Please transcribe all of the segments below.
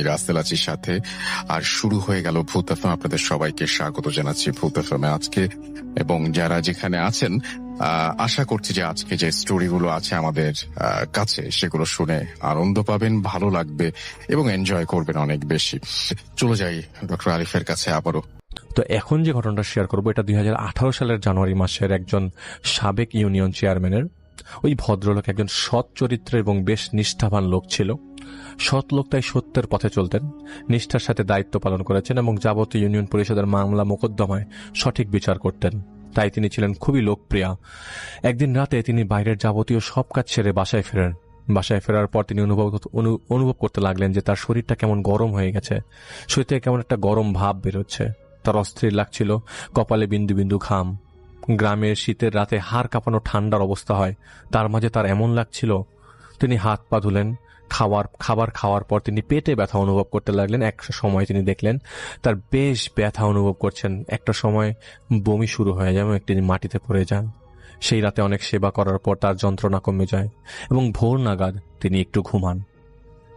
Rasel Asir সাথে। আর শুরু হয়ে গেল ভূত এফএম। আপনাদের সবাইকে স্বাগত জানাচ্ছি ভূত এফএমে আজকে, এবং যারা যেখানে আছেন আশা করছি যে আজকে যে স্টোরিগুলো আছে আমাদের কাছে সেগুলো শুনে আনন্দ পাবেন, ভালো লাগবে এবং এনজয় করবেন অনেক বেশি। চলে যাই ডক্টর আরিফের কাছে আবারও। তো এখন যে ঘটনাটা শেয়ার করবো এটা 2018 সালের জানুয়ারি মাসের একজন সাবেক ইউনিয়ন চেয়ারম্যানের। ওই ভদ্রলোক একজন সৎ চরিত্রের এবং বেশ নিষ্ঠাবান লোক ছিল। সৎ লোক তাই সত্যের পথে চলতেন, নিষ্ঠার সাথে দায়িত্ব পালন করেছেন এবং যাবতীয় ইউনিয়ন পরিষদের মামলা মোকদ্দমায় সঠিক বিচার করতেন। তাই তিনি ছিলেন খুবই লোকপ্রিয়। একদিন রাতে তিনি বাইরের যাবতীয় সব কাজ সেরে বাসায় ফেরেন। বাসায় ফেরার পর তিনি অনুভব করতে লাগলেন যে তার শরীরটা কেমন গরম হয়ে গেছে, শরীর থেকে কেমন একটা গরম ভাব বেরোচ্ছে। তার অস্থির লাগছিল, কপালে বিন্দু বিন্দু ঘাম। গ্রামের শীতের রাতে হাড় কাঁপানো ঠান্ডার অবস্থা হয়, তার মাঝে তার এমন লাগছিল। তিনি হাত পা ধুলেন। খাবার খাওয়ার পর তিনি পেটে ব্যথা অনুভব করতে লাগলেন। এক সময় তিনি দেখলেন তার বেশ ব্যথা অনুভব করছেন। একটা সময় বমি শুরু হয়ে যায় এবং তিনি মাটিতে পড়ে যান। সেই রাতে অনেক সেবা করার পর তার যন্ত্রণা কমে যায় এবং ভোর নাগাদ তিনি একটু ঘুমান।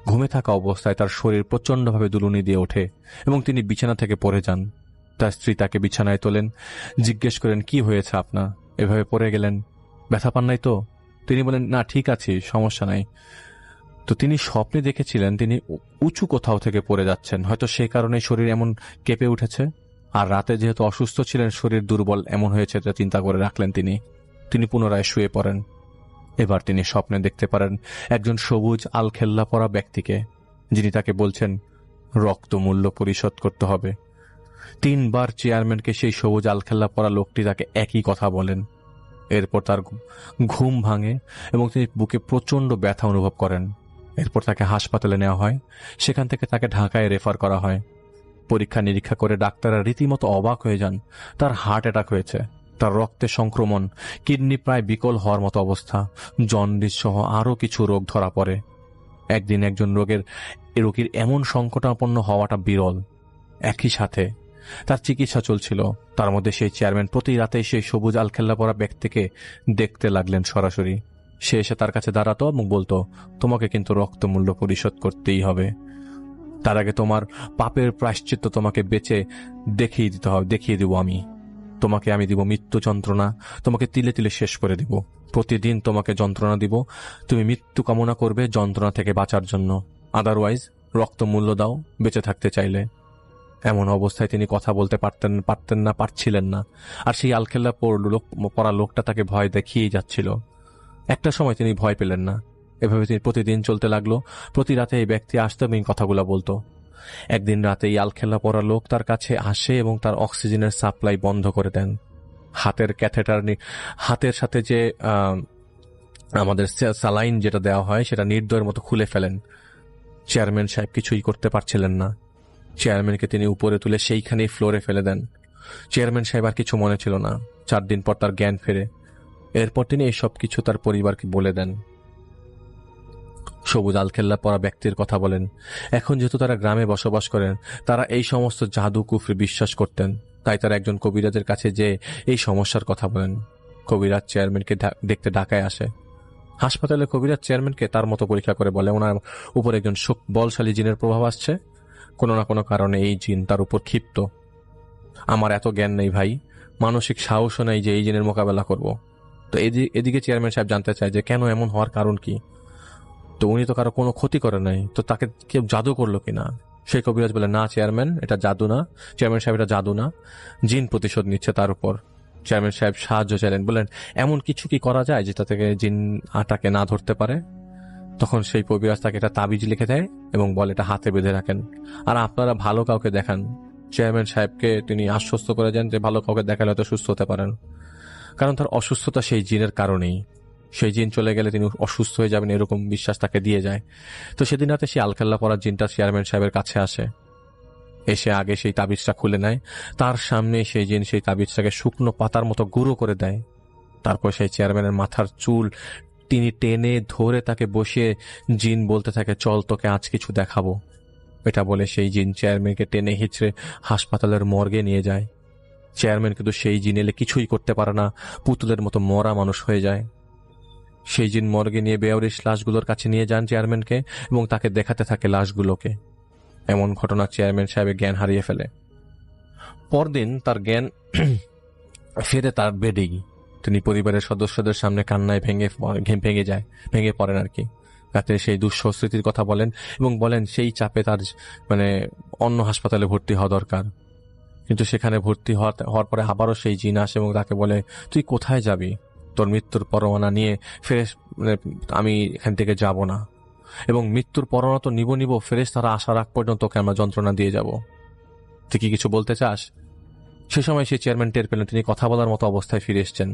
ঘুমে থাকা অবস্থায় তার শরীর প্রচণ্ডভাবে দুলুনি দিয়ে ওঠে এবং তিনি বিছানা থেকে পড়ে যান। তার স্ত্রী তাকে বিছানায় তোলেন, জিজ্ঞেস করেন, কি হয়েছে আপনার, এভাবে পড়ে গেলেন, ব্যথা পান নাই তো? তিনি বলেন, না ঠিক আছি, সমস্যা নাই। তো তিনি স্বপ্নে দেখেছিলেন তিনি উঁচু কোথাও থেকে পড়ে যাচ্ছেন, হয়তো সেই কারণে শরীর এমন কেঁপে উঠেছে। আর রাতে যেহেতু অসুস্থ ছিলেন, শরীর দুর্বল এমন হয়েছে তা চিন্তা করে রাখলেন। তিনি পুনরায় শুয়ে পড়েন। এবার তিনি স্বপ্নে দেখতে পারেন একজন সবুজ আলখেল্লা পরা ব্যক্তিকে, যিনি তাকে বলছেন রক্ত মূল্য পরিশোধ করতে হবে। 3 বার চেয়ারম্যানকে সেই সবুজ আলখেল্লা পরা লোকটি তাকে একই কথা বলেন। এরপর তার ঘুম ভাঙে এবং তিনি বুকে প্রচণ্ড ব্যথা অনুভব করেন। এরপর তাকে হাসপাতালে নেওয়া হয়। সেখান থেকে তাকে ঢাকায় রেফার করা হয়। পরীক্ষা নিরীক্ষা করে ডাক্তাররা রীতিমতো অবাক হয়ে যান। তার হার্ট অ্যাটাক হয়েছে, তার রক্তে সংক্রমণ, কিডনি প্রায় বিকল হওয়ার মতো অবস্থা, জন্ডিস সহ আরও কিছু রোগ ধরা পড়ে। একদিন একজন রোগীর এমন সংকটাপন্ন হওয়াটা বিরল। একই সাথে তার চিকিৎসা চলছিল। তার মধ্যে সেই চেয়ারম্যান প্রতি রাতে সেই সবুজ আলখেল্লা পরা ব্যক্তিকে দেখতে লাগলেন সরাসরি। সে এসে তার কাছে দাঁড়াতো এবং বলতো, তোমাকে কিন্তু রক্তমূল্য পরিশোধ করতেই হবে। তার আগে তোমার পাপের প্রায়শ্চিত্ত তোমাকে বেঁচে দেখিয়ে দিব তোমাকে আমি দিব মৃত্যু যন্ত্রণা, তোমাকে তিলে তিলে শেষ করে দিব। প্রতিদিন তোমাকে যন্ত্রণা দিব, তুমি মৃত্যু কামনা করবে যন্ত্রণা থেকে বাঁচার জন্য। আদারওয়াইজ রক্তমূল্য দাও বেঁচে থাকতে চাইলে। এমন অবস্থায় তিনি কথা বলতে পারছিলেন না। আর সেই আলখেল্লা পরা লোকটা তাকে ভয় দেখিয়েই যাচ্ছিল। একটা সময় তিনি ভয় পেলেন না। এভাবে তিনি প্রতিদিন চলতে লাগলো। প্রতি রাতে এই ব্যক্তি আসতো এবং কথাগুলো বলতো। একদিন রাতে এই আলখেল্লা পরা লোক তার কাছে আসে এবং তার অক্সিজেনের সাপ্লাই বন্ধ করে দেন। হাতের সাথে যে আমাদের স্যালাইন যেটা দেওয়া হয় সেটা নির্দয়ের মতো খুলে ফেলেন। চেয়ারম্যান সাহেব কিছুই করতে পারছিলেন না। চেয়ারম্যানকে তিনি উপরে তুলে সেইখানেই ফ্লোরে ফেলে দেন। চেয়ারম্যান সাহেব আর কিছু মনে ছিল না। 4 দিন পর তার জ্ঞান ফেরে। এরপর তিনি এই সব কিছু তার পরিবারকে বলে দেন। সবুজ আলখেল্লা পরা ব্যক্তির কথা বলেন। এখন যেহেতু তারা গ্রামে বসবাস করেন, তারা এই সমস্ত জাদু কুফরি বিশ্বাস করতেন। তাই তারা একজন কবিরাজের কাছে যে এই সমস্যার কথা বলেন। কবিরাজ চেয়ারম্যানকে দেখতে ঢাকায় আসে। হাসপাতালে কবিরাজ চেয়ারম্যানকে তার মতো পরীক্ষা করে বলে, ওনার উপর একজন বলশালী জিনের প্রভাব আসছে। কোনো না কোনো কারণে এই জিন তার উপর ক্ষিপ্ত। আমার এত জ্ঞান নেই ভাই, মানসিক সাহসও নেই যে এই জিনের মোকাবেলা করব। তো এদিকে চেয়ারম্যান সাহেব জানতে চায় যে কেন এমন হওয়ার কারণ কি। তো উনি তো কারো কোনো ক্ষতি করে নাই, তো তাকে কেউ জাদু করলো কিনা। সেই কবিরাজ বলে, না চেয়ারম্যান, এটা জাদু না। চেয়ারম্যান সাহেব, এটা জাদু না, জিন প্রতিশোধ নিচ্ছে তার উপর। চেয়ারম্যান সাহেব সাহায্য চাইলেন, বললেন এমন কিছু কি করা যায় যেটা থেকে জিন আটাকে না ধরতে পারে। তখন সেই কবিরাজ তাকে একটা তাবিজ লিখে দেয় এবং বলে এটা হাতে বেঁধে রাখেন, আর আপনারা ভালো কাউকে দেখান। চেয়ারম্যান সাহেবকে তিনি আশ্বস্ত করে দেন যে ভালো কাউকে দেখালে হয়তো সুস্থ হতে পারেন, কারণ তার অসুস্থতা সেই জিনের কারণেই। সেই জিন চলে গেলে তিনি অসুস্থ হয়ে যাবেন, এরকম বিশ্বাস তাকে দিয়ে যায়। তো সেদিন রাতে সেই আলখেল্লা পরা জিনটা চেয়ারম্যান সাহেবের কাছে আসে। এসে আগে সেই তাবিজটা খুলে নেয়। তার সামনে সেই জিন সেই তাবিজটাকে শুকনো পাতার মতো গুঁড়ো করে দেয়। তারপর সেই চেয়ারম্যানের মাথার চুল তিনি টেনে ধরে তাকে বসিয়ে জিন বলতে থাকে, চল তোকে আজ কিছু দেখাবো। এটা বলে সেই জিন চেয়ারম্যানকে টেনে হিচড়ে হাসপাতালের মর্গে নিয়ে যায়। চেয়ারম্যান কিন্তু সেই জিন এলে কিছুই করতে পারে না, পুতুলের মতো মরা মানুষ হয়ে যায়। সেই জিন মর্গে নিয়ে বেয়ারিশ লাশগুলোর কাছে নিয়ে যান চেয়ারম্যানকে এবং তাকে দেখাতে থাকে লাশগুলোকে। এমন ঘটনা চেয়ারম্যান সাহেবের জ্ঞান হারিয়ে ফেলে। পরদিন তার জ্ঞান ফিরে তার বেডেই। তিনি পরিবারের সদস্যদের সামনে কান্নায় ভেঙে পড়েন আর কি। রাতে সেই দুঃসহ স্মৃতির কথা বলেন এবং বলেন সেই চাপে তার অন্য হাসপাতালে ভর্তি হওয়া দরকার। কিন্তু সেখানে ভর্তি হওয়ার পরে আবারও সেই জিন আসে এবং তাকে বলে, তুই কোথায় যাবি? তোর মৃত্যুর পরোয়ানা নিয়ে আমি এখান থেকে যাব না, এবং মৃত্যুর পরোয়ানা তো নিব ফেরেশতারা আসার আগ পর্যন্ত তোকে আমরা যন্ত্রণা দিয়ে যাব। তুই কি কিছু বলতে চাস? সে সময় সেই চেয়ারম্যান টের পেলেন তিনি কথা বলার মতো অবস্থায় ফিরে এসছেন।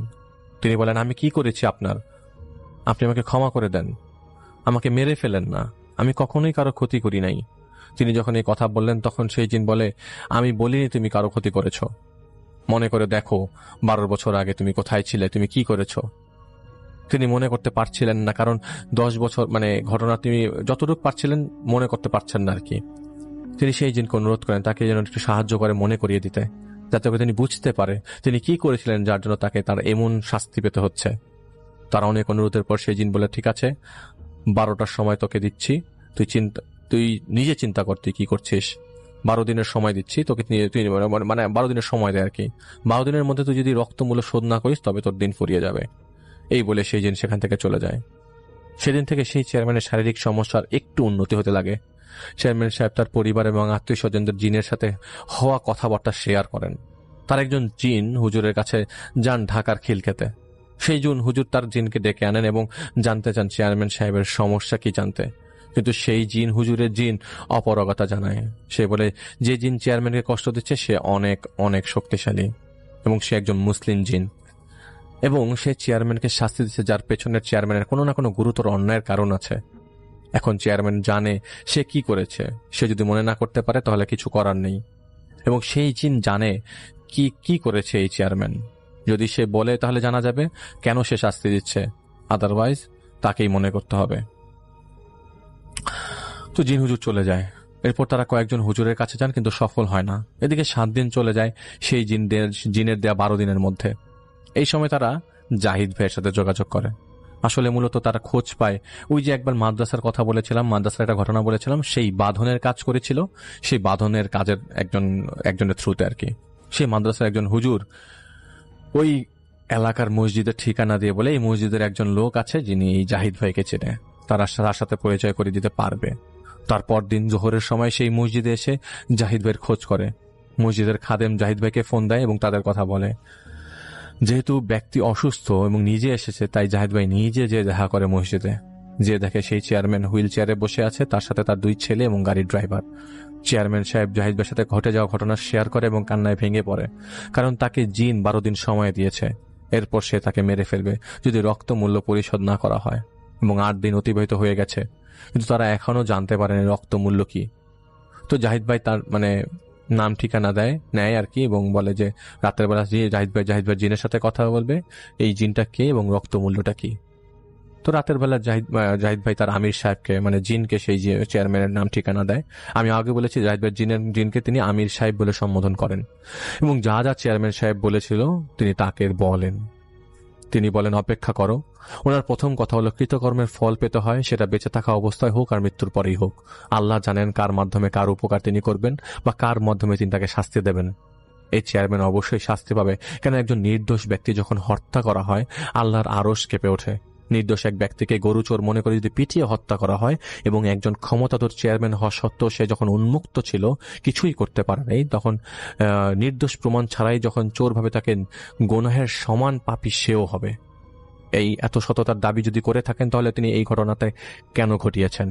তিনি বলেন, আমি কি করেছি আপনি আমাকে ক্ষমা করে দেন, আমাকে মেরে ফেলেন না, আমি কখনোই কারো ক্ষতি করি নাই। তিনি যখন এই কথা বললেন তখন সেই জিন বলে, আমি বলিনি তুমি কারো ক্ষতি করেছ, মনে করে দেখো 12 বছর আগে তুমি কোথায় ছিলে, তুমি কি করেছ। তিনি মনে করতে পারছিলেন না, কারণ 10 বছর ঘটনা তিনি যতটুকু পারছিলেন মনে করতে পারছেন না আর কি। তিনি সেই জিনকে অনুরোধ করেন তাকে যেন একটু সাহায্য করে মনে করিয়ে দিতে, যাতে করে তিনি বুঝতে পারে তিনি কি করেছিলেন যার জন্য তাকে তার এমন শাস্তি পেতে হচ্ছে। তার অনেক অনুরোধের পর সেই জিন বলে, ঠিক আছে 12টার সময় তোকে দিচ্ছি, তুই নিজে চিন্তা কর তুই কি করছিস। 12 দিনের সময় দিচ্ছি তোকে, তুই 12 দিনের সময় দেয় আর কি। 12 দিনের মধ্যে তুই যদি রক্তমূল্য শোধ না করিস তবে তোর দিন ফুরিয়ে যাবে। এই বলে সেই জিন সেখান থেকে চলে যায়। সেদিন থেকে সেই চেয়ারম্যানের শারীরিক সমস্যার একটু উন্নতি হতে লাগে। চেয়ারম্যান সাহেব তার পরিবার এবং আত্মীয় স্বজনদের জিনের সাথে হওয়া কথাবার্তা শেয়ার করেন। তার একজন জিন হুজুরের কাছে যান ঢাকার খিলক্ষেতে। সেই হুজুর তার জিনকে ডেকে আনেন এবং জানতে চান চেয়ারম্যান সাহেবের সমস্যা কি জানতে। কিন্তু সেই জিন হুজুরের জিন অপারগতা জানায়। সে বলে যে জিন চেয়ারম্যানকে কষ্ট দিচ্ছে সে অনেক অনেক শক্তিশালী এবং সে একজন মুসলিম জিন, এবং সে চেয়ারম্যানকে শাস্তি দিচ্ছে যার পেছনের চেয়ারম্যানের কোনো না কোনো গুরুতর অন্যায়ের কারণ আছে। এখন চেয়ারম্যান জানে সে কি করেছে, সে যদি মনে না করতে পারে তাহলে কিছু করার নেই, এবং সেই জিন জানে কি করেছে এই চেয়ারম্যান। যদি সে বলে তাহলে জানা যাবে কেন সে শাস্তি দিচ্ছে, আদারওয়াইজ তাকেই মনে করতে হবে। তো জিন হুজুর চলে যায়। এরপর তারা কয়েকজন হুজুরের কাছে যান, কিন্তু সফল হয় না। এদিকে 7 দিন চলে যায় সেই জিনের দেয়া 12 দিনের মধ্যে। এই সময় তারা জাহিদ ভাইয়ের সাথে যোগাযোগ করে। আসলে মূলত তারা খোঁজ পায় ওই যে একবার মাদ্রাসার কথা বলেছিলাম, মাদ্রাসার একটা ঘটনা বলেছিলাম, সেই বাঁধনের কাজ করেছিল, সেই বাঁধনের কাজের একজনের থ্রুতে আর কি। সেই মাদ্রাসার একজন হুজুর ওই এলাকার মসজিদের ঠিকানা দিয়ে বলে এই মসজিদের একজন লোক আছে যিনি এই জাহিদ ভাইকে চেনে, তার সাথে পরিচয় করে দিতে পারবে। তারপর দিন জোহরের সময় সেই মসজিদে এসে জাহিদ ভাইয়ের খোঁজ করে। মসজিদের খাদেম জাহিদ ভাইকে ফোন দেয় এবং তাদের কথা বলে। যেহেতু ব্যক্তি অসুস্থ এবং নিজে এসেছে, তাই জাহিদ ভাই নিজে যে দেখা করে মসজিদে, যে দেখে সেই চেয়ারম্যান হুইল চেয়ারে বসে আছে, তার সাথে তার 2 ছেলে এবং গাড়ির ড্রাইভার। চেয়ারম্যান সাহেব জাহিদ ভাইয়ের সাথে ঘটে যাওয়া ঘটনা শেয়ার করে এবং কান্নায় ভেঙে পড়ে, কারণ তাকে জিন 12 দিন সময় দিয়েছে। এরপর সে তাকে মেরে ফেলবে যদি রক্ত মূল্য পরিশোধ না করা হয়, এবং 8 দিন অতিবাহিত হয়ে গেছে, কিন্তু তারা এখনো জানতে পারেনি রক্ত মূল্য কি। তো জাহিদ ভাই তার নাম ঠিকানা নেয় আর কি, এবং বলে যে রাতের বেলা জাহিদ ভাই জিনের সাথে কথা বলবে, এই জিনটা কে এবং রক্ত মূল্যটা কি। তো রাতের বেলা জাহিদ ভাই তার আমির সাহেবকে জিনকে সেই চেয়ারম্যানের নাম ঠিকানা দেয়। আমি আগে বলেছি জাহিদ ভাই জিনকে তিনি আমির সাহেব বলে সম্বোধন করেন, এবং যা যা চেয়ারম্যান সাহেব বলেছিল তিনি তাকে বলেন। তিনি বলেন অপেক্ষা করো। ওনার প্রথম কথা হলো কৃতকর্মের ফল পেতে হয়, সেটা বেঁচে থাকা অবস্থায় হোক আর মৃত্যুর পরেই হোক। আল্লাহ জানেন কার মাধ্যমে কার উপকার তিনি করবেন বা কার মাধ্যমে তিনি তাকে শাস্তি দেবেন। এই চেয়ারম্যান অবশ্যই শাস্তি পাবে, কেন একজন নির্দোষ ব্যক্তি যখন হত্যা করা হয় আল্লাহর আরশ কেঁপে ওঠে। নির্দোষ এক ব্যক্তিকে গরু চোর মনে করে যদি পিটিয়ে হত্যা করা হয়, এবং একজন ক্ষমতাধর চেয়ারম্যান হওয়া সত্ত্বেও সে যখন উন্মুক্ত ছিল, কিছুই করতে পারে নাই, তখন নির্দোষ প্রমাণ ছাড়াই যখন চোর ভাবে তাকে গুনাহের সমান পাপী সেও হবে। এই এত সততার দাবি যদি করে থাকেন তাহলে তিনি এই ঘটনাতে কেন ঘটিয়েছেন?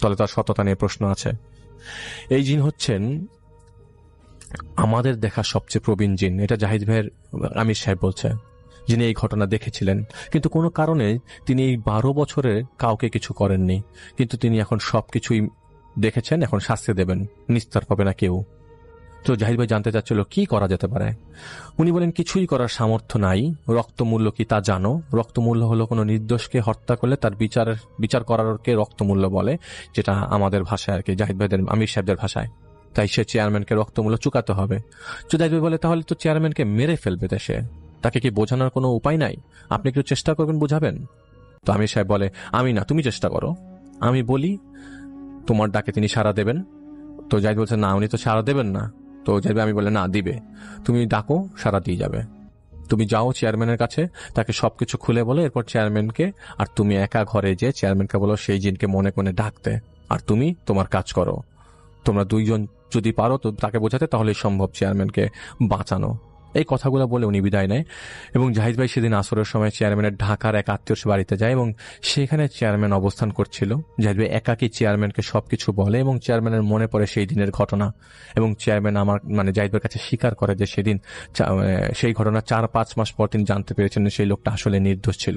তাহলে তার সততা নিয়ে প্রশ্ন আছে। এই জিন হচ্ছেন আমাদের দেখা সবচেয়ে প্রবীণ জিন, এটা জাহিদ ভাইয়ের আমির সাহেব বলছে, যিনি এই ঘটনা দেখেছিলেন। কিন্তু কোনো কারণে তিনি এই 12 বছরে কাউকে কিছু করেননি, কিন্তু তিনি এখন সবকিছুই দেখেছেন, এখন শাস্তি দেবেন, নিস্তার পাবে না কেউ। তো জাহিদ ভাই জানতে চাচ্ছিল কি করা যেতে পারে। উনি বলেন কিছুই করার সামর্থ্য নাই। রক্তমূল্য কি তা জানো? রক্তমূল্য হলো কোনো নির্দোষকে হত্যা করলে তার বিচার করারকে রক্তমূল্য বলে, যেটা আমাদের ভাষায় আর কি, জাহিদ ভাইদের আমির সাহেবদের ভাষায়। তাই সে চেয়ারম্যানকে রক্তমূল্য চুকাতে হবে। জাহিদ ভাই বলে তাহলে তো চেয়ারম্যানকে মেরে ফেলবে দেশে, তাকে কি বোঝানোর কোনো উপায় নাই? আপনি একটু চেষ্টা করবেন বোঝাবেন। তো আমির সাহেব বলে আমি না, তুমি চেষ্টা করো, আমি বলি তোমার ডাকে তিনি সাড়া দেবেন। তো জাহিদ বলছে না, উনি তো সাড়া দেবেন না। তো জাহিদ ভাই আমি বলে না, দিবে, তুমি ডাকো, সাড়া দিয়ে যাবে। তুমি যাও চেয়ারম্যানের কাছে, তাকে সবকিছু খুলে বলো, এরপর চেয়ারম্যানকে আর তুমি একা ঘরে যে চেয়ারম্যানকে বলো সেই জিনকে মনে মনে ডাকতে, আর তুমি তোমার কাজ করো। তোমরা দুইজন যদি পারো তো তাকে বোঝাতে, তাহলেই সম্ভব চেয়ারম্যানকে বাঁচানো। এই কথাগুলো বলে উনি বিদায় নেয় এবং জাহিদ ভাই সেদিন আসরের সময় চেয়ারম্যানের ঢাকার এক আত্মীয়র বাড়িতে যায় এবং সেখানে চেয়ারম্যান অবস্থান করছিল। জাহিদ ভাই একাকী চেয়ারম্যানকে সবকিছু বলে এবং চেয়ারম্যানের মনে পড়ে সেই দিনের ঘটনা, এবং চেয়ারম্যান আমার জাহিদ ভাইয়ের কাছে স্বীকার করে যে সেদিন সেই ঘটনা 4-5 মাস পর তিনি জানতে পেরেছেন সেই লোকটা আসলে নির্দোষ ছিল।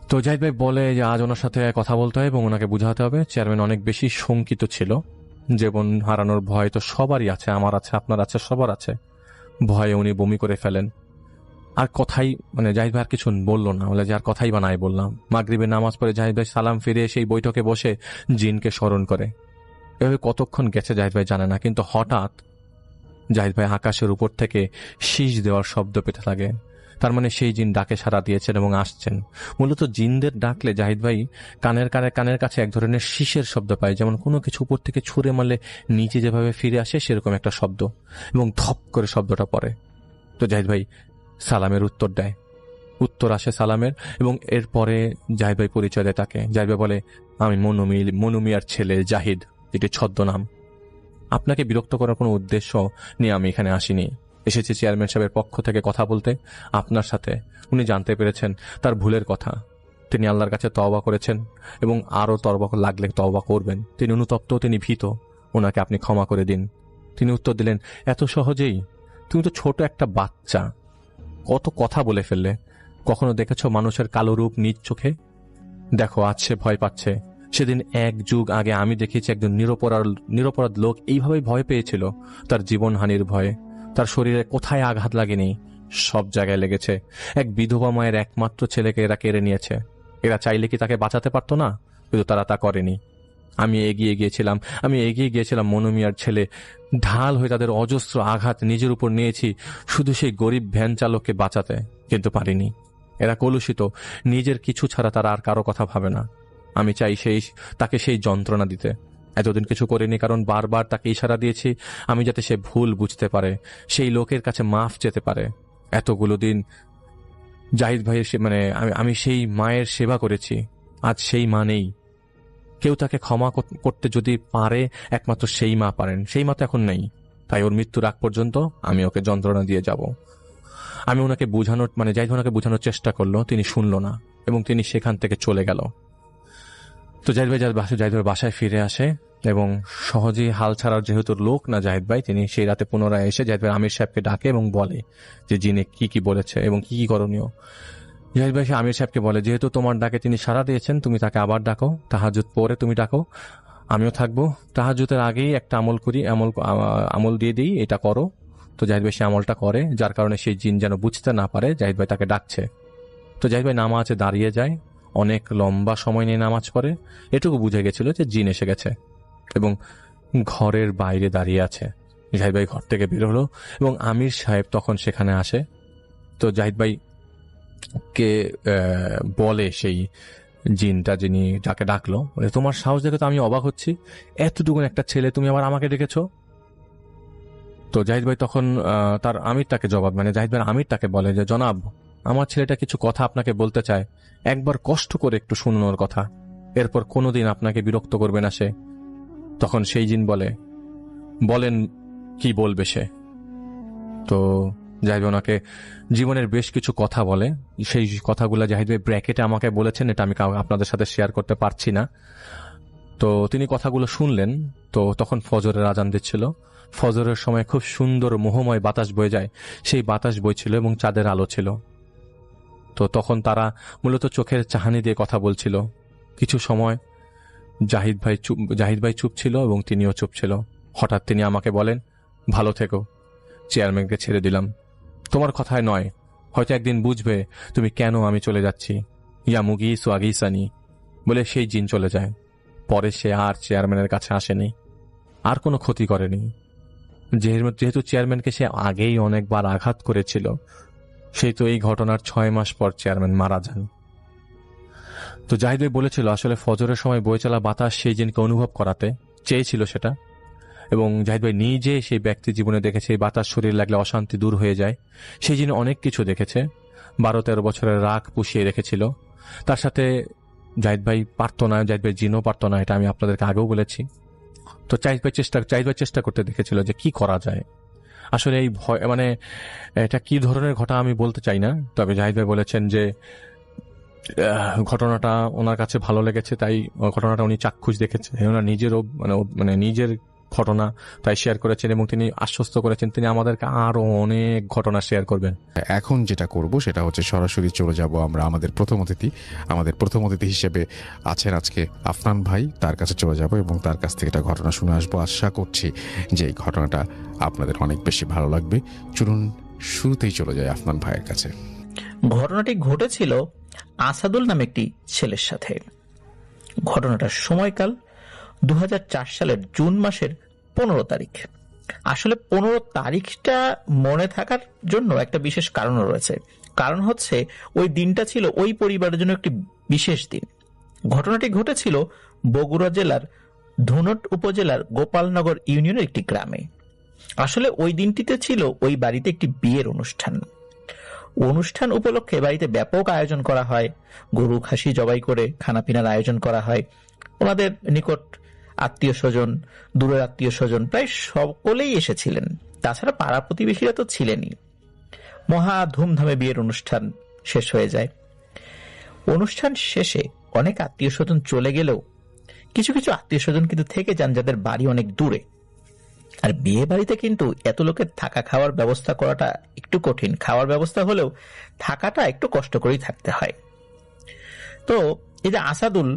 তো জাহিদ ভাই বলে যে আজ ওনার সাথে কথা বলতে হয় এবং ওনাকে বুঝাতে হবে। চেয়ারম্যান অনেক বেশি শঙ্কিত ছিল, জীবন হারানোর ভয় তো সবারই আছে, আমার আছে, আপনার আছে, সবার আছে। ভয়ে উনি বমি করে ফেলেন। আর কথাই জাহিদ ভাই আর কিছু বললো না, বলে যে আর কথাই বা নাই বললাম। মাগরিবের নামাজ পড়ে জাহিদ ভাই সালাম ফিরে সেই বৈঠকে বসে জিনকে স্মরণ করে। এভাবে কতক্ষণ গেছে জাহিদ ভাই জানে না, কিন্তু হঠাৎ জাহিদ ভাই আকাশের উপর থেকে শীষ দেওয়ার শব্দ পেতে থাকে। তার মানে সেই জিন ডাকে সাড়া দিয়েছেন এবং আসছেন। মূলত জিনদের ডাকলে জাহিদ ভাই কানের কাছে এক ধরনের শীষের শব্দ পায়, যেমন কোনো কিছু উপর থেকে ছুঁড়ে মারলে নিচে যেভাবে ফিরে আসে সেরকম একটা শব্দ, এবং ধপ করে শব্দটা পড়ে। তো জাহিদ ভাই সালামের উত্তর দেয়, উত্তর আসে সালামের, এবং এরপরে জাহিদ ভাই পরিচয় দেয় তাকে। জাহিদ ভাই বলে, আমি মনুমিয়ার ছেলে জাহিদ, এটি ছদ্মনাম। আপনাকে বিরক্ত করার কোনো উদ্দেশ্য নিয়ে আমি এখানে আসিনি, এসেছি চেয়ারম্যান সাহেবের পক্ষ থেকে কথা বলতে আপনার সাথে। উনি জানতে পেরেছেন তার ভুলের কথা, তিনি আল্লাহর কাছে তওবা করেছেন এবং আরও তওবা লাগলে তওবা করবেন। তিনি অনুতপ্ত, তিনি ভীত, ওনাকে আপনি ক্ষমা করে দিন। তিনি উত্তর দিলেন, এত সহজেই? তুমি তো ছোট একটা বাচ্চা, কত কথা বলে ফেললে। কখনো দেখেছ মানুষের কালো রূপ নিজ চোখে? দেখো আজ সে ভয় পাচ্ছে। সেদিন 1 যুগ আগে আমি দেখেছি একজন নিরপরাধ লোক এইভাবেই ভয় পেয়েছিল, তার জীবনহানির ভয়ে। তার শরীরে কোথায় আঘাত লাগেনি, সব জায়গায় লেগেছে। এক বিধবা মায়ের একমাত্র ছেলেকে এরা কেড়ে নিয়েছে। এরা চাইলে কি তাকে বাঁচাতে পারতো না? কিন্তু তারা তা করেনি। আমি এগিয়ে গিয়েছিলাম মনুমিয়ার ছেলে ঢাল হয়ে তাদের অজস্র আঘাত নিজের উপর নিয়েছি শুধু সেই গরিব ভ্যান চালককে বাঁচাতে, কিন্তু পারিনি। এরা কলুষিত, নিজের কিছু ছাড়া তারা আর কারো কথা ভাবে না। আমি চাই তাকে সেই যন্ত্রণা দিতে। এতদিন কিছু করিনি, কারণ বারবার তাকে ইশারা দিয়েছি আমি যাতে সে ভুল বুঝতে পারে, সেই লোকের কাছে মাফ চেতে পারে। এতগুলো দিন জাহিদ ভাইয়ের আমি সেই মায়ের সেবা করেছি, আজ সেই মা নেই। কেউ তাকে ক্ষমা করতে যদি পারে, একমাত্র সেই মা পারেন। সেই মা তো এখন নেই, তাই ওর মৃত্যুর আগ পর্যন্ত আমি ওকে যন্ত্রণা দিয়ে যাব। আমি ওনাকে বোঝানোর জাহিদ ওনাকে বোঝানোর চেষ্টা করলো, তিনি শুনল না এবং তিনি সেখান থেকে চলে গেল। তো জাহিদ ভাই বাসায় ফিরে আসে এবং সহজেই হাল ছাড়ার যেহেতু লোক না জাহিদ ভাই, তিনি সেই রাতে পুনরায় এসে জাহিদ ভাই আমির সাহেবকে ডাকে এবং বলে যে জিনে কি বলেছে এবং কি করণীয়। জাহিদ ভাই আমির সাহেবকে বলে, যেহেতু তোমার ডাকে তিনি সাড়া দিয়েছেন, তুমি তাকে আবার ডাকো, তাহাজ্জুদ পরে তুমি ডাকো, আমিও থাকবো। তাহাজ্জুদের আগেই একটা আমল দিয়ে দিই, এটা করো। তো জাহিদ ভাই সে আমলটা করে, যার কারণে সেই জিন যেন বুঝতে না পারে জাহিদ ভাই তাকে ডাকছে। তো জাহিদ ভাই নামাজে দাঁড়িয়ে যায়, অনেক লম্বা সময় নিয়ে নামাজ পড়ে। এটুকু বুঝে গেছিল যে জিন এসে গেছে এবং ঘরের বাইরে দাঁড়িয়ে আছে। জাহিদ ভাই ঘর থেকে বের হলো এবং আমির সাহেব তখন সেখানে আসে। তো জাহিদ ভাই কে বলে সেই জিনটা, যিনি যাকে ডাকলো, তোমার সাহস দেখে তো আমি অবাক হচ্ছি, এতটুকুন একটা ছেলে তুমি আবার আমাকে ডেকেছো। তো জাহিদ ভাই তখন তার আমিরটাকে জবাব জাহিদ ভাই আমিরটাকে বলে যে, জনাব, আমার ছেলেটা কিছু কথা আপনাকে বলতে চায়, একবার কষ্ট করে একটু শুনুনোর কথা, এরপর কোনোদিন আপনাকে বিরক্ত করবে না সে। তখন সেই জিন বলেন কি বলবে সে। তো জাহিদ ভাই ওনাকে জীবনের বেশ কিছু কথা বলে। সেই কথাগুলো জাহিদ ভাই ব্র্যাকেটে আমাকে বলেছেন, এটা আমি আপনাদের সাথে শেয়ার করতে পারছি না। তো তিনি কথাগুলো শুনলেন। তো তখন ফজরের আজান দিচ্ছিল। ফজরের সময় খুব সুন্দর মোহময় বাতাস বয়ে যায়, সেই বাতাস বইছিল এবং চাঁদের আলো ছিল। তো তখন তারা মূলত চোখের চাহানি দিয়ে কথা বলছিল। কিছু সময় জাহিদ ভাই চুপ ছিল এবং তিনিও চুপ ছিল। হঠাৎ তিনি আমাকে বলেন, ভালো থেকো, চেয়ারম্যানকে ছেড়ে দিলাম, তোমার কথায় নয়, হয়তো একদিন বুঝবে তুমি কেন আমি চলে যাচ্ছি। ইয়া মুগিস ও আগিসানি বলে সেই জিন চলে যায়। পরে সে আর চেয়ারম্যানের কাছে আসেনি, আর কোনো ক্ষতি করেনি। যেহেতু চেয়ারম্যানকে সে আগেই অনেকবার আঘাত করেছিল, সেই তো এই ঘটনার 6 মাস পর চেয়ারম্যান মারা যান। তো জাহিদ ভাই বলেছিল আসলে ফজরের সময় বয়ে চলা বাতাস সেই জিনকে অনুভব করাতে চেয়েছিল সেটা, এবং জাহিদ ভাই নিজে সেই ব্যক্তি জীবনে দেখেছে এই বাতাস শরীর লাগলে অশান্তি দূর হয়ে যায়, সেই জন্য অনেক কিছু দেখেছে। 12-13 বছরের রাগ পুষিয়ে রেখেছিল। তার সাথে জাহিদ ভাই পারতো না, জাহিদ ভাই জিনও পারতো না, এটা আমি আপনাদেরকে আগেও বলেছি। তো জাহিদ ভাই চেষ্টা করতে দেখেছিল যে কি করা যায়। আসলে এই ভয় মানে এটা কি ধরনের ঘটনা আমি বলতে চাই না, তবে জাহিদ ভাই বলেছেন যে ঘটনাটা ওনার কাছে ভালো লেগেছে, তাই ঘটনাটা উনি চাক্ষুষ দেখেছে, ওনার নিজেরও মানে নিজের ঘটনা তাই শেয়ার করেছেন, এবং তিনি আশ্বস্ত করেছেন তিনি আমাদেরকে আরো অনেক ঘটনা শেয়ার করবেন। এখন যেটা করব সেটা হচ্ছে সরাসরি চলে যাব আমরা আমাদের প্রথম অতিথি হিসেবে আছেন আজকে আফনান ভাই, তার কাছে চলে যাব এবং তার কাছ থেকে একটা ঘটনা শুনে আসবো। আশা করছি যে এই ঘটনাটা আপনাদের অনেক বেশি ভালো লাগবে। চলুন শুরুতেই চলে যায় আফনান ভাইয়ের কাছে। ঘটনাটি ঘটেছিল আসাদুল নামে একটি ছেলের সাথে। ঘটনাটার সময়কাল 2004 সালের জুন মাসের 15 তারিখ। আসলে 15 তারিখটা মনে থাকার জন্য একটা বিশেষ কারণও রয়েছে। কারণ হচ্ছে ওই দিনটা ছিল ওই পরিবারের জন্য একটি বিশেষ দিন। ঘটনাটি ঘটেছিল বগুড়া জেলার ধুনট উপজেলার গোপালনগর ইউনিয়নের একটি গ্রামে। আসলে ওই দিনটিতে ছিল ওই বাড়িতে একটি বিয়ের অনুষ্ঠান উপলক্ষে বাড়িতে ব্যাপক আয়োজন করা হয়। গরু খাসি জবাই করে খানাপিনার আয়োজন করা হয়। ওনাদের নিকট আত্মীয় স্বজন, দূরের আত্মীয় স্বজন প্রায় সকলেই এসেছিলেন। তাছাড়া পাড়া প্রতিবেশীরা তো ছিলেনই। মহা ধুমধামে বিয়ের অনুষ্ঠান শেষ হয়ে যায়। অনুষ্ঠান শেষে অনেক আত্মীয় স্বজন চলে গেলেও কিছু কিছু আত্মীয় স্বজন কিন্তু থেকে যান, যাদের বাড়ি অনেক দূরে। আর বিয়ে বাড়িতে কিন্তু এত লোকের থাকা খাওয়ার ব্যবস্থা করাটা একটু কঠিন। খাওয়ার ব্যবস্থা হলেও থাকাটা একটু কষ্ট করেই থাকতে হয়। তো এই যে আসাদুল,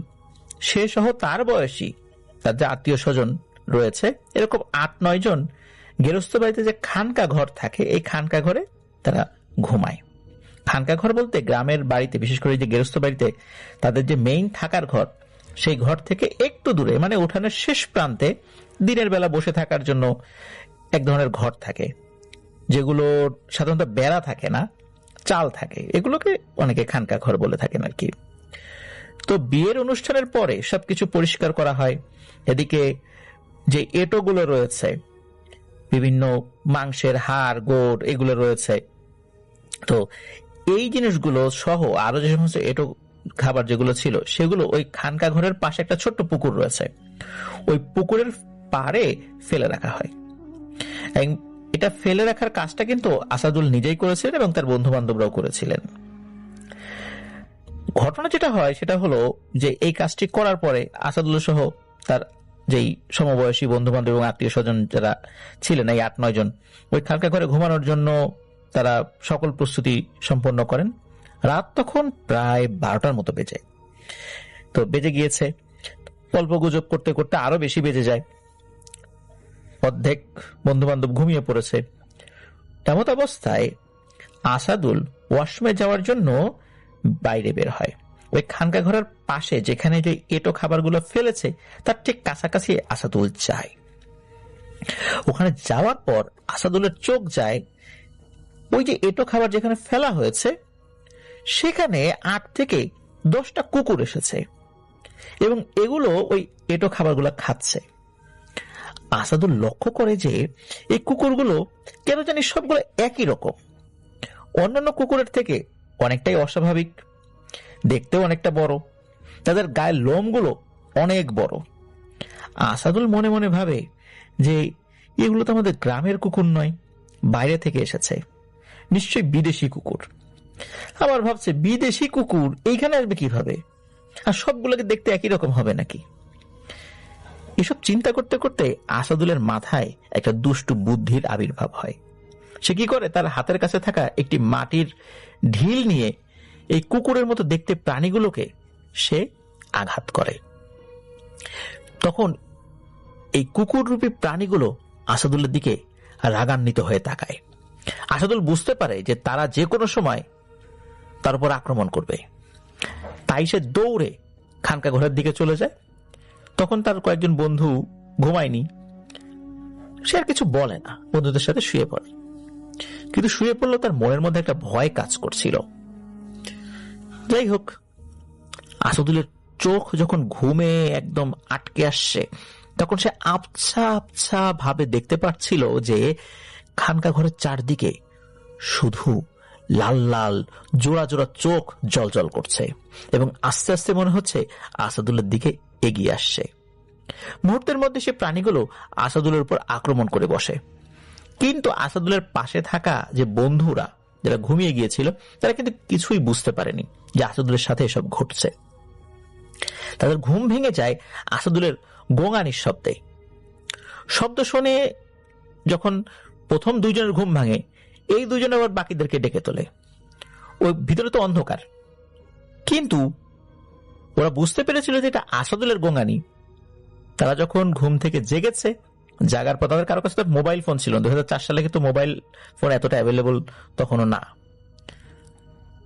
সে সহ তার বয়সী তার যে আত্মীয় স্বজন রয়েছে, এরকম 8-9 জন গেরস্ত বাড়িতে যে খানকা ঘর থাকে, এই খানকা ঘরে তারা ঘুমায়। খানকা ঘর বলতে গ্রামের বাড়িতে, বিশেষ করে যে গেরস্ত বাড়িতে তাদের যে মেইন থাকার ঘর, সেই ঘর থেকে একটু দূরে মানে উঠানের শেষ প্রান্তে দিনের বেলা বসে থাকার জন্য এক ধরনের ঘর থাকে, যেগুলো সাধারণত বেড়া থাকে না, চাল থাকে। এগুলোকে অনেকে খানকা ঘর বলে থাকেন আর কি। তো বিয়ের অনুষ্ঠানের পরে সবকিছু পরিষ্কার করা হয়। এদিকে যে এঁটোগুলো রয়েছে, বিভিন্ন মাংসের হাড় গোড় এগুলো রয়েছে, তো এই জিনিসগুলো সহ আরো যে সমস্ত এঁটো খাবার যেগুলো ছিল, সেগুলো ওই খানকা ঘরের পাশে একটা ছোট্ট পুকুর রয়েছে, ওই পুকুরের পাড়ে ফেলে রাখা হয়। এটা ফেলে রাখার কাজটা কিন্তু আসাদুল নিজেই করেছিলেন এবং তার বন্ধু বান্ধবরাও করেছিলেন। ঘটনা যেটা হয় সেটা হলো যে এই কাজটি করার পরে আসাদুল সহ তার যেই সমবয়সী বন্ধু বান্ধব এবং আত্মীয় স্বজন যারা ছিলেন, এই 8-9 জন, ওই খানকা ঘরে ঘুমানোর জন্য তারা সকল প্রস্তুতি সম্পন্ন করেন। রাত তখন প্রায় 12টার মতো বেজে গিয়েছে। গল্প গুজব করতে করতে আরো বেশি বেজে যায়। অর্ধেক বন্ধু বান্ধব ঘুমিয়ে পড়েছে। এমত অবস্থায় আসাদুল ওয়াশরুমে যাওয়ার জন্য বাইরে বের হয়। ওই খানকা ঘরের পাশে যেখানে যে এঁটো খাবারগুলো ফেলেছে তার ঠিক কাছাকাছি আসাদুল যায়। ওখানে যাওয়ার পর আসাদুলের চোখ যায় ওই যে এঁটো খাবার যেখানে ফেলা হয়েছে সেখানে 8 থেকে 10টা কুকুর এসেছে এবং এগুলো ওই এঁটো খাবারগুলো খাচ্ছে। আসাদুল লক্ষ্য করে যে এই কুকুরগুলো কেন জানি সবগুলো একই রকম, অন্যান্য কুকুরের থেকে অনেকটাই অস্বাভাবিক, দেখতেও অনেকটা বড়, তাদের গায়ের লোমগুলো অনেক বড়। আসাদুল মনে মনে ভাবে যে এগুলো তো আমাদের গ্রামের কুকুর নয়, বাইরে থেকে এসেছে, নিশ্চয়ই বিদেশি কুকুর। আবার ভাবছে বিদেশি কুকুর এইখানে আসবে কিভাবে, আর সবগুলোকে দেখতে একই রকম হবে নাকি। এসব চিন্তা করতে করতে আসাদুলের মাথায় একটা দুষ্টু বুদ্ধির আবির্ভাব হয়। সে কি করে, তার হাতের কাছে থাকা একটি মাটির ঢিল নিয়ে এই কুকুরের মতো দেখতে প্রাণীগুলোকে সে আঘাত করে। তখন এই কুকুর রূপী প্রাণীগুলো আসাদুলের দিকে রাগান্বিত হয়ে তাকায়। আসাদুল বুঝতে পারে যে তারা যে কোনো সময় তার উপর আক্রমণ করবে, তাই সে দৌড়ে খানকা ঘরের দিকে চলে যায়। তখন তার কয়েকজন বন্ধু ঘুমায়নি, সে আর কিছু বলে না, বন্ধুদের সাথে শুয়ে পড়ে। কিন্তু শুয়ে পড়লেও তার মনের মধ্যে একটা ভয় কাজ করছিল। যাই হোক, আসাদুলের চোখ যখন ঘুমে একদম আটকে আসছে তখন সে আবছা আবছা ভাবে দেখতে পাচ্ছিল যে খানকা ঘরের চারদিকে শুধু লাল লাল জোড়া জোড়া চোখ জ্বলজ্বল করছে এবং আস্তে আস্তে মনে হচ্ছে আসাদুলের দিকে এগিয়ে আসছে। মুহূর্তের মধ্যে সে প্রাণীগুলো আসাদুলের উপর আক্রমণ করে বসে, কিন্তু আসাদুলের পাশে থাকা যে বন্ধুরা যারা ঘুমিয়ে গিয়েছিল তারা কিন্তু কিছুই বুঝতে পারেনি যে আসাদুলের সাথে এসব ঘটছে। তাদের ঘুম ভেঙে যায় আসাদুলের গোঙানির শব্দে। শব্দ শুনে যখন প্রথম দুইজনের ঘুম ভাঙে, এই দুইজনে আবার বাকিদেরকে ডেকে তোলে। ওই ভিতরে তো অন্ধকার, কিন্তু ওরা বুঝতে পেরেছিল যে এটা আসাদুলের গোঙানি। তারা যখন ঘুম থেকে জেগেছে, জাগার পর তাদের কারো কাছে তো মোবাইল ফোন ছিল, 2004 সালে কিন্তু মোবাইল ফোন এতটা অ্যাভেলেবল তখনও না।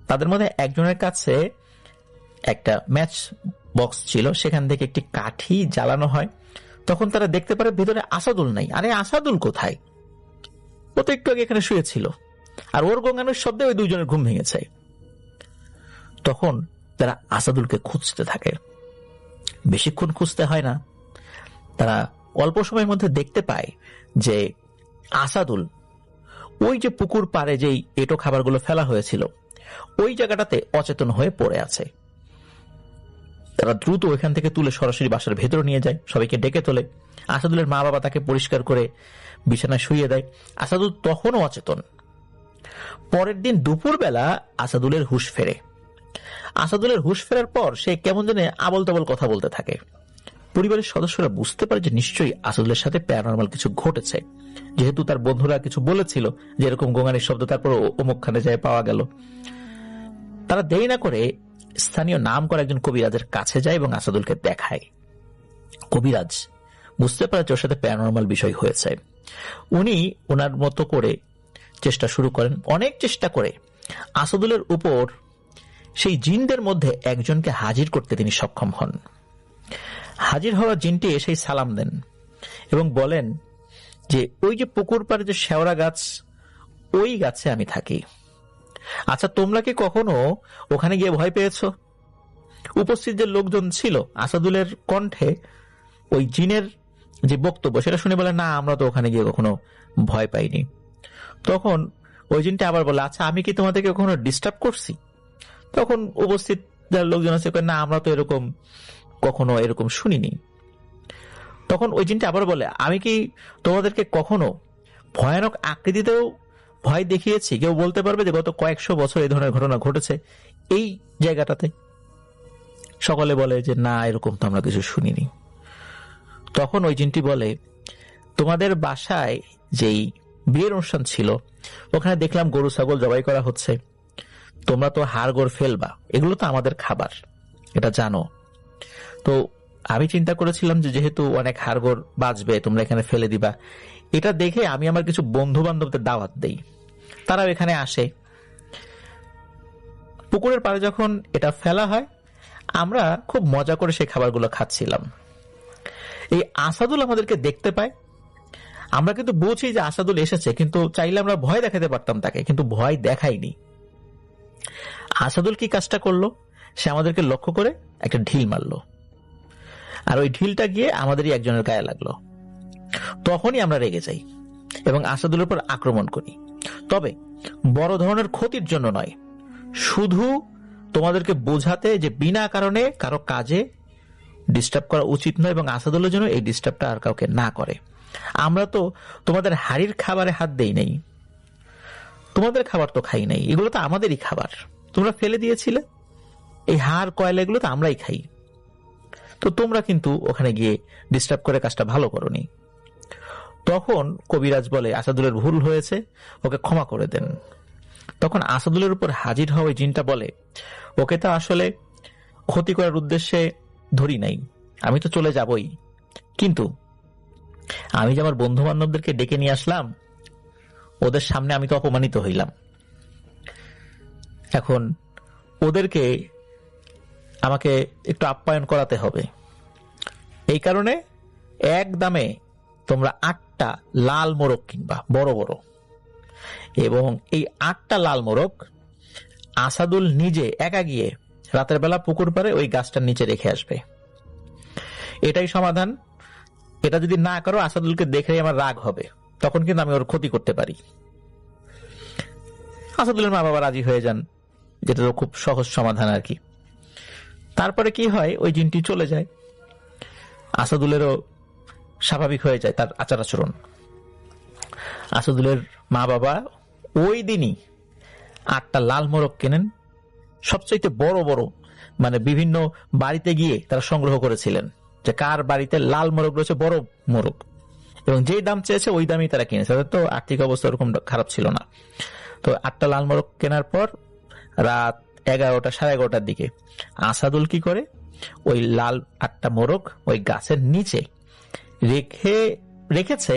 তাদের মধ্যে একজনের কাছে একটা ম্যাচ বক্স ছিল, সেখান থেকে একটি কাঠি জ্বালানো হয়। তখন তারা দেখতে পারে ভিতরে আসাদুল নাই। আরে আসাদুল কোথায়? ও তো একটু আগে এখানে শুয়েছিল। আর ওর গঙ্গানোর শব্দে ওই দুইজনের ঘুম ভেঙেছে। তখন তারা আসাদুলকে খুঁজতে থাকে। বেশিক্ষণ খুঁজতে হয় না, তারা অল্প সময়ের মধ্যে দেখতে পায় যে আসাদুল ওই যে পুকুর পাড়ে যেই এঁটো খাবারগুলো ফেলা হয়েছিল ওই জায়গাটাতে অচেতন হয়ে পড়ে আছে। তারা দ্রুত ওইখান থেকে তুলে সরাসরি বাসার ভেতরে নিয়ে যায়, সবাইকে ডেকে তোলে। আসাদুলের মা বাবা তাকে পরিষ্কার করে বিছানায় শুইয়ে দেয়। আসাদুল তখনও অচেতন। পরের দিন দুপুরবেলা আসাদুলের হুঁশ ফেরে। আসাদুলের হুঁশ ফেরার পর সে কেমন জানে আবল তাবল কথা বলতে থাকে। পরিবারের সদস্যরা বুঝতে পারে যে নিশ্চয়ই আসাদুলের সাথে প্যারানরমাল কিছু ঘটেছে, যেহেতু তার বন্ধুরা কিছু বলেছিল যে এরকম গোঙানির শব্দ তারপর অমুকখানে যায় পাওয়া গেল। তারা দেরি না করে স্থানীয় নাম করা একজন কবিরাজের কাছে যায় এবং আসাদুলকে দেখায়। কবিরাজ বুঝতে পারে যে ওর সাথে প্যারানরমাল বিষয় হয়েছে। উনি ওনার মতো করে চেষ্টা শুরু করেন। অনেক চেষ্টা করে আসাদুলের উপর সেই জিনদের মধ্যে একজনকে হাজির করতে তিনি সক্ষম হন। হাজির হওয়া জিনটি এসেই সালাম দেন এবং বলেন যে ওই যে পুকুর পাড়ে যে শেওড়া গাছ, ওই গাছে আমি থাকি। আচ্ছা, তোমরা কি কখনো ওখানে গিয়ে ভয় পেয়েছো? উপস্থিত যে লোকজন ছিল, আসাদুলের কণ্ঠে ওই জিনের যে বক্তব্য সেটা শুনে বলে, না আমরা তো ওখানে গিয়ে কখনো ভয় পাইনি। তখন ওই জিনটা আবার বলে, আচ্ছা আমি কি তোমাদেরকে কখনো ডিস্টার্ব করছি? তখন উপস্থিত যারা লোকজন আছে, না আমরা তো এরকম কখনো এরকম শুনিনি। তখন ওই জিনটা আবার বলে, আমি কি তোমাদেরকে কখনো ভয়ানক আকৃতিতেও ভয় দেখিয়েছি? কেউ বলতে পারবে যে গত কয়েকশো বছর এই ধরনের ঘটনা ঘটেছে এই জায়গাটাতে? সকলে বলে যে না, এরকম তো আমরা কিছু শুনিনি। তখন ওই জিনটি বলে, তোমাদের বাসায় যেই বিয়ের অনুষ্ঠান ছিল ওখানে দেখলাম গরু ছাগল জবাই করা হচ্ছে, তোমরা তো হাড় গোড় ফেলবা, এগুলো তো আমাদের খাবার, এটা জানো তো। আমি চিন্তা করেছিলাম যে যেহেতু অনেক হাড় গোড় বাঁচবে, তোমরা এখানে ফেলে দিবা, এটা দেখে আমি আমার কিছু বন্ধু বান্ধবদের দাওয়াত দেই, তারাও এখানে আসে। পুকুরের পাড়ে যখন এটা ফেলা হয় আমরা খুব মজা করে সেই খাবারগুলো খাচ্ছিলাম। এই আসাদুল আমাদেরকে দেখতে পায়, আমরা কিন্তু বুঝি যে আসাদুল এসেছে, কিন্তু চাইলে আমরা ভয় দেখাতে পারতাম তাকে, কিন্তু ভয় দেখাইনি। আসাদুল কি কাজটা করলো, সে আমাদেরকে লক্ষ্য করে একটা ঢিল মারলো, আর ওই ঢিলটা গিয়ে আমাদেরই একজনের গায়ে লাগলো। তখনই আমরা রেগে যাই এবং আসাদুলের উপর আক্রমণ করি। তবে বড় ধরনের ক্ষতির জন্য নয়, শুধু তোমাদেরকে বোঝাতে যে বিনা কারণে কারো কাজে ডিস্টার্ব করা উচিত নয় এবং আসাদুলের জন্য এই ডিস্টার্বটা আর কাউকে না করে। আমরা তো তোমাদের হাড়ির খাবারে হাত দেই নাই, তোমাদের খাবার তো খাই নাই, এগুলো তো আমাদেরই খাবার, তোমরা ফেলে দিয়েছিলে, এই হাড় কয়লা এগুলো তো আমরাই খাই, তো তোমরা কিন্তু ওখানে গিয়ে ডিস্টার্ব করে কাজটা ভালো করোনি। তখন কবিরাজ বলে, আসাদুলের ভুল হয়েছে, ওকে ক্ষমা করে দেন। তখন আসাদুলের উপর হাজির হওয়া জিনটা বলে, ওকে তো আসলে ক্ষতি করার উদ্দেশ্যে ধরি নাই, আমি তো চলে যাবই, কিন্তু আমি যে আমার বন্ধু বান্ধবদেরকে ডেকে নিয়ে আসলাম, ওদের সামনে আমি তো অপমানিত হইলাম, এখন ওদেরকে আমাকে একটু আপ্যায়ন করাতে হবে। এই কারণে এক দামে তোমরা 8টা লাল মোরগ কিনবা, বড় বড়, এবং এই 8টা লাল মোরগ আসাদুল নিজে একা গিয়ে রাতের বেলা পুকুর পাড়ে ওই গাছটার নিচে রেখে আসবে। এটাই সমাধান। এটা যদি না করো আসাদুলকে দেখে আমার রাগ হবে, তখন কিন্তু আমি ওর ক্ষতি করতে পারি। আসাদুলের মা বাবা রাজি হয়ে যান, যেটা তো খুব সহজ সমাধান আর কি। তারপরে কি হয়, ওই জিনটি চলে যায়, আসাদুলেরও স্বাভাবিক হয়ে যায় তার আচার আচরণ। আসাদুলের মা বাবা ওই দিনই 8টা লাল মোরগ কেনেন, সবচাইতে বড় বড়, মানে বিভিন্ন বাড়িতে গিয়ে তারা সংগ্রহ করেছিলেন যে কার বাড়িতে লাল মোরগ রয়েছে, বড় মোরগ, এবং যেই দাম চেয়েছে ওই দামই তারা কিনেছে। তাদের তো আর্থিক অবস্থা ওরকম খারাপ ছিল না। তো 8টা লাল মোরগ কেনার পর রাত 11টা 11:30টার দিকে আসাদুল কি করে, ওই লাল 8টা মোরগ ওই গাছের নিচে রেখেছে।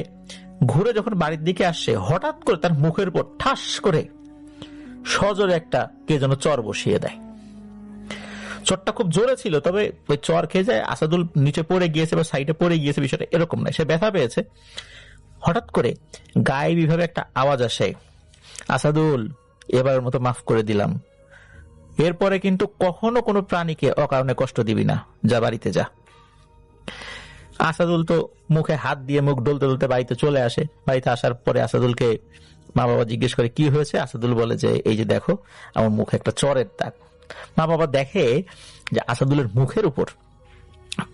ঘুরে যখন বাড়ির দিকে আসছে, হঠাৎ করে তার মুখের উপর ঠাস করে সজোরে একটা কে যেন চর বসিয়ে দেয়। চরটা খুব জোরে ছিল, তবে ওই চর খেয়ে যায়, আসাদুল নিচে পড়ে গিয়েছে বা সাইডে পড়ে গিয়েছে, বিষয়টা এরকম নয়, সে ব্যথা পেয়েছে। হঠাৎ করে গায়েবী ভাবে একটা আওয়াজ আসে, আসাদুল এবারের মতো মাফ করে দিলাম, এরপরে কিন্তু কখনো কোনো প্রাণীকে অকারণে কষ্ট দিবি না, যা বাড়িতে যা। আসাদুল তো মুখে হাত দিয়ে মুখ ডলতে ডলতে বাড়িতে চলে আসে। বাড়িতে আসার পরে আসাদুলকে মা বাবা জিজ্ঞেস করে কি হয়েছে। আসাদুল বলে যে এই যে দেখো আমার মুখে একটা চরের দাগ। মা বাবা দেখে যে আসাদুলের মুখের উপর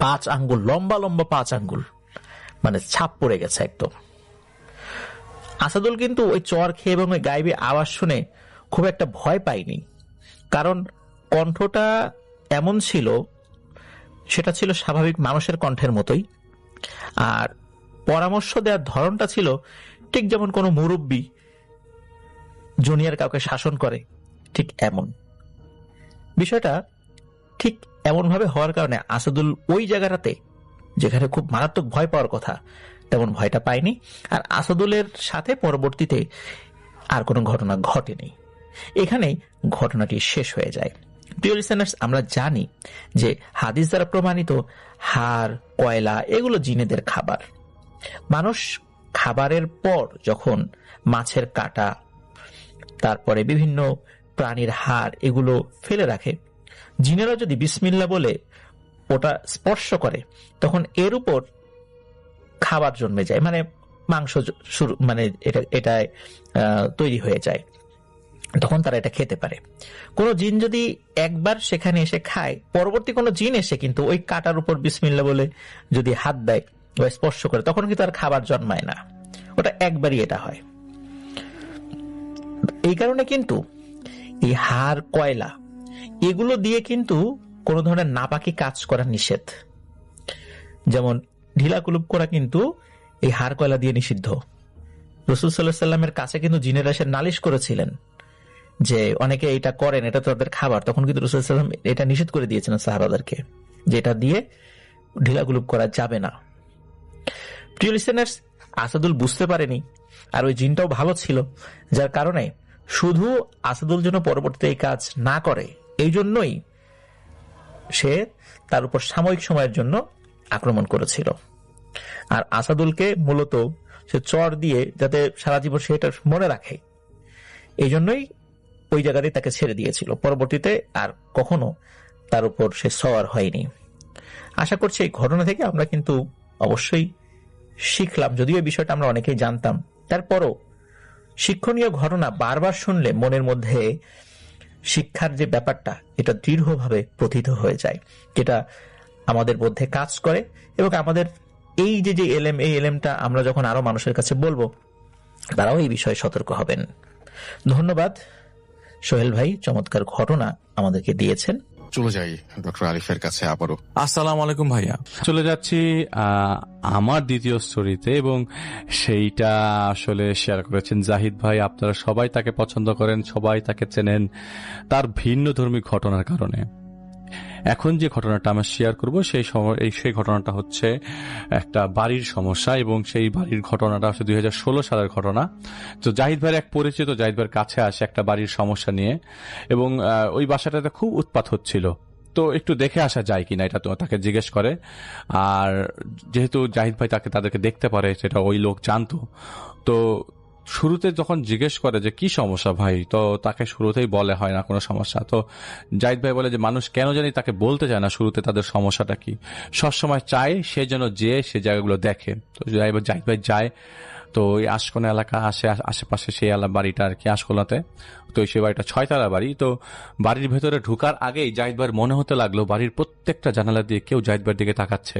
5 আঙ্গুল, লম্বা লম্বা 5 আঙ্গুল, মানে ছাপ পড়ে গেছে একদম। আসাদুল কিন্তু ওই চর খেয়ে এবং ওই গায়েবী আওয়াজ শুনে খুব একটা ভয় পায়নি, কারণ কণ্ঠটা এমন ছিল, সেটা ছিল স্বাভাবিক মানুষের কণ্ঠের মতোই, আর পরামর্শ দেওয়ার ধরনটা ছিল ঠিক যেমন কোনো মুরব্বী জুনিয়র কাউকে শাসন করে ঠিক এমন। বিষয়টা ঠিক এমন ভাবে হওয়ার কারণে আসাদুল ওই জায়গাটাতে, যেখানে খুব মারাত্মক ভয় পাওয়ার কথা, তেমন ভয়টা পায়নি। আর আসাদুলের সাথে পরবর্তীতে আর কোনো ঘটনা ঘটেনি। এখানেই ঘটনাটি শেষ হয়ে যায়। প্রিয় লিসেনার্স, আমরা জানি যে হাদিস দ্বারা প্রমাণিত হাড়, কয়লা এগুলো জিনেদের খাবার। মানুষ খাবারের পর যখন মাছের কাঁটা, তারপরে বিভিন্ন প্রাণীর হাড় এগুলো ফেলে রাখে, জিনেরা যদি বিসমিল্লাহ বলে ওটা স্পর্শ করে, তখন এর উপর খাবার জন্মে যায়, মানে মাংস শুরু, মানে এটা তৈরি হয়ে যায়, তখন তারা এটা খেতে পারে। কোন জিন যদি একবার সেখানে এসে খায়, পরবর্তী কোন জিন এসে কিন্তু ওই কাটার উপর বিসমিল্লাহ বলে যদি হাত দেয় বা স্পর্শ করে, তখন কিন্তু আর খাবার জন্মায় না, ওটা একবারই এটা হয়। এই কারণে কিন্তু এই হাড়, কয়লা এগুলো দিয়ে কিন্তু কোন ধরনের নাপাকি কাজ করা নিষেধ। যেমন ঢিলা কুলুপ করা কিন্তু এই হাড়, কয়লা দিয়ে নিষিদ্ধ। রাসূল সাল্লাল্লাহু আলাইহি ওয়াসাল্লামের কাছে কিন্তু জিনেরা এসে নালিশ করেছিলেন যে অনেকে এটা করেন, এটা তো তাদের খাবার, তখন কিন্তু রাসূল সাল্লাল্লাহু আলাইহি ওয়াসাল্লাম এটা নিষেধ করে দিয়েছিলেন সাহাবাদেরকে, যে এটা দিয়ে ঢিলা কুলুপ করা যাবে না। প্রিয় লিসেনার্স, আসাদুল বুঝতে পারেনি, আর ওই জিনটাও ভালো ছিল, যার কারণে শুধু আসাদুল যেন পরবর্তীতে এই কাজ না করে, এই জন্যই সে তার উপর সাময়িক সময়ের জন্য আক্রমণ করেছিল। আর আসাদুলকে মূলত সে চর দিয়ে যাতে সারা জীবন সে এটা মনে রাখে, এই জন্যই ওই জায়গায় তাকে ছেড়ে দিয়েছিল। পরবর্তীতে আর কখনো তার উপর সে সওয়ার হয়নি। আশা করছি এই ঘটনা থেকে আমরা কিন্তু অবশ্যই শিখলাম, যদিও এই বিষয়টা আমরা অনেকেই জানতাম, তারপরও শিক্ষণীয় ঘটনা বারবার শুনলে মনের মধ্যে শিক্ষার যে ব্যাপারটা, এটা দৃঢ়ভাবে প্রথিত হয়ে যায়, যেটা আমাদের মধ্যে কাজ করে, এবং আমাদের এই যে এলেম, এই এলেমটা আমরা যখন আরো মানুষের কাছে বলবো, তারাও এই বিষয়ে সতর্ক হবেন। ধন্যবাদ সোহেল ভাই, চমৎকার ঘটনা আমাদেরকে দিয়েছেন। চলে যাই ডক্টর আরিফের কাছে আবারও। আসসালামু আলাইকুম ভাইয়া। চলে যাচ্ছি আমার দ্বিতীয় স্টোরিতে, এবং সেইটা আসলে শেয়ার করেছেন জাহিদ ভাই। আপনারা সবাই তাকে পছন্দ করেন, সবাই তাকে চেনেন তার ভিন্ন ধর্মী ঘটনার কারণে। এখন যে ঘটনাটা আমরা শেয়ার করব সেই ঘটনাটা হচ্ছে একটা বাড়ির সমস্যা, এবং সেই বাড়ির ঘটনাটা হচ্ছে 2016 সালের ঘটনা। তো জাহিদ ভাইয়ের এক পরিচিত জাহিদ ভাইয়ের কাছে আসে একটা বাড়ির সমস্যা নিয়ে, এবং ওই বাসাটাতে খুব উৎপাত হচ্ছিল, তো একটু দেখে আসা যায় কিনা এটা তো তাকে জিজ্ঞেস করে। আর যেহেতু জাহিদ ভাই তাদেরকে দেখতে পারে, সেটা ওই লোক জানতো, তো শুরুতে যখন জিজ্ঞেস করে যে কি সমস্যা ভাই, তো তাকে শুরুতেই বলে হয় না কোনো সমস্যা। তো জাহিদ ভাই বলে যে মানুষ কেন জানি তাকে বলতে চায় না শুরুতে তাদের সমস্যাটা কি, সবসময় চায় সে যেন যে সে জায়গাগুলো দেখে। তো জাহিদ ভাই যায়, তো ওই আশকোনা এলাকা আশেপাশে সেই বাড়িটা আর কি, আশকোনাতে। তো সেই বাড়িটা 6 তলা বাড়ি। তো বাড়ির ভেতরে ঢুকার আগেই জাহিদ ভাইয়ের মনে হতে লাগলো বাড়ির প্রত্যেকটা জানালা দিয়ে কেউ জাহিদ ভাইয়ের দিকে তাকাচ্ছে।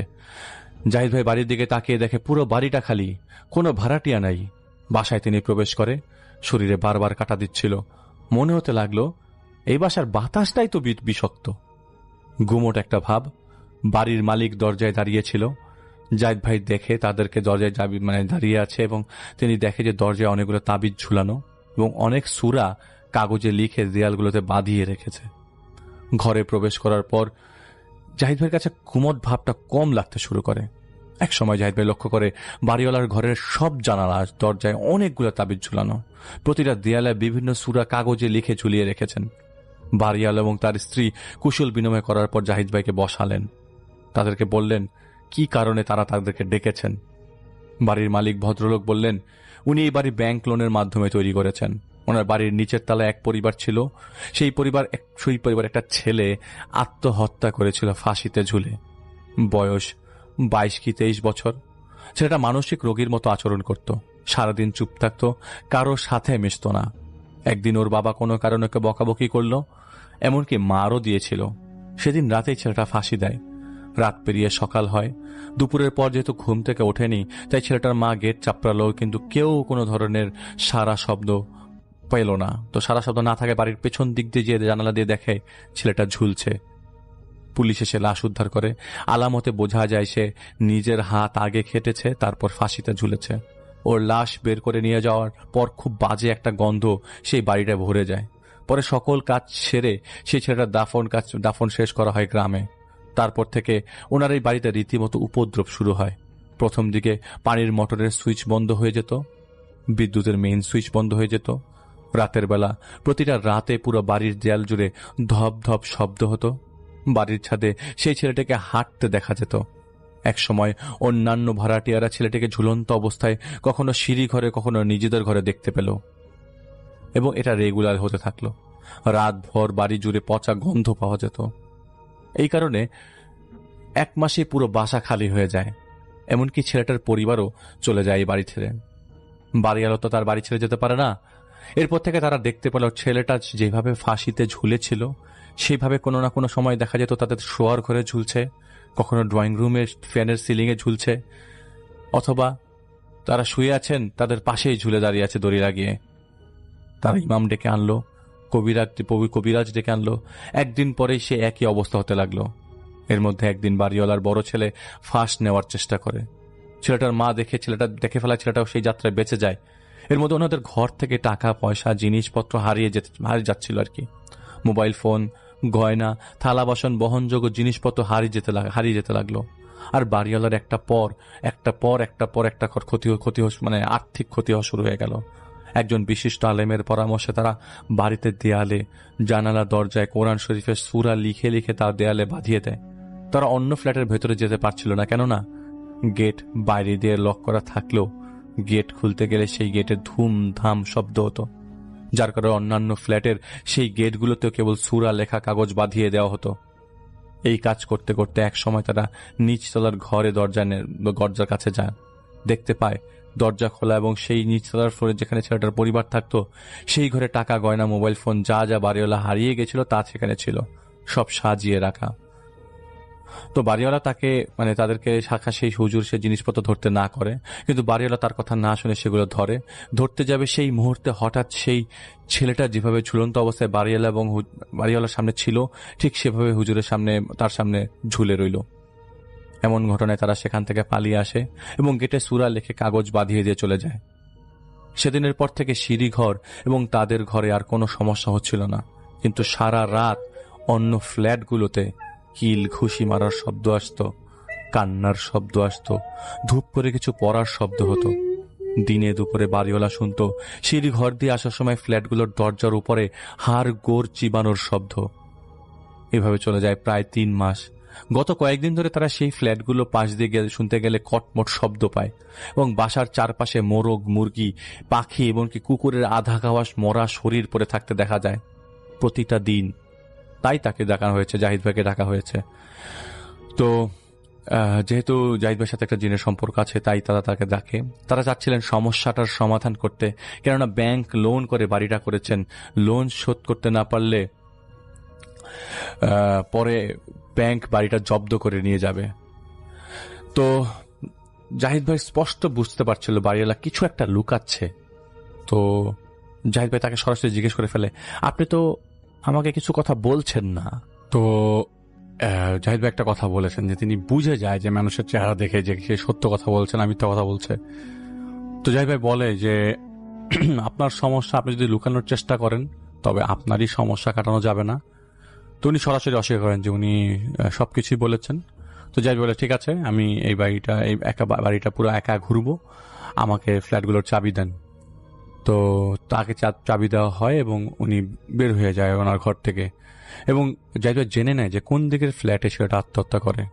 জাহিদ ভাই বাড়ির দিকে তাকিয়ে দেখে পুরো বাড়িটা খালি, কোনো ভাড়াটিয়া নাই। বাসায় তিনি প্রবেশ করে, শরীরে বারবার কাটা দিচ্ছিল। মনে হতে লাগলো এই বাসার বাতাসটাই তো বিষাক্ত। গুমোট একটা ভাব। বাড়ির মালিক দরজায় দাঁড়িয়েছিল। জাহিদ ভাই দেখে তাদেরকে দরজায় দাঁড়িয়ে আছে, এবং তিনি দেখে যে দরজায় অনেকগুলো তাবিজ ঝুলানো এবং অনেক সূরা কাগজে লিখে দেয়ালগুলোতে বাঁধিয়ে রেখেছে। ঘরে প্রবেশ করার পর জাহিদ ভাইয়ের কাছে গুমোট ভাবটা কম লাগতে শুরু করে। এক সময় জাহিদ ভাই লক্ষ্য করে বাড়িওয়ালার ঘরের সব জানালা দরজায় অনেকগুলো তাবিজ ঝুলানো, প্রতিটা দেয়ালে বিভিন্ন সূরা কাগজে লিখে ঝুলিয়ে রেখেছেন। বাড়িওয়ালা এবং তার স্ত্রী কুশল বিনিময় করার পর জাহিদ ভাইকে বসালেন। তাদেরকে বললেন কি কারণে তারা তাদেরকে ডেকেছেন। বাড়ির মালিক ভদ্রলোক বললেন উনি এই বাড়ি ব্যাংক লোনের মাধ্যমে তৈরি করেছেন। ওনার বাড়ির নিচের তলায় এক পরিবার ছিল, সেই পরিবার একটা ছেলে আত্মহত্যা করেছিল ফাঁসিতে ঝুলে। বয়স 22 কি 23 বছর। ছেলেটা মানসিক রোগীর মতো আচরণ করত, সারাদিন চুপ থাকত, কারোর সাথে মিশত না। একদিন ওর বাবা কোনো কারণে ওকে বকাবকি করলো, এমনকি মারও দিয়েছিল। সেদিন রাতেই ছেলেটা ফাঁসি দেয়। রাত পেরিয়ে সকাল হয়। দুপুরের পর যেহেতু ঘুম থেকে ওঠেনি, তাই ছেলেটার মা গেট চাপড়ালো, কিন্তু কেউ কোনো ধরনের সারা শব্দ পেল না। তো সারা শব্দ না থাকে বাড়ির পেছন দিক দিয়ে যে জানালা দিয়ে দেখে ছেলেটা ঝুলছে। পুলিশ এসে লাশ উদ্ধার করে। আলামতে বোঝা যায় সে নিজের হাত আগে কেটেছে, তারপর ফাঁসিতে ঝুলেছে। ওর লাশ বের করে নিয়ে যাওয়ার পর খুব বাজে একটা গন্ধ সেই বাড়িটা ভরে যায়। পরে সকল কাজ সেরে সেই ছেলেটার দাফন শেষ করা হয় গ্রামে। তারপর থেকে ওনার এই বাড়িতে রীতিমতো উপদ্রব শুরু হয়। প্রথম দিকে পানির মোটরের সুইচ বন্ধ হয়ে যেত, বিদ্যুতের মেইন সুইচ বন্ধ হয়ে যেত। রাতের বেলা প্রতিটা রাতে পুরো বাড়ির দেয়াল জুড়ে ধপ ধপ শব্দ হতো। বাড়ির ছাদে সেই ছেলেটাকে হাঁটতে দেখা যেত। একসময় অন্যান্য ভাড়াটিয়ারা ছেলেটাকে ঝুলন্ত অবস্থায় কখনো সিঁড়ি ঘরে কখনো নিজেদের ঘরে দেখতে পেল, এবং এটা রেগুলার হতে থাকলো। রাতভর বাড়ি জুড়ে পচা গন্ধ পাওয়া যেত। এই কারণে 1 মাসে পুরো বাসা খালি হয়ে যায়। এমনকি ছেলেটার পরিবারও চলে যায় এই বাড়ি ছেড়ে। বাড়িওয়ালা তো তার বাড়ি ছেড়ে যেতে পারে না। এরপর থেকে তারা দেখতে পেল ছেলেটা যেভাবে ফাঁসিতে ঝুলেছিল সেইভাবে কোনো না কোনো সময় দেখা যেত তাদের শোয়ার ঘরে ঝুলছে, কখনো ড্রয়িং রুমে ফ্যানের সিলিংয়ে ঝুলছে, অথবা তারা শুয়ে আছেন তাদের পাশেই ঝুলে দাঁড়িয়ে আছে দড়ি লাগিয়ে। তারা ইমাম ডেকে আনলো, কবিরাজ ডেকে আনলো। একদিন পরেই সে একই অবস্থা হতে লাগলো। এর মধ্যে একদিন বাড়িওয়ালার বড় ছেলে ফাঁস নেওয়ার চেষ্টা করে। ছেলেটার মা দেখে ফেলা ছেলেটাও সেই যাত্রায় বেঁচে যায়। এর মধ্যে ওনাদের ঘর থেকে টাকা পয়সা জিনিসপত্র হারিয়ে যাচ্ছিল আর কি। মোবাইল ফোন, গয়না, থালা বাসন, বহনযোগ্য জিনিসপত্র হারিয়ে যেতে লাগলো। আর বাড়িওয়ালার একটা পর একটা ক্ষতি আর্থিক ক্ষতি হওয়া শুরু হয়ে গেল। একজন বিশিষ্ট আলেমের পরামর্শে তারা বাড়িতে দেয়ালে, জানালা, দরজায় কোরআন শরীফের সূরা লিখে লিখে তার দেয়ালে বাঁধিয়ে দেয়। তারা অন্য ফ্ল্যাটের ভেতরে যেতে পারছিল না, কেননা গেট বাইরে দিয়ে লক করা থাকলেও গেট খুলতে গেলে সেই গেটে ধুমধাম শব্দ হতো, যার কারণে অন্যান্য ফ্ল্যাটের সেই গেটগুলোতেও কেবল সূরা লেখা কাগজ বাঁধিয়ে দেওয়া হতো। এই কাজ করতে করতে এক সময় তারা নিচতলার ঘরে দরজার কাছে যায়, দেখতে পায় দরজা খোলা, এবং সেই নিচতলার ফ্লোরে যেখানে ছেলেটার পরিবার থাকতো সেই ঘরে টাকা, গয়না, মোবাইল ফোন যা বাড়িওয়ালা হারিয়ে গেছিল তা সেখানে ছিল, সব সাজিয়ে রাখা। তো বাড়িওয়ালা তাদেরকে শাখা সেই হুজুর সে জিনিসপত্র ধরতে না করে, কিন্তু বাড়িওয়ালা তার কথা না শুনে সেগুলো ধরতে যাবে। সেই মুহূর্তে হঠাৎ সেই ছেলেটা যেভাবে ঝুলন্ত অবস্থায় বাড়িওয়ালার সামনে ছিল, ঠিক সেভাবে হুজুরের সামনে তার সামনে ঝুলে রইল। এমন ঘটনায় তারা সেখান থেকে পালিয়ে আসে এবং গেটে সূরা লিখে কাগজ বাঁধিয়ে দিয়ে চলে যায়। সেদিনের পর থেকে সিঁড়ি ঘর এবং তাদের ঘরে আর কোনো সমস্যা হচ্ছিল না, কিন্তু সারা রাত অন্য ফ্ল্যাটগুলোতে কিল ঘুষি মারার শব্দ আসতো, কান্নার শব্দ আসতো, ধূপ করে কিছু পড়ার শব্দ হতো। দিনে দুপুরে বাড়িওয়ালা শুনতো সিঁড়ি ঘর দিয়ে আসার সময় ফ্ল্যাটগুলোর দরজার উপরে হাড় গোড় চিবানোর শব্দ। এভাবে চলে যায় প্রায় 3 মাস। গত কয়েকদিন ধরে তারা সেই ফ্ল্যাটগুলো পাশ দিয়ে শুনতে গেলে কটমট শব্দ পায় এবং বাসার চারপাশে মোরগ, মুরগি, পাখি এমনকি কুকুরের আধা খাওয়া মরা শরীর পড়ে থাকতে দেখা যায় প্রতিটা দিন। তাই তাকে ডাকা হয়েছে, জাহিদ ভাইকে ডাকা হয়েছে। তো যেহেতু জাহিদ ভাইয়ের সাথে একটা জিনের সম্পর্ক আছে, তাই তারা তাকে ডাকে। তারা চাচ্ছিলেন সমস্যাটার সমাধান করতে, কেননা ব্যাংক লোন করে বাড়িটা করেছেন, লোন শোধ করতে না পারলে পরে ব্যাংক বাড়িটা জব্দ করে নিয়ে যাবে। তো জাহিদ ভাই স্পষ্ট বুঝতে পারছিল বাড়িওয়ালা কিছু একটা লুকাচ্ছে। তো জাহিদ ভাই তাকে সরাসরি জিজ্ঞেস করে ফেলে, আপনি তো আমাকে কিছু কথা বলছেন না। তো জাহিদ ভাই একটা কথা বলেছেন যে তিনি বুঝে যায় যে মানুষের চেহারা দেখে যে সে সত্য কথা বলছে না মিথ্যা কথা বলছে। তো জাহিদ ভাই বলে যে আপনার সমস্যা আপনি যদি লুকানোর চেষ্টা করেন তবে আপনারই সমস্যা কাটানো যাবে না। তো উনি সরাসরি অস্বীকার করেন যে উনি সবকিছুই বলেছেন। তো জাহিদ বলে, ঠিক আছে, আমি এই বাড়িটা পুরো একা ঘুরবো, আমাকে ফ্ল্যাটগুলোর চাবি দেন। তো তাকে চাবি দেওয়া হয় এবং উনি বের হয়ে যায় ওনার ঘর থেকে, এবং জাহিদ ভাই জেনে নেয় যে কোন দিকের ফ্ল্যাটে সেটা আত্মহত্যা করে।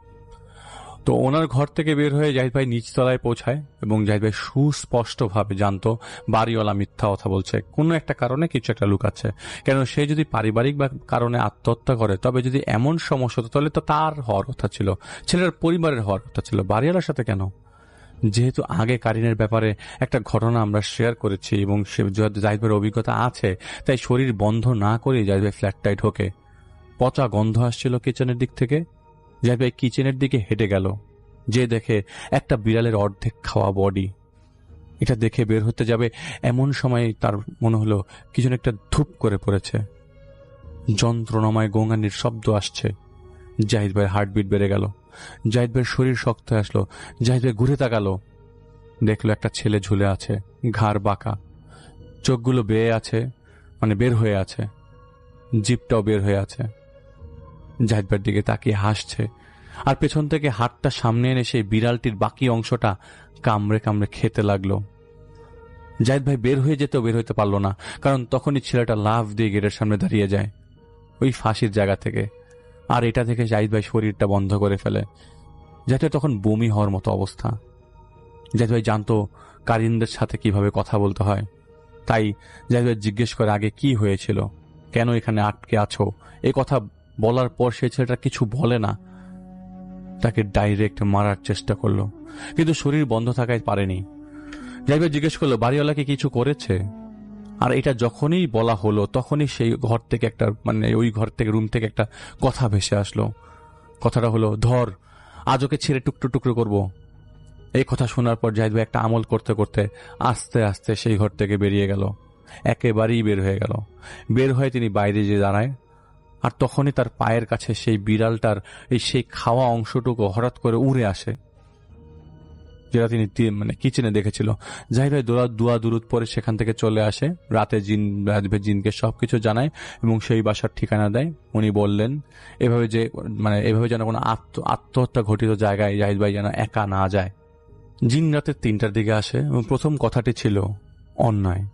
তো ওনার ঘর থেকে বের হয়ে জাহিদ ভাই নিচতলায় পৌঁছায় এবং জাহিদ ভাই সুস্পষ্টভাবে জানতো বাড়িওয়ালা মিথ্যা কথা বলছে, কোনো একটা কারণে কিছু একটা লুকাচ্ছে। কেন সে যদি পারিবারিক বা কারণে আত্মহত্যা করে, তবে যদি এমন সমস্যা হতো তাহলে তো তার হওয়ার কথা ছিল, ছেলের পরিবারের হওয়ার কথা ছিল, বাড়িওয়ালার সাথে কেন? যেহেতু আগে কারিনের ব্যাপারে একটা ঘটনা আমরা শেয়ার করেছি এবং সে জাহিদ ভাইয়ের অভিজ্ঞতা আছে, তাই শরীর বন্ধ না করে জাহিদ ভাই ফ্ল্যাটটায় ঢোকে। পচা গন্ধ আসছিল কিচেনের দিক থেকে। জাহিদ ভাই কিচেনের দিকে হেঁটে গেল, যে দেখে একটা বিড়ালের অর্ধেক খাওয়া বডি। এটা দেখে বের হতে যাবে এমন সময় তার মনে হলো কিছু একটা ধূপ করে পড়েছে, যন্ত্রণাময় গোঙানির শব্দ আসছে। জাহিদ ভাইয়ের হার্টবিট বেড়ে গেল, জাহিদ ভাইয়ের শরীর শক্ত হয়ে আসলো। জাহিদ ভাই ঘুরে তাকালো, দেখলো একটা ছেলে ঝুলে আছে, ঘাড় বাঁকা, চোখগুলো বেয়ে আছে, মানে বের হয়ে আছে, জিভটাও বের হয়ে আছে। জাহিদ ভাইয়ের দিকে তাকিয়ে হাসছে, আর পেছন থেকে হাতটা সামনে এনে সেই বিড়ালটির বাকি অংশটা কামড়ে কামড়ে খেতে লাগলো। জাহিদ ভাই বের হয়ে যেতেও বের হইতে পারলো না, কারণ তখনই ছেলেটা লাফ দিয়ে গেটের সামনে দাঁড়িয়ে যায় ওই ফাঁসির জায়গা থেকে। আর এটা থেকে জাহিদ ভাই শরীরটা বন্ধ করে ফেলে। জাহিদ ভাই তখন বমি হওয়ার মতো অবস্থা। জাহিদ ভাই জানতো কারিনদের সাথে কিভাবে কথা বলতে হয়, তাই জাহিদ ভাই জিজ্ঞেস করে আগে কি হয়েছিল, কেন এখানে আটকে আছো। এই কথা বলার পর সে ছেলেটা কিছু বলে না, তাকে ডাইরেক্ট মারার চেষ্টা করলো, কিন্তু শরীর বন্ধ থাকায় পারেনি। জাহিদ ভাই জিজ্ঞেস করলো বাড়িওয়ালাকে কিছু করেছে। আর এটা যখনই বলা হলো তখনই সেই ঘর থেকে একটা, মানে ওই ঘর থেকে, রুম থেকে একটা কথা ভেসে আসলো। কথাটা হলো, ধর, আজ ওকে ছেড়ে টুকরো টুকরো করবো। এই কথা শোনার পর জাহিদ ভাই একটা আমল করতে করতে আস্তে আস্তে সেই ঘর থেকে বেরিয়ে গেল, একেবারেই বের হয়ে গেল। বের হয়ে তিনি বাইরে যেয়ে দাঁড়ায়, আর তখনই তার পায়ের কাছে সেই বিড়ালটার সেই খাওয়া অংশটুকু হঠাৎ করে উড়ে আসে, যেটা তিনি মানে কিচেনে দেখেছিল। জাহিদ ভাই দুয়া দুরুদ পরে সেখান থেকে চলে আসে। রাতে জিনকে সবকিছু জানায় এবং সেই বাসার ঠিকানা দেয়। উনি বললেন এভাবে যেন কোনো আত্মহত্যা ঘটিত জায়গায় জাহিদ ভাই যেন একা না যায়। জিন রাতে 3টার দিকে আসে এবং প্রথম কথাটি ছিল অন্যায়,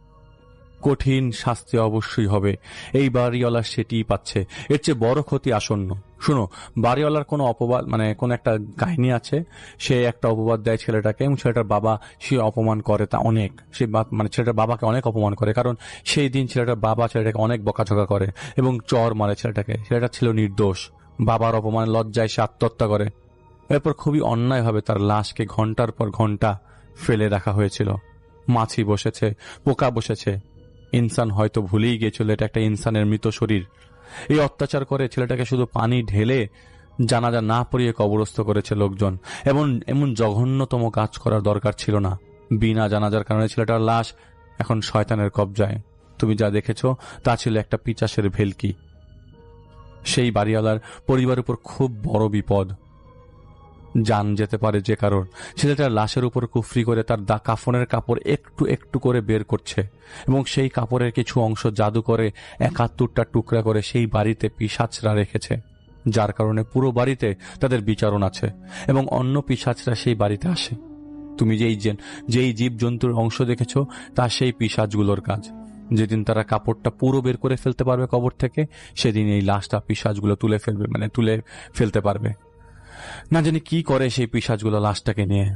কঠিন শাস্তি অবশ্যই হবে। এই বাড়িওয়ালা সেটিই পাচ্ছে, এর চেয়ে বড় ক্ষতি আসন্ন। শুনো, বাড়িওয়ালার কোনো অপবাদ, মানে কোন একটা কাহিনী আছে, সে একটা অপবাদ দেয় ছেলেটাকে এবং ছেলেটার বাবা সে অপমান করে, তা অনেক, সে মানে ছেলেটার বাবাকে অনেক অপমান করে, কারণ সেই দিন ছেলেটার বাবা ছেলেটাকে অনেক বকাঝকা করে এবং চর মারে ছেলেটাকে। ছেলেটা ছিল নির্দোষ, বাবার অপমান লজ্জায় সে আত্মহত্যা করে। এরপর খুবই অন্যায়ভাবে তার লাশকে ঘন্টার পর ঘন্টা ফেলে রাখা হয়েছিল। মাছি বসেছে, পোকা বসেছে, ইনসান হয়তো ভুলেই গিয়েছিল এটা একটা ইনসানের মৃত শরীর। এই অত্যাচার করে ছেলেটাকে শুধু পানি ঢেলে জানাজা না পড়িয়ে কবরস্থ করেছে লোকজন। এমন জঘন্যতম কাজ করার দরকার ছিল না। বিনা জানাজার কারণে ছেলেটার লাশ এখন শয়তানের কবজায়। তুমি যা দেখেছ তা ছিল একটা পিচাসের ভেলকি। সেই বাড়িওয়ালার পরিবারের উপর খুব বড় বিপদ, জান যেতে পারে যে কারণ। ছেলেটার লাশের উপর কুফরি করে তার কাফনের কাপড় একটু একটু করে বের করছে এবং সেই কাপড়ের কিছু অংশ জাদু করে 71টা টুকরা করে সেই বাড়িতে পিশাচরা রেখেছে, যার কারণে পুরো বাড়িতে তাদের বিচারণ আছে এবং অন্য পিশাচরা সেই বাড়িতে আসে। তুমি যেই জীবজন্তুর অংশ দেখেছ তা সেই পিশাচগুলোর কাজ। যেদিন তারা কাপড়টা পুরো বের করে ফেলতে পারবে কবর থেকে, সেদিন এই লাশটা পিশাচগুলো তুলে ফেলতে পারবে। না জানি কি করে সেই পিশাচগুলো লাশটাকে নিয়ে।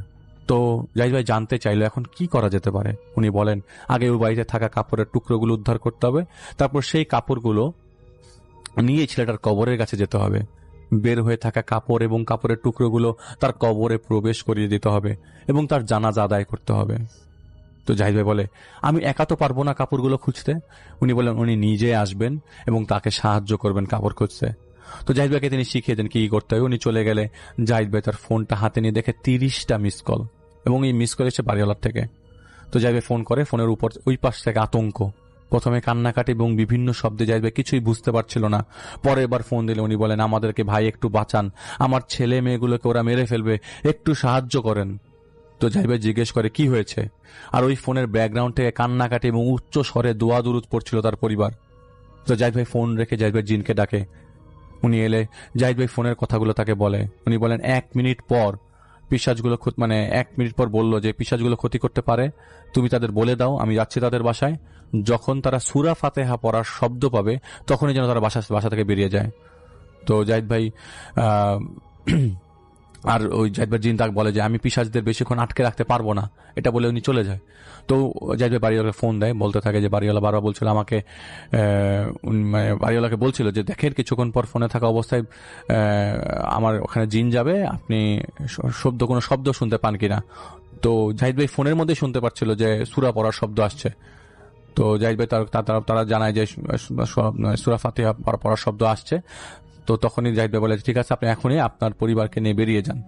তো জাহিদ ভাই জানতে চাইলো এখন কি করা যেতে পারে। উনি বলেন আগে ওই বাড়িতে থাকা কাপড়ের টুকরোগুলো উদ্ধার করতে হবে, তারপর সেই কাপড়গুলো নিয়ে ছেলেটার কবরের কাছে যেতে হবে। বের হয়ে থাকা কাপড় এবং কাপড়ের টুকরোগুলো তার কবরে প্রবেশ করিয়ে দিতে হবে এবং তার জানাজা আদায় করতে হবে। তো জাহিদ ভাই বলে আমি একা তো পারবো না কাপড়গুলো খুঁজতে। উনি বলেন উনি নিজে আসবেন এবং তাকে সাহায্য করবেন কাপড় খুঁজতে। তো জাহিদ ভাইকে তিনি শিখিয়ে দেন কি করতে হবে। উনি চলে গেলে জাহিদ ভাই তার ফোনটা হাতে নিয়ে দেখে 30টা মিস কল, এবং এই মিস কল এসে বাড়িওয়ালার থেকে। তো জাহিদ ভাই ফোন করে, ফোনের উপর ওই পাশ থেকে আতঙ্ক, প্রথমে কান্নাকাটি এবং বিভিন্ন শব্দে জাহিদ ভাই কিছুই বুঝতে পারছিল না। পরে এবার ফোন দিলে উনি বলেন আমাদেরকে ভাই একটু বাঁচান, আমার ছেলে মেয়েগুলোকে ওরা মেরে ফেলবে, একটু সাহায্য করেন। তো জাহিদ ভাই জিজ্ঞেস করে কি হয়েছে, আর ওই ফোনের ব্যাকগ্রাউন্ড থেকে কান্নাকাটি এবং উচ্চ স্বরে দোয়া দুরুদ পড়ছিল তার পরিবার। তো জাহিদ ভাই ফোন রেখে জাহিদ ভাই জিনকে ডাকে। উনি এলে জাহিদ ভাই ফোনের কথাগুলো তাকে বলে। উনি বলেন 1 মিনিট পর পিশাচগুলো 1 মিনিট পর বলল যে পিশাচগুলো ক্ষতি করতে পারে, তুমি তাদের বলে দাও আমি যাচ্ছি তাদের বাসায়, যখন তারা সূরা ফাতিহা পড়ার শব্দ পাবে তখনই যেন তারা বাসা থেকে বেরিয়ে যায়। তো জাহিদ ভাই আর ওই জাহিদ ভাই জিন তাকে বলে যে আমি পিশাচদের বেশিক্ষণ আটকে রাখতে পারবো না, এটা বলে উনি চলে যায়। তো জাহিদ ভাই বাড়িওয়ালাকে ফোন দেয়, বলতে থাকে যে বাড়িওয়ালা বারবার বলছিল আমাকে, বাড়িওয়ালাকে বলছিল যে দেখেন কিছুক্ষণ পর ফোনে থাকা অবস্থায় আমার ওখানে জিন যাবে, আপনি কোনো শব্দ শুনতে পান কিনা। তো জাহিদ ভাই ফোনের মধ্যে শুনতে পাচ্ছিল যে সূরা পড়ার শব্দ আসছে। তো জাহিদ ভাই তারা জানায় যে সূরা ফাতিহা পড়ার শব্দ আসছে। তো তখনই জাহিদ ভাই বলে ঠিক আছে আপনি এখনই আপনার পরিবারকে নিয়ে বেরিয়ে যান।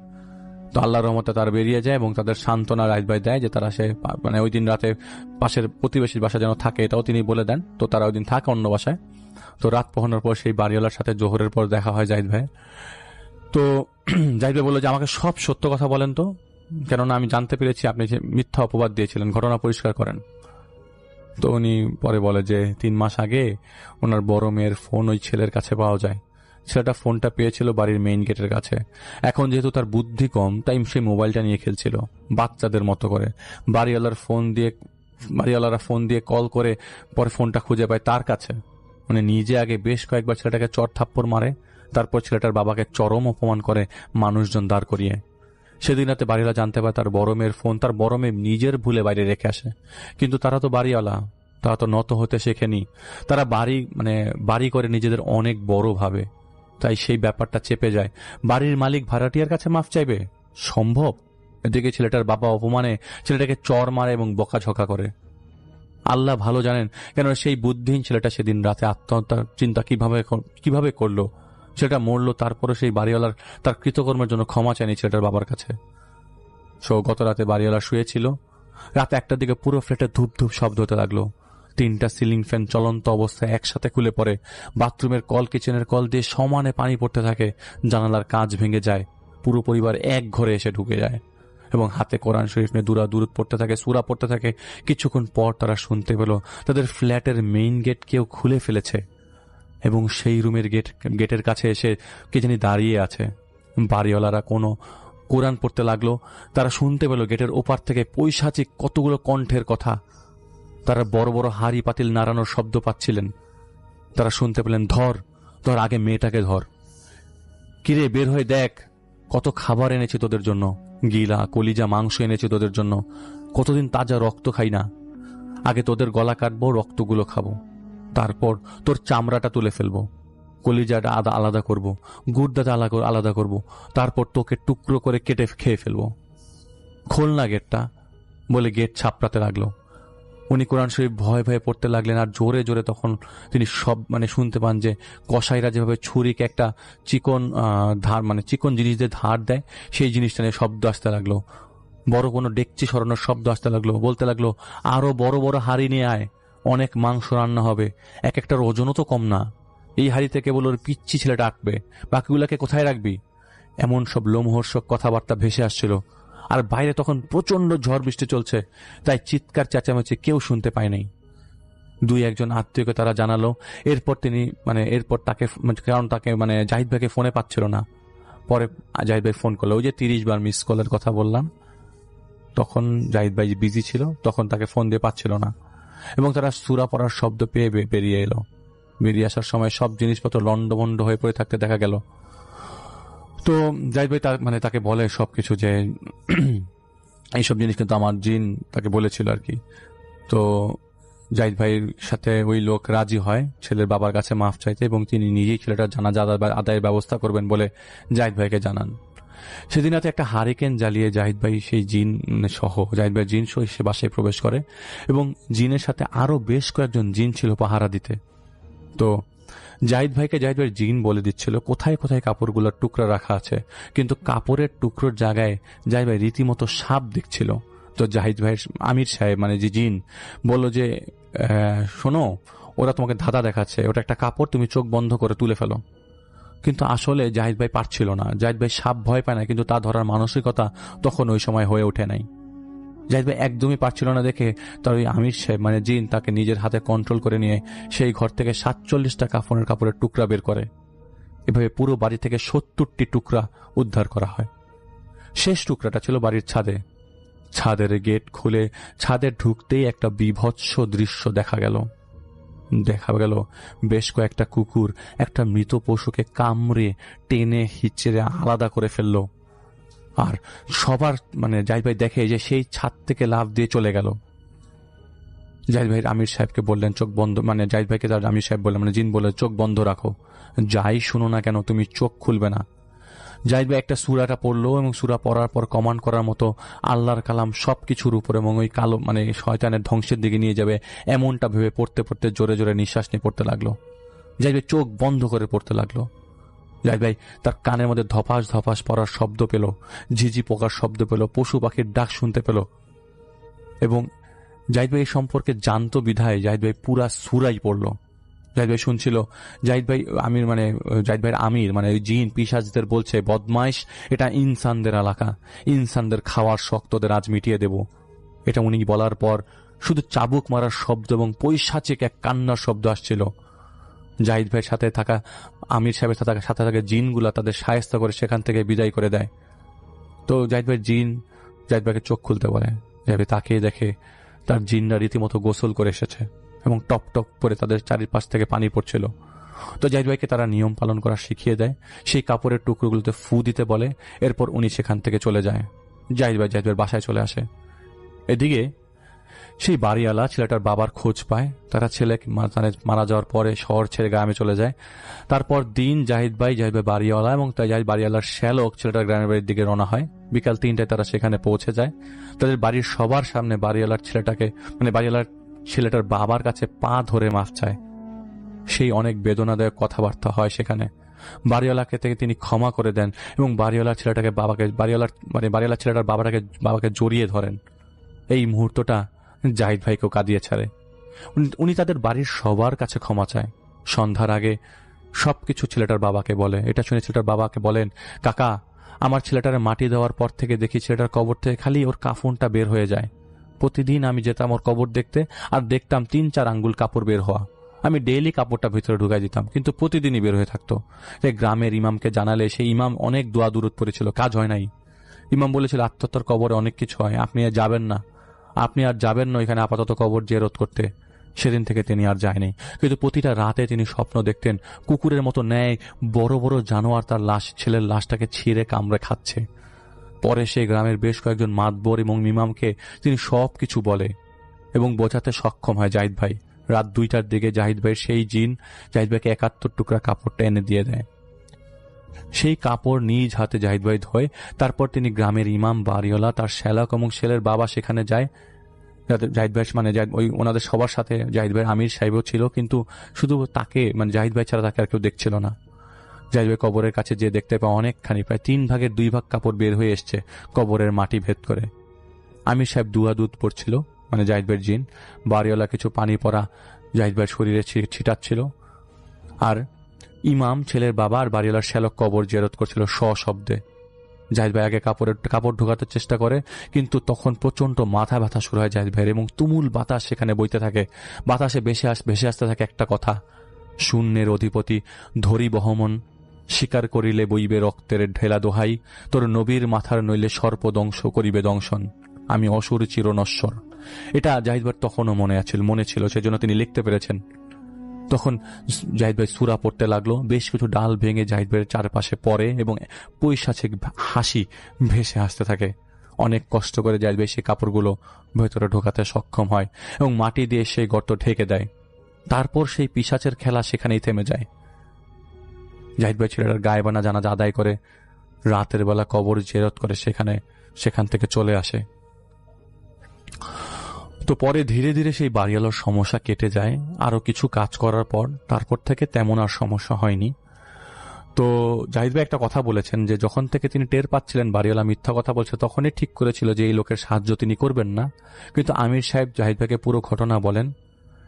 তো আল্লাহর রহমতে তারা বেরিয়ে যায় এবং তাদের সান্ত্বনা জাহিদ ভাই দেয় যে তারা ওই দিন রাতে পাশের প্রতিবেশীর বাসা যেন থাকে, এটাও তিনি বলে দেন। তো তারা ওই দিন থাকে অন্য বাসায়। তো রাত পোহানোর পর সেই বাড়িওয়ালার সাথে জোহরের পর দেখা হয় জাহিদ ভাই। তো জাহিদ ভাই বললো যে আমাকে সব সত্য কথা বলেন তো, কেননা আমি জানতে পেরেছি আপনি যে মিথ্যা অপবাদ দিয়েছিলেন, ঘটনা পরিষ্কার করেন। তো উনি পরে বলে যে 3 মাস আগে ওনার বড় মেয়ের ফোন ওই ছেলের কাছে পাওয়া যায়। ছেলেটা ফোনটা পেয়েছিল বাড়ির মেইন গেটের কাছে। এখন যেহেতু তার বুদ্ধি কম তাই সেই মোবাইলটা নিয়ে খেলছিল বাচ্চাদের মতো করে। বাড়িওয়ালারা ফোন দিয়ে কল করে পরে ফোনটা খুঁজে পায় তার কাছে। মানে নিজে আগে বেশ কয়েকবার ছেলেটাকে চড় থাপ্পড় মারে, তারপর ছেলেটার বাবাকে চরম অপমান করে মানুষজন দাঁড় করিয়ে। সেদিন রাতে বাড়িওয়ালা জানতে পারে তার বড় মেয়ের ফোন তার বড় মেয়ে নিজের ভুলে বাইরে রেখে আসে। কিন্তু তারা তো বাড়িওয়ালা, তারা তো নত হতে শেখেনি। তারা বাড়ি করে নিজেদের অনেক বড় ভাবে, তাই সেই ব্যাপারটা চেপে যায়। বাড়ির মালিক ভাড়াটিয়ার কাছে মাফ চাইবে সম্ভব? এদিকে ছেলেটার বাবা অপমানে ছেলেটাকে চর মারে এবং বকাঝকা করে। আল্লাহ ভালো জানেন কেন সেই বুদ্ধিহীন ছেলেটা সেদিন রাতে আত্মহত্যার চিন্তা কিভাবে করলো। ছেলেটা মরলো, তারপরে সেই বাড়িওয়ালার তার কৃতকর্মের জন্য ক্ষমা চায়নি ছেলেটার বাবার কাছে। গত রাতে বাড়িওয়ালা শুয়েছিল, রাত 1টার দিকে পুরো ফ্ল্যাটে ধূপ ধূপ শব্দ হতে লাগলো। 3টা সিলিং ফ্যান চলন্ত অবস্থায় একসাথে খুলে পড়ে। বাথরুমের কল, কিচেনের কল দিয়ে সমানে পানি পড়তে থাকে। জানালার কাঁচ ভেঙে যায়। পুরো পরিবার এক ঘরে এসে ঢুকে যায় এবং হাতে কোরআন শরীফ নিয়ে দুরূদ পড়তে থাকে, সূরা পড়তে থাকে। কিছুক্ষণ পর তারা শুনতে পেল তাদের ফ্ল্যাটের মেইন গেট কেউ খুলে ফেলেছে এবং সেই রুমের গেটের কাছে এসে কে জানি দাঁড়িয়ে আছে। বাড়িওয়ালারা কোনো কোরআন পড়তে লাগলো। তারা শুনতে পেল গেটের ওপার থেকে পৈশাচিক কতগুলো কণ্ঠের কথা। তারা বড় বড় হাড়ি পাতিল নাড়ানোর শব্দ পাচ্ছিলেন। তারা শুনতে পেলেন ধর আগে মেয়েটাকে ধর, কিরে বের হয়ে দেখ কত খাবার এনেছি তোদের জন্য, গিলা কলিজা মাংস এনেছি তোদের জন্য, কতদিন তাজা রক্ত খাই না, আগে তোদের গলা কাটবো, রক্তগুলো খাবো, তারপর তোর চামড়াটা তুলে ফেলবো, কলিজাটা আলাদা করব, গুর্দাটা আলাদা করব, তারপর তোকে টুকরো করে কেটে খেয়ে ফেলবো, খোল না গেটটা বলে গেট ছাপড়াতে লাগলো। উনি কোরআন শরীফ ভয়ে ভয়ে পড়তে লাগলেন আর জোরে জোরে তখন তিনি সব শুনতে পান যে কসাইরা যেভাবে ছুরিকে একটা চিকন জিনিস দিয়ে ধার দেয় সেই জিনিসটা নিয়ে শব্দ আসতে লাগলো। বড় কোনো ডেকচি সরানোর শব্দ আসতে লাগলো। বলতে লাগলো আরো বড় বড় হাড়ি নিয়ে আয়, অনেক মাংস রান্না হবে, এক একটার ওজনও তো কম না, এই হাড়িতে কেবল ওর পিচ্ছি ছেলেটা আটবে, বাকিগুলাকে কোথায় রাখবি? এমন সব লোমহর্ষক কথাবার্তা ভেসে আসছিল। আর বাইরে তখন প্রচন্ড ঝড় বৃষ্টি চলছে, তাই চিৎকার চেঁচামেচি কেউ শুনতে পায় নাই। 2-1 আত্মীয়কে তারা জানালো। এরপর তাকে কারণ তাকে জাহিদ ভাইকে ফোনে পাচ্ছিল না। পরে জাহিদ ভাই ফোন করলো, ওই যে 30 বার মিস কলের কথা বললাম, তখন জাহিদ ভাই বিজি ছিল, তখন তাকে ফোন দিয়ে পাচ্ছিল না। এবং তারা সূরা পড়ার শব্দ পেয়ে বেরিয়ে এলো। বেরিয়ে আসার সময় সব জিনিসপত্র লন্ডভন্ড হয়ে পড়ে থাকতে দেখা গেল। তো জাহিদ ভাই তাকে বলে সবকিছু যে এইসব জিনিস কিন্তু আমার জিন তাকে বলেছিল আর কি। তো জাহিদ ভাইয়ের সাথে ওই লোক রাজি হয় ছেলের বাবার কাছে মাফ চাইতে, এবং তিনি নিজেই ছেলেটার জানাজা আদায়ের ব্যবস্থা করবেন বলে জাহিদ ভাইকে জানান। সেদিন রাতে একটা হারিকেন জ্বালিয়ে জাহিদ ভাই সেই জিন জাহিদ ভাই জিন সহ সে বাসায় প্রবেশ করে, এবং জিনের সাথে আরো বেশ কয়েকজন জিন ছিল পাহারা দিতে। তো জাহিদ ভাইয়ের জিন বলে দিচ্ছিল কোথায় কোথায় কাপড়গুলোর টুকরা রাখা আছে, কিন্তু কাপড়ের টুকরোর জায়গায় জাহিদ ভাই রীতিমতো সাপ দেখছিল। তো জাহিদ ভাইয়ের আমির সাহেব যে জিন বলল যে শোনো, ওরা তোমাকে ধাঁধা দেখাচ্ছে, ওটা একটা কাপড়, তুমি চোখ বন্ধ করে তুলে ফেলো। কিন্তু আসলে জাহিদ ভাই পারছিল না। জাহিদ ভাই সাপ ভয় পায় না, কিন্তু তা ধরার মানসিকতা তখন ওই সময় হয়ে ওঠে নাই। জাহিদ ভাই একদমই পারছিল না দেখে তার ওই আমির সাহেব জিন তাকে নিজের হাতে কন্ট্রোল করে নিয়ে সেই ঘর থেকে 47টা কাপড়ের টুকরা বের করে। এভাবে পুরো বাড়ি থেকে 70টি টুকরা উদ্ধার করা হয়। শেষ টুকরাটা ছিল বাড়ির ছাদে। ছাদের গেট খুলে ছাদে ঢুকতেই একটা বীভৎস দৃশ্য দেখা গেল বেশ কয়েকটা কুকুর একটা মৃত পশুকে কামড়ে টেনে হিচড়ে আলাদা করে ফেললো। আর সবার জাহিদ ভাই দেখে যে সেই ছাদ থেকে লাফ দিয়ে চলে গেল। জাহিদ ভাই আমির সাহেবকে বললেন চোখ বন্ধ, জাহিদ ভাইকে তার আমির সাহেব বললেন জিন বলে চোখ বন্ধ রাখো, যাই শুনো না কেন তুমি চোখ খুলবে না। জাহিদ ভাই একটা সূরাটা পড়লো, এবং সূরা পড়ার পর কমান্ড করার মতো আল্লাহর কালাম সবকিছুর উপর এবং ওই কালো শয়তানের ধ্বংসের দিকে নিয়ে যাবে এমনটা ভেবে পড়তে পড়তে জোরে জোরে নিঃশ্বাস নিয়ে পড়তে লাগলো। জাহিদ ভাই চোখ বন্ধ করে পড়তে লাগলো। জাহিদ ভাই তার কানের মধ্যে ধপাস ধপাস পড়ার শব্দ পেল, ঝিঝি পোকার শব্দ পেল, পশু পাখির ডাক শুনতে পেল, এবং জাহিদ ভাই এই সম্পর্কে জানতো বিধায় জাহিদ ভাই পুরা সূরাই পড়ল। জাহিদ ভাই শুনছিল জাহিদ ভাইয়ের আমির ওই জিন পিশাচদের বলছে বদমাইশ, এটা ইনসানদের এলাকা, ইনসানদের খাওয়ার শখ তোদের আজ মিটিয়ে দেব। এটা উনি বলার পর শুধু চাবুক মারার শব্দ এবং পৈশাচিক এক কান্নার শব্দ আসছিল। জাহিদ ভাইয়ের সাথে থাকা আমির সাহেবের সাথে থাকা জিনগুলা তাদের শায়েস্তা করে সেখান থেকে বিদায় করে দেয়। তো জাহিদ ভাইয়ের জিন জাহিদ ভাইকে চোখ খুলতে বলে। জাহিদ ভাই তাকিয়ে দেখে তার জিনরা রীতিমতো গোসল করে এসেছে এবং টপ টপ করে তাদের চারিপাশ থেকে পানি পড়ছিল। তো জাহিদ ভাইকে তারা নিয়ম পালন করা শিখিয়ে দেয়, সেই কাপড়ের টুকরোগুলোতে ফু দিতে বলে। এরপর উনি সেখান থেকে চলে যায়। জাহিদ ভাইয়ের বাসায় চলে আসে। এদিকে সেই বাড়িওয়ালা ছেলেটার বাবার খোঁজ পায়। তারা ছেলে মারা যাওয়ার পরে শহর ছেড়ে গ্রামে চলে যায়। তারপর দিন জাহিদ ভাই বাড়িওয়ালা এবং বাড়িওয়ালার শ্যালক ছেলেটার গ্রামের বাড়ির দিকে রওনা হয়। বিকাল 3টায় তারা সেখানে পৌঁছে যায়। তাদের বাড়ির সবার সামনে বাড়িওয়ালার ছেলেটার বাবার কাছে পা ধরে মাফ চায়। সেই অনেক বেদনাদায়ক কথাবার্তা হয় সেখানে। বাড়িওয়ালাকে থেকে তিনি ক্ষমা করে দেন এবং বাড়িওয়ালার ছেলেটার বাবাকে জড়িয়ে ধরেন। এই মুহূর্তটা জাহিদ ভাইকেও কাঁদিয়ে ছাড়ে। উনি তাদের বাড়ির সবার কাছে ক্ষমা চায়। সন্ধ্যার আগে সবকিছু ছেলেটার বাবাকে বলে। এটা শুনে ছেলেটার বাবাকে বলেন, কাকা, আমার ছেলেটার মাটি দেওয়ার পর থেকে দেখি ছেলেটার কবর থেকে খালি ওর কাফনটা বের হয়ে যায়। প্রতিদিন আমি যেতাম ওর কবর দেখতে, আর দেখতাম 3-4 আঙ্গুল কাপড় বের হওয়া। আমি ডেইলি কাপড়টা ভিতরে ঢুকাই দিতাম, কিন্তু প্রতিদিনই বের হয়ে থাকতো। গ্রামের ইমামকে জানালে সেই ইমাম অনেক দোয়া দুরুদ পড়েছিল, কাজ হয় নাই। ইমাম বলেছিল আত্মহত্যার কবরে অনেক কিছু হয়, আপনি আর যাবেন না এখানে আপাতত কবর জিয়ারত করতে। সেদিন থেকে তিনি আর যায়নি। কিন্তু প্রতিটা রাতে তিনি স্বপ্ন দেখতেন কুকুরের মতো ন্যায় বড় বড় জানোয়ার তার ছেলের লাশটাকে ছিঁড়ে কামড়ে খাচ্ছে। পরে সেই গ্রামের বেশ কয়েকজন মাতবর এবং ইমামকে তিনি সবকিছু বলে এবং বোঝাতে সক্ষম হয় জাহিদ ভাই। রাত 2টার দিকে জাহিদ ভাইয়ের সেই জিন জাহিদ ভাইকে 71 টুকরা কাপড়টা এনে দিয়ে দেয়। সেই কাপড় নিজ হাতে জাহিদ ভাই ধোয়। তারপর তিনি গ্রামের ইমাম, বাড়িওয়ালা, তার শ্যালক এবং ছেলের বাবা সেখানে যায়। জাহিদ ভাই ওনাদের সবার সাথে জাহিদ ভাইয়ের আমির সাহেবও ছিল, কিন্তু শুধু তাকে জাহিদ ভাই ছাড়া তাকে আর কেউ দেখছিল না। জাহিদ ভাই কবরের কাছে যে দেখতে পায় অনেকখানি, প্রায় 3 ভাগের 2 ভাগ কাপড় বের হয়ে এসছে কবরের মাটি ভেদ করে। আমির সাহেব দুধ পড়ছিল, জাহিদ ভাইয়ের জিন। বাড়িওয়ালা কিছু পানি পড়া জাহিদ ভাইয়ের শরীরে ছিটাচ্ছিল। আর ইমাম, ছেলের বাবা আর বাড়িওয়ালার শ্যালক কবর জিয়ারত করছিল সশব্দে। জাহিদ ভাই আগে কাপড় ঢোকাতে চেষ্টা করে, কিন্তু তখন প্রচন্ড মাথা ব্যথা শুরু হয় জাহিদ ভাইয়ের, এবং তুমুল বাতাস সেখানে বইতে থাকে। বাতাসে ভেসে আসতে থাকে একটা কথা, শূন্যের অধিপতি ধরি বহমন, স্বীকার করিলে বইবে রক্তের ঢেলা দোহাই, তোর নবীর মাথার নইলে সর্প দংশ করিবে দংশন, আমি অসুর চিরনশ্বর। এটা জাহিদ ভাইয়ের তখনও মনে ছিল, সেজন্য তিনি লিখতে পেরেছেন। তখন জাহিদ ভাই সূরা পড়তে লাগলো। বেশ কিছু ডাল ভেঙে জাহিদ ভাইয়ের চারপাশে পড়ে এবং পৈশাচিক হাসি ভেসে আসতে থাকে। অনেক কষ্ট করে জাহিদ ভাই সেই কাপড়গুলো ভেতরে ঢোকাতে সক্ষম হয় এবং মাটি দিয়ে সেই গর্ত ঢেকে দেয়। তারপর সেই পিশাচের খেলা সেখানেই থেমে যায়। জাহিদ ভাই ছেলেটার গায়েবানা জানাজা আদায় করে রাতের বেলা কবর জিয়ারত করে সেখান থেকে চলে আসে। তো পরে ধীরে ধীরে সেই বাড়িওয়ালার সমস্যা কেটে যায়। আরো কিছু কাজ করার পর তারপর থেকে তেমন আর সমস্যা হয়নি। তো জাহিদ ভাই একটা কথা বলেছেন যে যখন থেকে তিনি টের পাচ্ছিলেন বাড়িওয়ালা মিথ্যা কথা বলছে, তখনই ঠিক করেছিল যে এই লোকের সাহায্য তিনি করবেন না। কিন্তু আমির সাহেব জাহিদ ভাইকে পুরো ঘটনা বলেন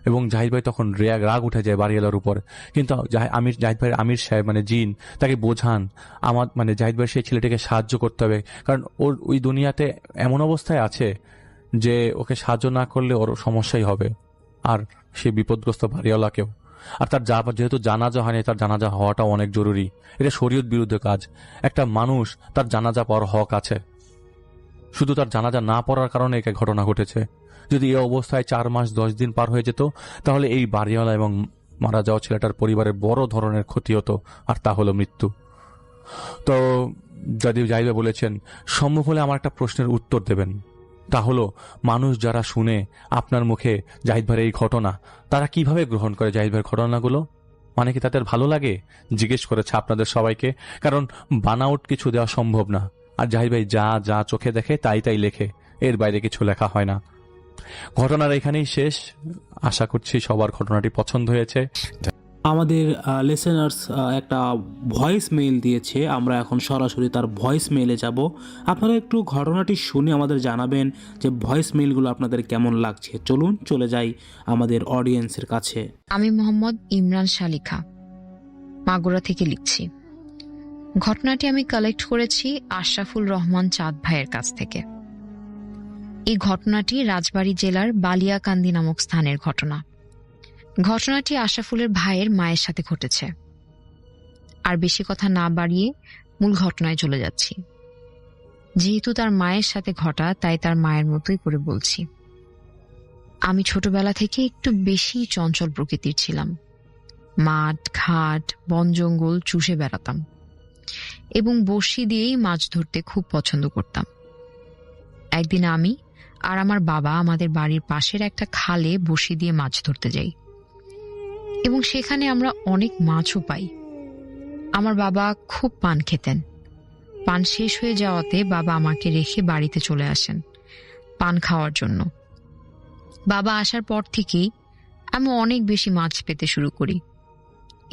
এবং জাহিদ ভাই তখন রাগ উঠে যায় বাড়িওয়ালার উপর। কিন্তু জাহিদ ভাইয়ের আমির সাহেব মানে জিন তাকে বোঝান জাহিদ ভাই সেই ছেলেটিকে সাহায্য করতে হবে, কারণ ওর ওই দুনিয়াতে এমন অবস্থায় আছে যে ওকে সাহায্য না করলে ওর সমস্যাই হবে, আর সে বিপদগ্রস্ত বাড়িওয়ালাকেও। আর তার যেহেতু জানাজা হয়নি, তার জানাজা হওয়াটাও অনেক জরুরি। এটা শরীয়ত বিরুদ্ধে কাজ। একটা মানুষ তার জানাজা পড়ার হক আছে, শুধু তার জানাজা না পড়ার কারণে একে ঘটনা ঘটেছে। যদি এই অবস্থায় 4 মাস 10 দিন পার হয়ে যেত, তাহলে এই বাড়িওয়ালা এবং মারা যাওয়া ছেলেটার পরিবারের বড় ধরনের ক্ষতি হতো, আর তা হলো মৃত্যু। তো যদি জাহিদ ভাই বলেছেন সম্ভব হলে আমার একটা প্রশ্নের উত্তর দেবেন, তা হলো মানুষ যারা শুনে আপনার মুখে জাহিদ ভাইয়ের এই ঘটনা, তারা কিভাবে গ্রহণ করে জাহিদ ভাইয়ের ঘটনাগুলো? মানে কি তাদের ভালো লাগে? জিজ্ঞেস করেছে আপনাদের সবাইকে, কারণ বানাউট কিছু দেওয়া সম্ভব না। আর জাহিদ ভাই যা চোখে দেখে তাই লেখে, এর বাইরে কিছু লেখা হয় না। ঘটনার এখানেই শেষ। আশা করছি সবার ঘটনাটি পছন্দ হয়েছে। আমাদের লিসেনার্স একটা ভয়েস মেইল দিয়েছে, আমরা এখন সরাসরি তার ভয়েস মেইলে যাব। আপনারা একটু ঘটনাটি শুনে আমাদের জানাবেন যে ভয়েস মেইলগুলো আপনাদের কেমন লাগছে। চলুন চলে যাই আমাদের অডিয়েন্সের কাছে। আমি মোহাম্মদ ইমরান শালিখা, মাগুরা থেকে লিখছি। ঘটনাটি আমি কালেক্ট করেছি আশরাফুল রহমান চাঁদ ভাইয়ের কাছ থেকে। এই ঘটনাটি রাজবাড়ী জেলার বালিয়াকান্দি নামক স্থানের ঘটনা। ঘটনাটি আশরাফুলের ভাইয়ের মায়ের সাথে ঘটেছে। আর বেশি কথা না বাড়িয়ে মূল ঘটনায় চলে যাচ্ছি। যেহেতু তার মায়ের সাথে ঘটা, তাই তার মায়ের মতোই করে বলছি। আমি ছোটবেলা থেকে একটু বেশি চঞ্চল প্রকৃতির ছিলাম। মাঠ ঘাট বন জঙ্গল চুষে বেড়াতাম এবং বড়শি দিয়েই মাছ ধরতে খুব পছন্দ করতাম। একদিন আমি আর আমার বাবা আমাদের বাড়ির পাশের একটা খালে বড়শি দিয়ে মাছ ধরতে যাই এবং সেখানে আমরা অনেক মাছও পাই। আমার বাবা খুব পান খেতেন। পান শেষ হয়ে যাওয়াতে বাবা আমাকে রেখে বাড়িতে চলে আসেন পান খাওয়ার জন্য। বাবা আসার পর থেকেই আমি অনেক বেশি মাছ পেতে শুরু করি।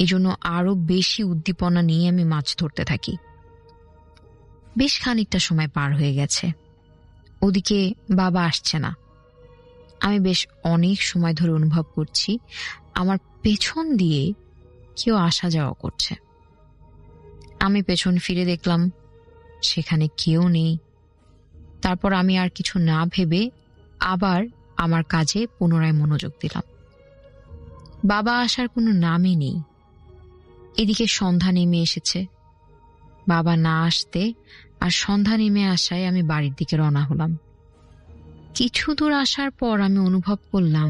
এজন্য আরো বেশি উদ্দীপনা নিয়ে আমি মাছ ধরতে থাকি। বেশ খানিকটা সময় পার হয়ে গেছে, ওদিকে বাবা আসছে না। আমি বেশ অনেক সময় ধরে অনুভব করছি আমার পেছন দিয়ে কেউ আসা যাওয়া করছে। আমি পেছন ফিরে দেখলাম সেখানে কেউ নেই। তারপর আমি আর কিছু না ভেবে আবার আমার কাজে পুনরায় মনোযোগ দিলাম। বাবা আসার কোনো নামই নেই। এদিকে সন্ধ্যা নেমে এসেছে। বাবা না আসতে আর সন্ধ্যা নেমে আসায় আমি বাড়ির দিকে রওনা হলাম। কিছু দূর আসার পর আমি অনুভব করলাম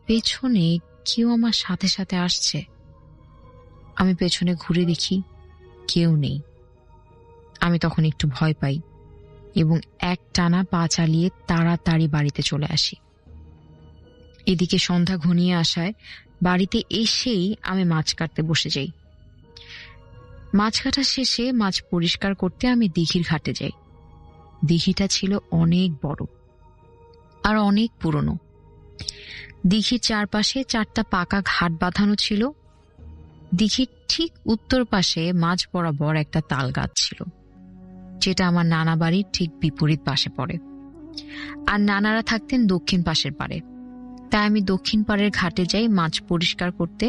পেছনে কেউ আমার সাথে সাথে আসছে। আমি পেছনে ঘুরে দেখি কেউ নেই। আমি তখন একটু ভয় পাই এবং একটানা পা চালিয়ে তাড়াতাড়ি বাড়িতে চলে আসি। এদিকে সন্ধ্যা ঘনিয়ে আসায় বাড়িতে এসেই আমি মাছ কাটতে বসে যাই। মাছ কাটা শেষে মাছ পরিষ্কার করতে আমি দিঘির ঘাটে যাই। দিঘিটা ছিল অনেক বড় আর অনেক পুরনো। দিঘির চারপাশে 4টা পাকা ঘাট বাঁধানো ছিল। দিঘির ঠিক উত্তর পাশে মাঝ বরাবর একটা তাল গাছ ছিল, যেটা আমার নানা বাড়ির ঠিক বিপরীত পাশে পড়ে। আর নানারা থাকতেন দক্ষিণ পাশের পাড়ে। তাই আমি দক্ষিণ পাড়ের ঘাটে যাই মাছ পরিষ্কার করতে।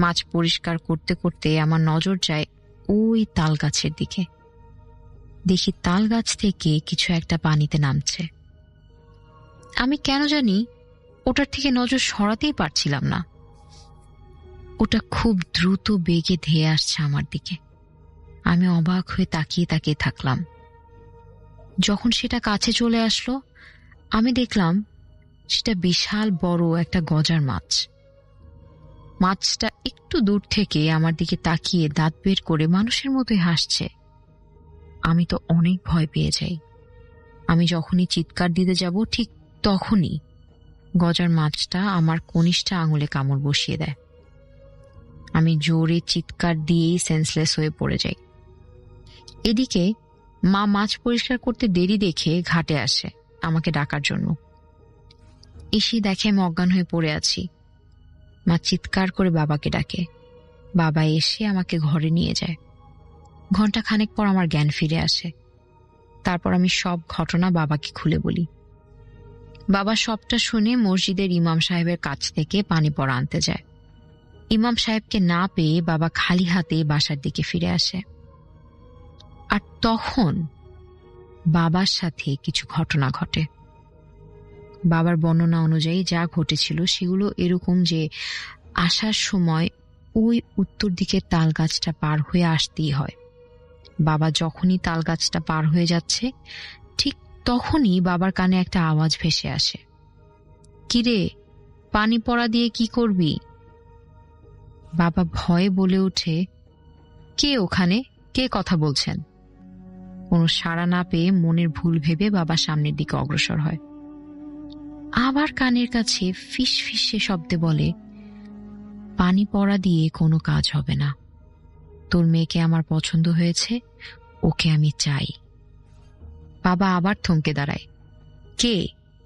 মাছ পরিষ্কার করতে করতে আমার নজর যায় ওই তাল গাছের দিকে। দেখি তাল গাছ থেকে কিছু একটা পানিতে নামছে। আমি কেন জানি ওটার থেকে নজর সরাতেই পারছিলাম না। ওটা খুব দ্রুত বেগে ধেয়ে আসছে আমার দিকে। আমি অবাক হয়ে তাকিয়ে তাকিয়ে থাকলাম। যখন সেটা কাছে চলে আসলো, আমি দেখলাম সেটা বিশাল বড় একটা গজার মাছ। মাছটা একটু দূর থেকে আমার দিকে তাকিয়ে দাঁত বের করে মানুষের মতোই হাসছে। আমি তো অনেক ভয় পেয়ে যাই। আমি যখনই চিৎকার দিতে যাব ঠিক তখনই গজার মাছটা আমার কনিষ্ঠ আঙুলে কামড় বসিয়ে দেয়। আমি জোরে চিৎকার দিয়েই সেন্সলেস হয়ে পড়ে যাই। এদিকে মা মাছ পরিষ্কার করতে দেরি দেখে ঘাটে আসে আমাকে ডাকার জন্য। এসে দেখে আমি অজ্ঞান হয়ে পড়ে আছি। মা চিৎকার করে বাবাকে ডাকে। বাবা এসে আমাকে ঘরে নিয়ে যায়। ঘন্টা খানেক পর আমার জ্ঞান ফিরে আসে। তারপর আমি সব ঘটনা বাবাকে খুলে বলি। বাবা সবটা শুনে মসজিদের ইমাম সাহেবের কাছ থেকে পানি পড়া আনতে যায়। ইমাম সাহেবকে না পেয়ে বাবা খালি হাতে বাসার দিকে ফিরে আসে। আর তখন বাবার সাথে কিছু ঘটনা ঘটে। বাবার বর্ণনা অনুযায়ী যা ঘটেছিল সেগুলো এরকম যে আসার সময় ওই উত্তর দিকের তাল গাছটা পার হয়ে আসতেই হয়। বাবা যখনই তাল গাছটা পার হয়ে যাচ্ছে ঠিক তখনই বাবার কানে একটা আওয়াজ ভেসে আসে, কিরে পানি পড়া দিয়ে কি করবি? বাবা ভয়ে বলে ওঠে, কে ওখানে, কে কথা বলছেন? কোনো সাড়া না পেয়ে মনের ভুল ভেবে বাবা সামনের দিকে অগ্রসর হয়। আবার কানের কাছে ফিস ফিসে শব্দে বলে, পানি পড়া দিয়ে কোনো কাজ হবে না। তোর মেয়েকে আমার পছন্দ হয়েছে, ওকে আমি চাই। বাবা আবার থমকে দাঁড়ায়। কে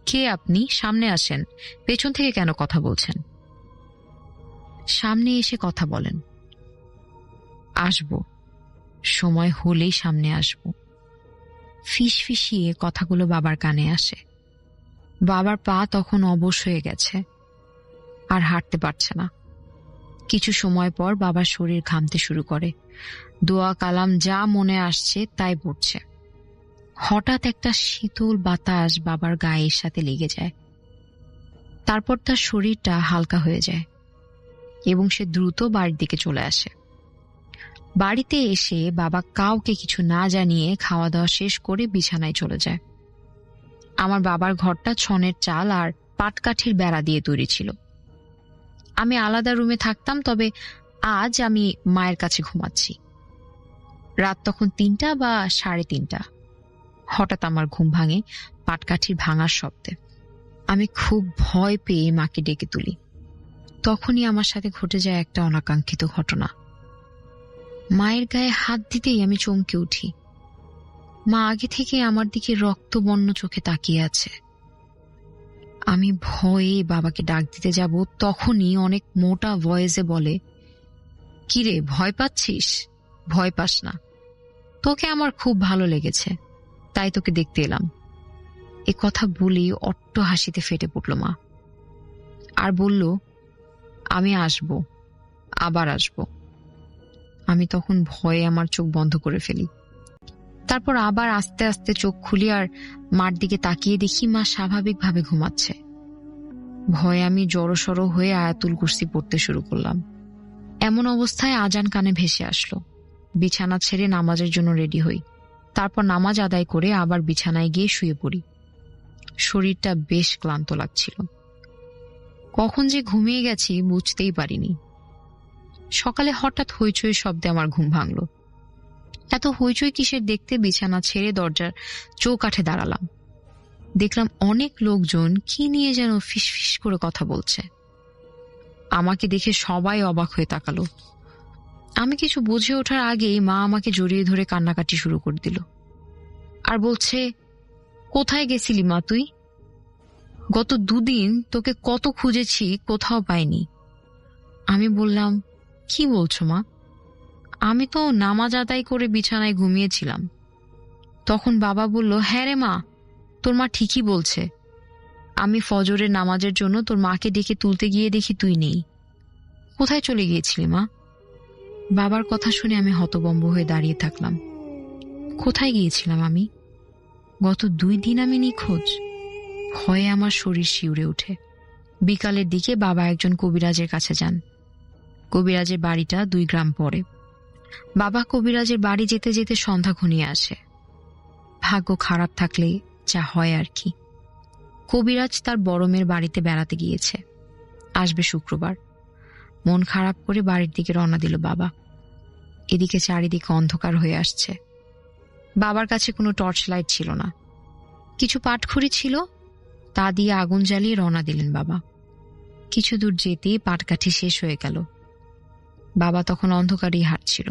কে আপনি? সামনে আসেন। পেছন থেকে কেন কথা বলছেন? সামনে এসে কথা বলেন। আসব, সময় হলেই সামনে আসব। ফিস ফিসিয়ে কথাগুলো বাবার কানে আসে। বাবার পা তখন অবশ হয়ে গেছে, আর হাঁটতে পারছে না। কিছু সময় পর বাবার শরীর ঘামতে শুরু করে। দোয়া কালাম যা মনে আসছে তাই পড়ছে। হঠাৎ একটা শীতল বাতাস বাবার গায়ের সাথে লেগে যায়। তারপর তার শরীরটা হালকা হয়ে যায় এবং সে দ্রুত বাড়ির দিকে চলে আসে। বাড়িতে এসে বাবা কাউকে কিছু না জানিয়ে খাওয়া দাওয়া শেষ করে বিছানায় চলে যায়। আমার বাবার ঘরটা ছনের চাল আর পাটকাঠির বেড়া দিয়ে তৈরি ছিল। আমি আলাদা রুমে থাকতাম, তবে আজ আমি মায়ের কাছে ঘুমাচ্ছি। রাত তখন ৩টা বা ৩:৩০। হঠাৎ আমার ঘুম ভাঙে পাটকাঠির ভাঙার শব্দে। আমি খুব ভয় পেয়ে মাকে ডেকে তুলি। তখনই আমার সাথে ঘটে যায় একটা অনাকাঙ্ক্ষিত ঘটনা। মায়ের গায়ে হাত দিতেই আমি চমকে উঠি। মা আগে থেকে আমার দিকে রক্তবর্ণ চোখে তাকিয়ে আছে। আমি ভয়ে বাবাকে ডাক দিতে যাব, তখনই অনেক মোটা ভয়েসে বলে, কিরে ভয় পাচ্ছিস? ভয় পাস না, তোকে আমার খুব ভালো লেগেছে, তাই তোকে দেখতে এলাম। এ কথা বলেই অট্ট হাসিতে ফেটে পড়ল মা, আর বলল, আমি আসব, আবার আসব। আমি তখন ভয়ে আমার চোখ বন্ধ করে ফেলি। তারপর আবার আস্তে আস্তে চোখ খুলি আর মার দিকে তাকিয়ে দেখি মা স্বাভাবিকভাবে ঘুমাচ্ছে। ভয়ে আমি জড়সড় হয়ে আয়াতুল কুরসি পড়তে শুরু করলাম। এমন অবস্থায় আজান কানে ভেসে আসলো। বিছানা ছেড়ে নামাজের জন্য রেডি হই। তারপর নামাজ আদায় করে আবার বিছানায় গিয়ে শুয়ে পড়ি। শরীরটা বেশ ক্লান্ত লাগছিল। কখন যে ঘুমিয়ে গেছি বুঝতেই পারিনি। সকালে হঠাৎ হইচই শব্দে আমার ঘুম ভাঙল। এত হইচই কিসের দেখতে বিছানা ছেড়ে দরজার চৌকাঠে দাঁড়ালাম। দেখলাম অনেক লোকজন কি নিয়ে যেন ফিসফিস করে কথা বলছে। আমাকে দেখে সবাই অবাক হয়ে তাকালো। আমি কিছু বুঝে ওঠার আগেই মা আমাকে জড়িয়ে ধরে কান্নাকাটি শুরু করে দিল আর বলছে, কোথায় গেছিলি মা তুই? গত 2 দিন তোকে কত খুঁজেছি, কোথাও পাইনি। আমি বললাম, কি বলছো মা? আমি তো নামাজ আদায় করে বিছানায় ঘুমিয়েছিলাম। তখন বাবা বলল, হ্যাঁ রে মা, তোর মা ঠিকই বলছে। আমি ফজরের নামাজের জন্য তোর মাকে ডেকে তুলতে গিয়ে দেখি তুই নেই। কোথায় চলে গিয়েছিলি মা? বাবার কথা শুনে আমি হতভম্ব হয়ে দাঁড়িয়ে থাকলাম। কোথায় গিয়েছিলাম আমি? গত 2 দিন আমি নিখোঁজ। ভয়ে আমার শরীর শিউরে ওঠে। বিকালের দিকে বাবা একজন কবিরাজের কাছে যান। কবিরাজের বাড়িটা 2 গ্রাম পরে। বাবা কবিরাজের বাড়ি যেতে যেতে সন্ধ্যা ঘনিয়ে আসে। ভাগ্য খারাপ থাকলে যা হয় আর কি। কবিরাজ তার বড় মেয়ের বাড়িতে বেড়াতে গিয়েছে, আসবে শুক্রবার। মন খারাপ করে বাড়ির দিকে রওনা দিল বাবা। এদিকে চারিদিকে অন্ধকার হয়ে আসছে। বাবার কাছে কোনো টর্চ লাইট ছিল না, কিছু পাটখড়ি ছিল, তা দিয়ে আগুন জ্বালিয়ে রওনা দিলেন বাবা। কিছু দূর যেতেই পাটকাঠি শেষ হয়ে গেল। বাবা তখন অন্ধকারেই হাঁটছিল।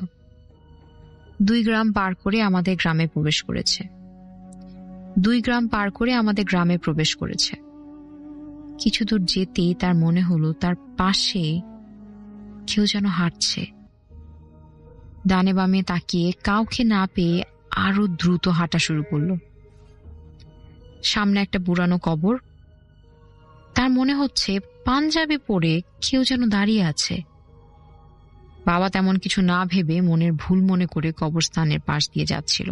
2 গ্রাম পার করে আমাদের গ্রামে প্রবেশ করেছে। 2 গ্রাম পার করে আমাদের গ্রামে প্রবেশ করেছে। কিছু দূর যেতেই তার মনে হলো তার পাশে কেউ যেন হাঁটছে। ডানে বামে তাকিয়ে কাউকে না পেয়ে আরো দ্রুত হাঁটা শুরু করলো। সামনে একটা পুরানো কবর। তার মনে হচ্ছে পাঞ্জাবি পরে কেউ যেন দাঁড়িয়ে আছে। বাবা তেমন কিছু না ভেবে মনের ভুল মনে করে কবরস্থানের পাশ দিয়ে যাচ্ছিল।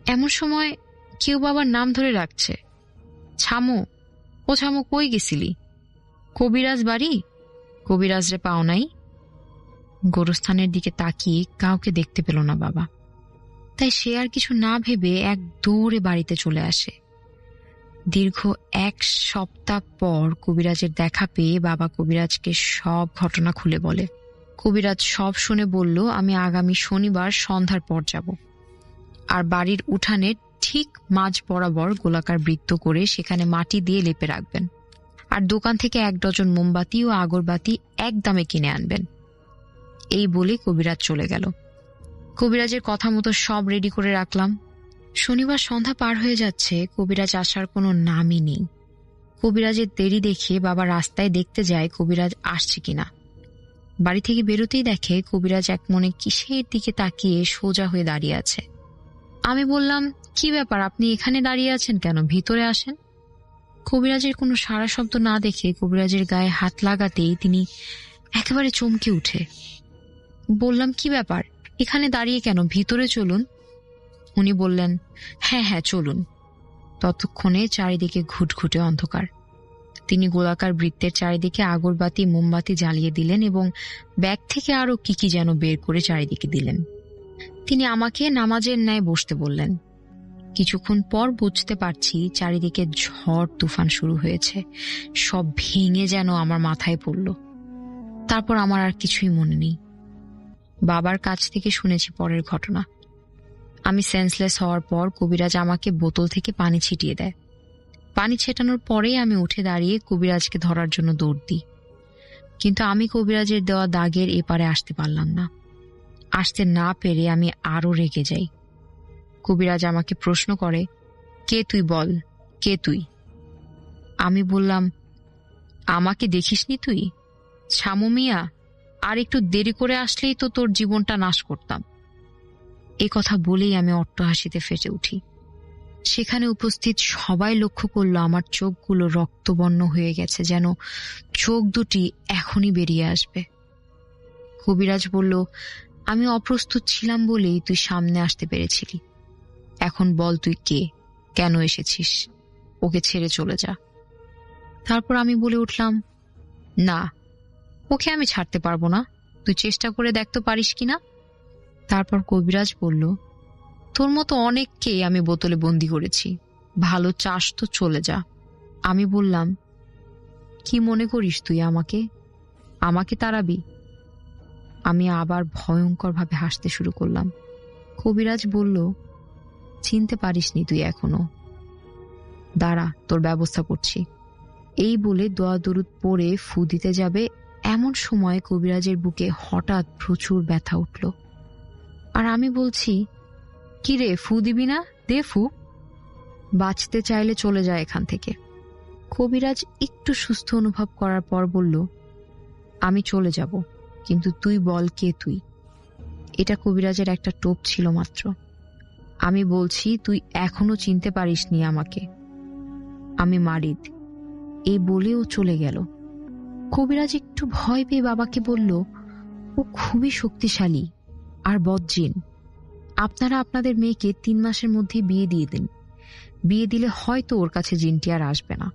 এমন সময় কেউ বাবার নাম ধরে রাখছে, ছামু, ও ছামু, কই গেছিলি? কবিরাজ বাড়ি? কবিরাজরে পাও নাই? গোরস্থানের দিকে তাকিয়ে কাউকে দেখতে পেল না বাবা, তাই সে আর কিছু না ভেবে এক দৌড়ে বাড়িতে চলে আসে। দীর্ঘ 1 সপ্তাহ পর কবিরাজের দেখা পেয়ে বাবা কবিরাজকে সব ঘটনা খুলে বলে। কবিরাজ সব শুনে বলল, আমি আগামী শনিবার সন্ধ্যার পর যাব, আর বাড়ির উঠানে ঠিক মাঝ বরাবর গোলাকার বৃত্ত করে সেখানে মাটি দিয়ে লেপে রাখবেন, আর দোকান থেকে 1 ডজন মোমবাতি ও আগরবাতি একদমে কিনে আনবেন। এই বলে কবিরাজ চলে গেল। কবিরাজের কথা মতো সব রেডি করে রাখলাম। শনিবার সন্ধ্যা পার হয়ে যাচ্ছে, কবিরাজ আসার কোনো নামই নেই। কবিরাজের দেরি দেখে বাবা রাস্তায় দেখতে যায় কবিরাজ আসছে কিনা। বাড়ি থেকে বেরোতেই দেখে কবিরাজ এক মনে কিসের দিকে তাকিয়ে সোজা হয়ে দাঁড়িয়ে আছে। আমি বললাম, কি ব্যাপার, আপনি এখানে দাঁড়িয়ে আছেন কেন? ভিতরে আসেন। কবিরাজের কোনো সাড়া শব্দ না দেখে কবিরাজের গায়ে হাত লাগাতেই তিনি একেবারে চমকে উঠে। বললাম, কি ব্যাপার, এখানে দাঁড়িয়ে কেন? ভিতরে চলুন। উনি বললেন, হ্যাঁ হ্যাঁ চলুন। ততক্ষণে চারিদিকে ঘুটঘুটে অন্ধকার। তিনি গোলাকার বৃত্তের চারিদিকে আগরবাতি মোমবাতি জ্বালিয়ে দিলেন এবং ব্যাগ থেকে আরো কি কি যেন বের করে চারিদিকে দিলেন। তিনি আমাকে নামাজের ন্যায় বসতে বললেন। কিছুক্ষণ পর বুঝতে পারছি চারিদিকে ঝড় তুফান শুরু হয়েছে, সব ভেঙে যেন আমার মাথায় পড়ল। তারপর আমার আর কিছুই মনে নেই। বাবার কাছ থেকে শুনেছি পরের ঘটনা। আমি সেন্সলেস হওয়ার পর কবিরাজ আমাকে বোতল থেকে পানি ছিটিয়ে দেয়। পানি ছেটানোর পরেই আমি উঠে দাঁড়িয়ে কবিরাজকে ধরার জন্য দৌড় দিই, কিন্তু আমি কবিরাজের দেওয়া দাগের এপারে আসতে পারলাম না। আসতে না পেরে আমি আরো রেগে যাই। কবিরাজ আমাকে প্রশ্ন করে, কে তুই, বল কে তুই? আমি বললাম, আমাকে দেখিসনি তুই? ছামু মিয়া, আর একটু দেরি করে আসলেই তো তোর জীবনটা নাশ করতাম। এ কথা বলেই আমি অট্টহাসিতে ফেটে উঠি। সেখানে উপস্থিত সবাই লক্ষ্য করলো আমার চোখগুলো রক্তবর্ণ হয়ে গেছে, যেন চোখ দুটি এখনই বেরিয়ে আসবে। কবিরাজ বলল, আমি অপ্রস্তুত ছিলাম বলেই তুই সামনে আসতে পেরেছিলি। এখন বল তুই কে, কেন এসেছিস? ওকে ছেড়ে চলে যা। তারপর আমি বলে উঠলাম, না, ওকে আমি ছাড়তে পারবো না, তুই চেষ্টা করে দেখতে পারিস কিনা। তারপর কবিরাজ বলল, তোর মতো অনেককেই আমি বোতলে বন্দি করেছি, ভালো চাস তো চলে যা। আমি বললাম, কি মনে করিস তুই আমাকে তাড়াবি? আমি আবার ভয়ঙ্করভাবে হাসতে শুরু করলাম। কবিরাজ বলল, চিনতে পারিসনি তুই এখনো, দাঁড়া, তোর ব্যবস্থা করছি। এই বলে দোয়া দরুদ পড়ে ফু দিতে যাবে, এমন সময় কবিরাজের বুকে হঠাৎ প্রচুর ব্যথা উঠল। আর আমি বলছি, কি রে, ফু দিবি না? দে ফু। বাঁচতে চাইলে চলে যায় এখান থেকে। কবিরাজ একটু সুস্থ অনুভব করার পর বলল, আমি চলে যাব, কিন্তু তুই বল কে তুই। এটা কবিরাজের একটা টোপ ছিল মাত্র। আমি বলছি, তুই এখনো চিনতে পারিসনি আমাকে, আমি মারিদ। এই বলে ও চলে গেল। কবিরাজ একটু ভয় পেয়ে বাবাকে বলল, ও খুবই শক্তিশালী আর বজ্জিন। আপনারা আপনাদের মেয়েকে 3 মাসের মধ্যে বিয়ে দিয়ে দিন। বিয়ে দিলে হয়তো ওর কাছে জিনটি আর আসবে না।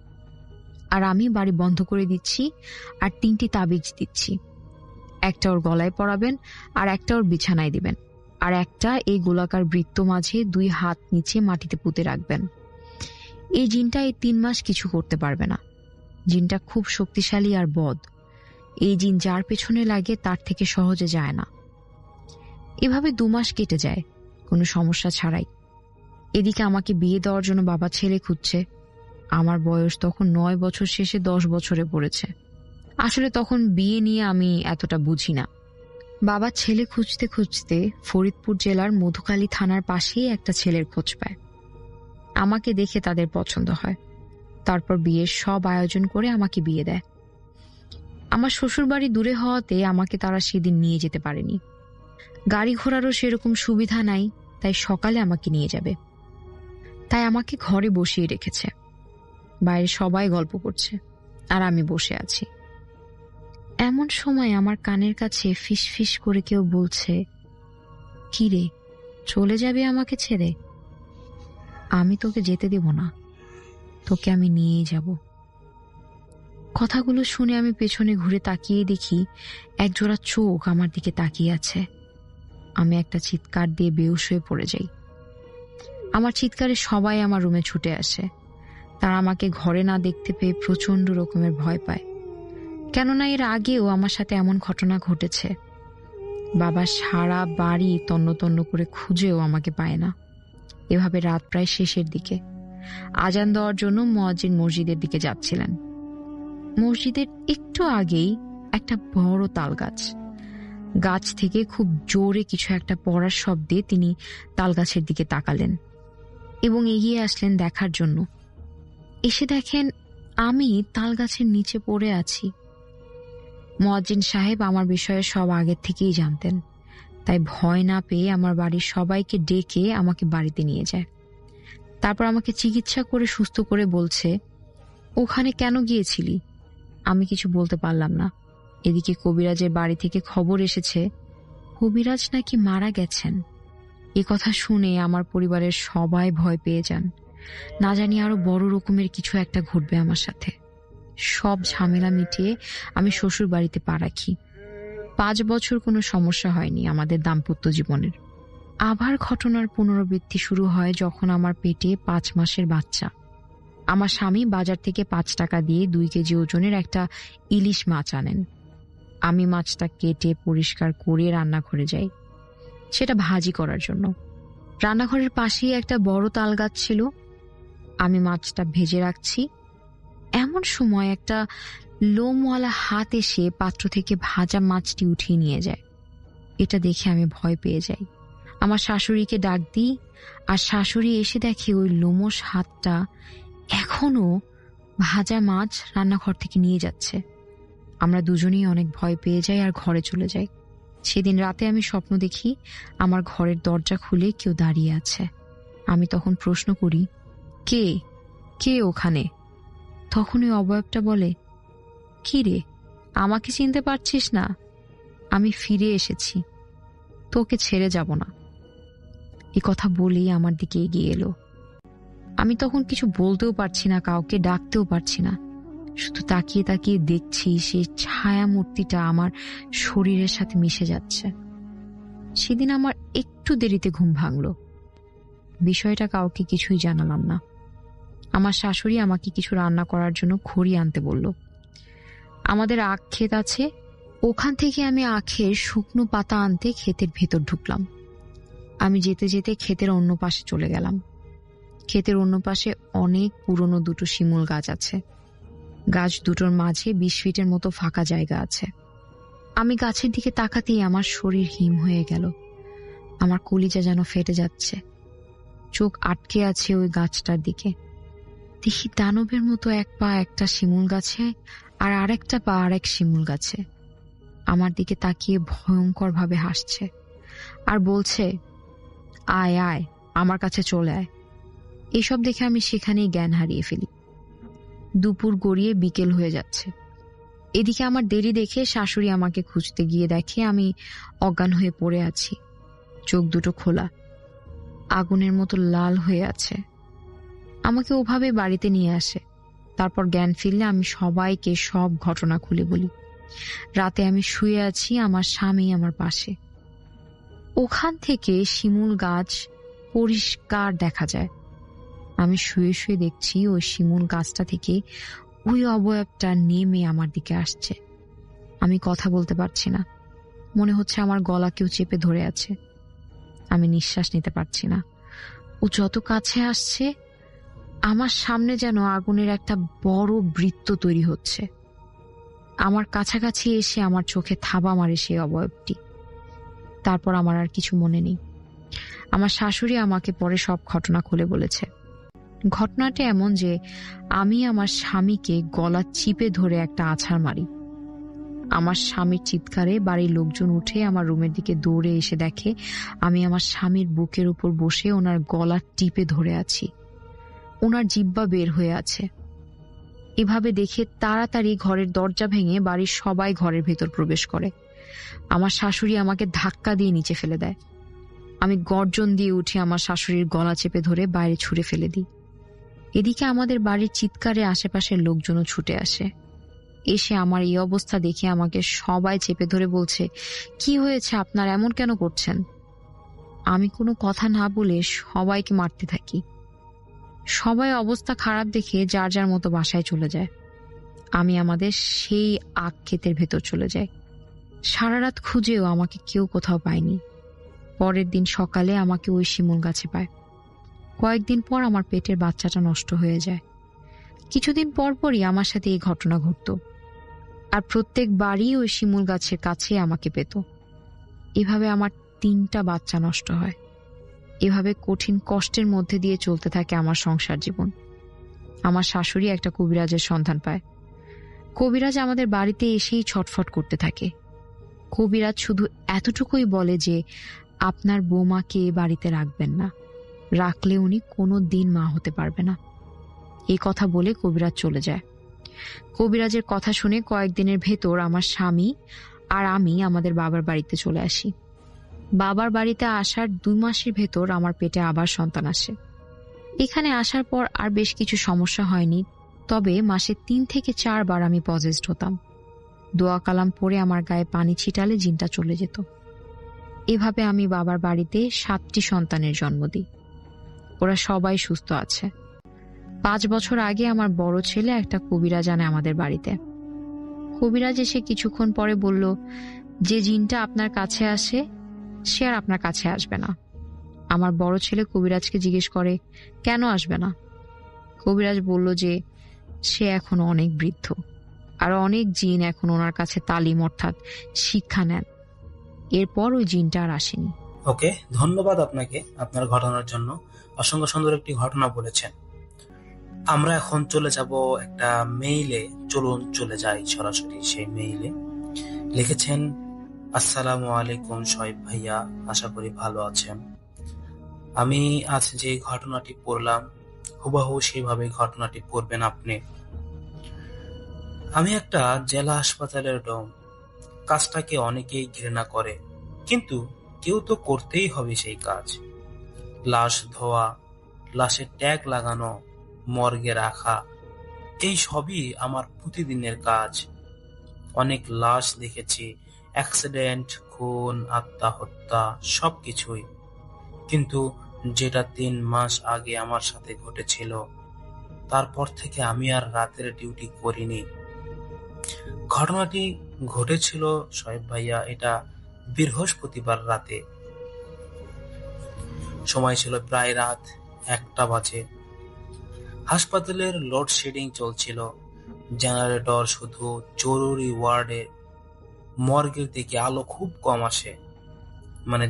আর আমি বাড়ি বন্ধ করে দিচ্ছি আর 3টি তাবিজ দিচ্ছি। একটা ওর গলায় পরাবেন, আর একটা ওর বিছানায় দিবেন, আর একটা এই গোলাকার বৃত্ত মাঝে 2 হাত নিচে মাটিতে পুঁতে রাখবেন। এই জিনটা এই 3 মাস কিছু করতে পারবে না। জিনটা খুব শক্তিশালী আর বদ। এই জিন যার পেছনে লাগে তার থেকে সহজে যায় না। এভাবে 2 মাস কেটে যায় কোনো সমস্যা ছাড়াই। এদিকে আমাকে বিয়ে দেওয়ার জন্য বাবা ছেলে খুঁজছে। আমার বয়স তখন 9 বছর শেষে 10 বছরে পড়েছে। আসলে তখন বিয়ে নিয়ে আমি এতটা বুঝি না। বাবা ছেলে খুঁজতে খুঁজতে ফরিদপুর জেলার মধুখালী থানার পাশেই একটা ছেলের খোঁজ পায়। আমাকে দেখে তাদের পছন্দ হয়। তারপর বিয়ের সব আয়োজন করে আমাকে বিয়ে দেয়। আমার শ্বশুরবাড়ি দূরে হওয়াতে আমাকে তারা সেদিন নিয়ে যেতে পারেনি। গাড়ি ঘোড়ারও সেরকম সুবিধা নাই, তাই সকালে আমাকে নিয়ে যাবে। তাই আমাকে ঘরে বসিয়ে রেখেছে। বাইরে সবাই গল্প করছে আর আমি বসে আছি। এমন সময় আমার কানের কাছে ফিস ফিস করে কেউ বলছে, কি রে, চলে যাবে আমাকে ছেড়ে? আমি তোকে যেতে দেব না, তোকে আমি নিয়েই যাব। কথাগুলো শুনে আমি পেছনে ঘুরে তাকিয়ে দেখি একজোড়া চোখ আমার দিকে তাকিয়ে আছে। আমি একটা চিৎকার দিয়ে বেহুশ হয়ে পড়ে যাই। আমার চিৎকারে সবাই আমার রুমে ছুটে আসে। তারা আমাকে ঘরে না দেখতে পেয়ে প্রচন্ড রকমের ভয় পায়, কেননা এর আগেও আমার সাথে এমন ঘটনা ঘটেছে। বাবা সারা বাড়ি তন্ন তন্ন করে খুঁজেও আমাকে পায় না। এভাবে রাত প্রায় শেষের দিকে আজান দেওয়ার জন্য মুয়াজ্জিন মসজিদের দিকে যাচ্ছিলেন। মসজিদের একটু আগেই একটা বড় তাল গাছ। গাছ থেকে খুব জোরে কিছু একটা পড়ার শব্দে তিনি তাল গাছের দিকে তাকালেন এবং এগিয়ে আসলেন দেখার জন্য। এসে দেখেন আমি তাল গাছের নিচে পড়ে আছি। মুয়াজ্জিন সাহেব আমার বিষয়ে সব আগের থেকেই জানতেন, তাই ভয় না পেয়ে আমার বাড়ির সবাইকে ডেকে আমাকে বাড়িতে নিয়ে যায়। তারপর আমাকে চিকিৎসা করে সুস্থ করে বলছে, ওখানে কেন গিয়েছিলি? আমি কিছু বলতে পারলাম না। এদিকে কবিরাজের বাড়ি থেকে খবর এসেছে কবিরাজ নাকি মারা গেছেন। এ কথা শুনে আমার পরিবারের সবাই ভয় পেয়ে যান। না জানি আরো বড় রকমের কিছু একটা ঘটবে আমার সাথে। সব ঝামেলা মিটিয়ে আমি শ্বশুর বাড়িতে পা রাখি। 5 বছর কোনো সমস্যা হয়নি আমাদের দাম্পত্য জীবনের। আবার ঘটনার পুনরাবৃত্তি শুরু হয় যখন আমার পেটে 5 মাসের বাচ্চা। আমার স্বামী বাজার থেকে 5 টাকা দিয়ে 2 কেজি ওজনের একটা ইলিশ মাছ আনেন। আমি মাছটা কেটে পরিষ্কার করে রান্নাঘরে যাই, সেটা ভাজি করার জন্য। রান্নাঘরের পাশেই একটা বড় তাল গাছ ছিল। আমি মাছটা ভেজে রাখছি, এমন সময় একটা লোমওয়ালা হাত এসে পাত্র থেকে ভাজা মাছটি উঠিয়ে নিয়ে যায়। এটা দেখে আমি ভয় পেয়ে যাই। আমার শাশুড়িকে ডাক দিই, আর শাশুড়ি এসে দেখে ওই লোমশ হাতটা এখনো ভাজা মাছ রান্নাঘর থেকে নিয়ে যাচ্ছে। আমরা দুজনেই অনেক ভয় পেয়ে যাই আর ঘরে চলে যাই। সেদিন রাতে আমি স্বপ্ন দেখি আমার ঘরের দরজা খুলে কেউ দাঁড়িয়ে আছে। আমি তখন প্রশ্ন করি, কে কে ওখানে? তখন ওই অবয়বটা বলে, কি রে, আমাকে চিনতে পারছিস না? আমি ফিরে এসেছি, তোকে ছেড়ে যাব না। এ কথা বলেই আমার দিকে এগিয়ে এলো। আমি তখন কিছু বলতেও পারছি না, কাউকে ডাকতেও পারছি না। শুধু তাকিয়ে তাকিয়ে দেখছি সেই ছায়া মূর্তিটা আমার শরীরের সাথে মিশে যাচ্ছে। সেদিন আমার একটু দেরিতে ঘুম ভাঙলো। বিষয়টা কাউকে কিছুই জানালাম না। আমার শাশুড়ি আমাকে কিছু রান্না করার জন্য খড়ি আনতে বলল। আমাদের আখ ক্ষেত আছে, ওখান থেকে আমি আখের শুকনো পাতা আনতে ক্ষেতের ভেতর ঢুকলাম। আমি যেতে যেতে ক্ষেতের অন্য পাশে চলে গেলাম। ক্ষেতের অন্য পাশে অনেক পুরনো 2টো শিমুল গাছ আছে। গাছ দুটোর মাঝে 20 ফিটের মতো ফাঁকা জায়গা আছে। আমি গাছের দিকে তাকাতেই আমার শরীর হিম হয়ে গেল। আমার কলিজা যেন ফেটে যাচ্ছে। চোখ আটকে আছে ওই গাছটার দিকে। দেখি দানবের মতো এক পা একটা শিমুল গাছে আর আরেকটা পা আরেক শিমুল গাছে। আমার দিকে তাকিয়ে ভয়ঙ্কর ভাবে হাসছে আর বলছে, আয় আয়, আমার কাছে চলে আয়। এসব দেখে আমি সেখানেই জ্ঞান হারিয়ে ফেলি। দুপুর গড়িয়ে বিকেল হয়ে যাচ্ছে। এদিকে আমার দেরি দেখে শাশুড়ি আমাকে খুঁজতে গিয়ে দেখে আমি অজ্ঞান হয়ে পড়ে আছি। চোখ দুটো খোলা, আগুনের মতো লাল হয়ে আছে। আমাকে ওভাবে বাড়িতে নিয়ে আসে। তারপর জ্ঞান ফিরলে আমি সবাইকে সব ঘটনা খুলে বলি। রাতে আমি শুয়ে আছি, আমার স্বামী আমার পাশে। ওখান থেকে শিমুল গাছ পরিষ্কার দেখা যায়। আমি শুয়ে শুয়ে দেখছি ওই শিমুল গাছটা থেকে ওই অবয়বটা নেমে আমার দিকে আসছে। আমি কথা বলতে পারছি না, মনে হচ্ছে আমার গলা কেউ চেপে ধরে আছে। আমি নিঃশ্বাস নিতে পারছি না। ও যত কাছে আসছে, আমার সামনে যেন আগুনের একটা বড় বৃত্ত তৈরি হচ্ছে। আমার কাছাকাছি এসে আমার চোখে থাবা মারে সেই অবয়বটি। তারপর আমার আর কিছু মনে নেই। আমার শাশুড়ি আমাকে পরে সব ঘটনা খুলে বলেছে। ঘটনাটা এমন যে আমি আমার স্বামীকে গলা চিপে ধরে একটা আছাড় মারি। আমার স্বামীর চিৎকারে বাড়ির লোকজন উঠে আমার রুমের দিকে দৌড়ে এসে দেখে আমি আমার স্বামীর বুকের উপর বসে ওনার গলা টিপে ধরে আছি। ওনার জিহ্বা বের হয়ে আছে। এভাবে দেখে তাড়াতাড়ি ঘরের দরজা ভেঙে বাড়ির সবাই ঘরের ভেতর প্রবেশ করে। আমার শাশুড়ি আমাকে ধাক্কা দিয়ে নিচে ফেলে দেয়। আমি গর্জন দিয়ে উঠে আমার শাশুড়ির গলা চেপে ধরে বাইরে ছুঁড়ে ফেলে দিই। এদিকে আমাদের বাড়ির চিৎকারে আশেপাশের লোকজনও ছুটে আসে। এসে আমার এই অবস্থা দেখে আমাকে সবাই চেপে ধরে বলছে, কি হয়েছে আপনার, এমন কেন করছেন? আমি কোনো কথা না বলে সবাইকে মারতে থাকি। সবাই অবস্থা খারাপ দেখে যার যার মতো বাসায় চলে যায়। আমি আমাদের সেই আখ ক্ষেতের ভেতর চলে যাই। সারা রাত খুঁজেও আমাকে কেউ কোথাও পায়নি। পরের দিন সকালে আমাকে ওই শিমুল গাছে পায়। কয়েকদিন পর আমার পেটের বাচ্চাটা নষ্ট হয়ে যায়। কিছুদিন পরপরই আমার সাথে এই ঘটনা ঘটতো। আর প্রত্যেকবারই ওই শিমুল গাছের কাছে আমাকে পেত। এভাবে আমার 3টা বাচ্চা নষ্ট হয়। এভাবে কঠিন কষ্টের মধ্যে দিয়ে চলতে থাকে আমার সংসার জীবন। আমার শাশুড়ি একটা কবিরাজের সন্ধান পায়। কবিরাজ আমাদের বাড়িতে এসেই ছটফট করতে থাকে। কবিরাজ শুধু এতটুকুই বলে যে আপনার বৌমাকে বাড়িতে রাখবেন না, রাখলে উনি কোনো দিন মা হতে পারবে না। এই কথা বলে কবিরাজ চলে যায়। কবিরাজের কথা শুনে কয়েকদিনের ভেতর আমার স্বামী আর আমি আমাদের বাবার বাড়িতে চলে আসি। বাবার বাড়িতে আসার 2 মাসের ভেতর আমার পেটে আবার সন্তান আসে। এখানে আসার পর আর বেশ কিছু সমস্যা হয়নি, তবে মাসে 3 থেকে 4 বার আমি পজেসড হতাম। দোয়া কালাম পরে আমার গায়ে পানি ছিটালে জিনটা চলে যেত। এভাবে আমি বাবার বাড়িতে 7টি সন্তানের জন্ম দিই। ওরা সবাই সুস্থ আছে। 5 বছর আগে আমার বড় ছেলে একটা কবিরাজ আনে আমাদের বাড়িতে। কবিরাজ এসে কিছুক্ষণ পরে বলল, যে জিনটা আপনার কাছে আসে সে আর আপনার কাছে আসবে না। আমার বড় ছেলে কবিরাজকে জিজ্ঞেস করে, কেন আসবে না? কবিরাজ বলল যে সে এখন অনেক বৃদ্ধ, আর অনেক জিন এখন ওনার কাছে তালিম অর্থাৎ শিক্ষা নেন। এরপর ওই জিনটা আর আসেনি। ওকে, ধন্যবাদ আপনাকে আপনার ঘটনার জন্য। অসংখ্য সুন্দর একটি ঘটনা বলেছেন। আমরা এখন চলে যাব একটা মেইলে। চলুন চলে যাই সরাসরি সেই মেইলে। লিখেছেন, আসসালামু আলাইকুম শোয়েব ভাইয়া, আশা করি ভালো আছেন। আমি আজ যে ঘটনাটি পড়লাম হুবহু সেইভাবে ঘটনাটি পড়বেন আপনি। আমি একটা জেলা হাসপাতালের ডোম। কাজটাকে অনেকেই ঘৃণা করে, কিন্তু কেউ তো করতেই হবে সেই কাজ। লাশ ধোয়া, লাশের ট্যাগ লাগানো, মর্গে রাখা, এই সবই আমার প্রতিদিনের কাজ। অনেক লাশ দেখেছি, অ্যাক্সিডেন্ট, খুন, আত্মহত্যা, সবকিছুই। কিন্তু যেটা 3 মাস আগে আমার সাথে ঘটেছিল, তারপর থেকে আমি আর রাতের ডিউটি করিনি। ঘটনাটি ঘটেছিল শোয়েব ভাইয়া, এটা বৃহস্পতিবার রাতে। সময় ছিল প্রায় রাত 1টা বাজে। হাসপাতালের লোডশেডিং চলছিল। জেনারেটর শুধু জরুরি ওয়ার্ডে, মর্গের দিকে আলো খুব কম আসে। মানে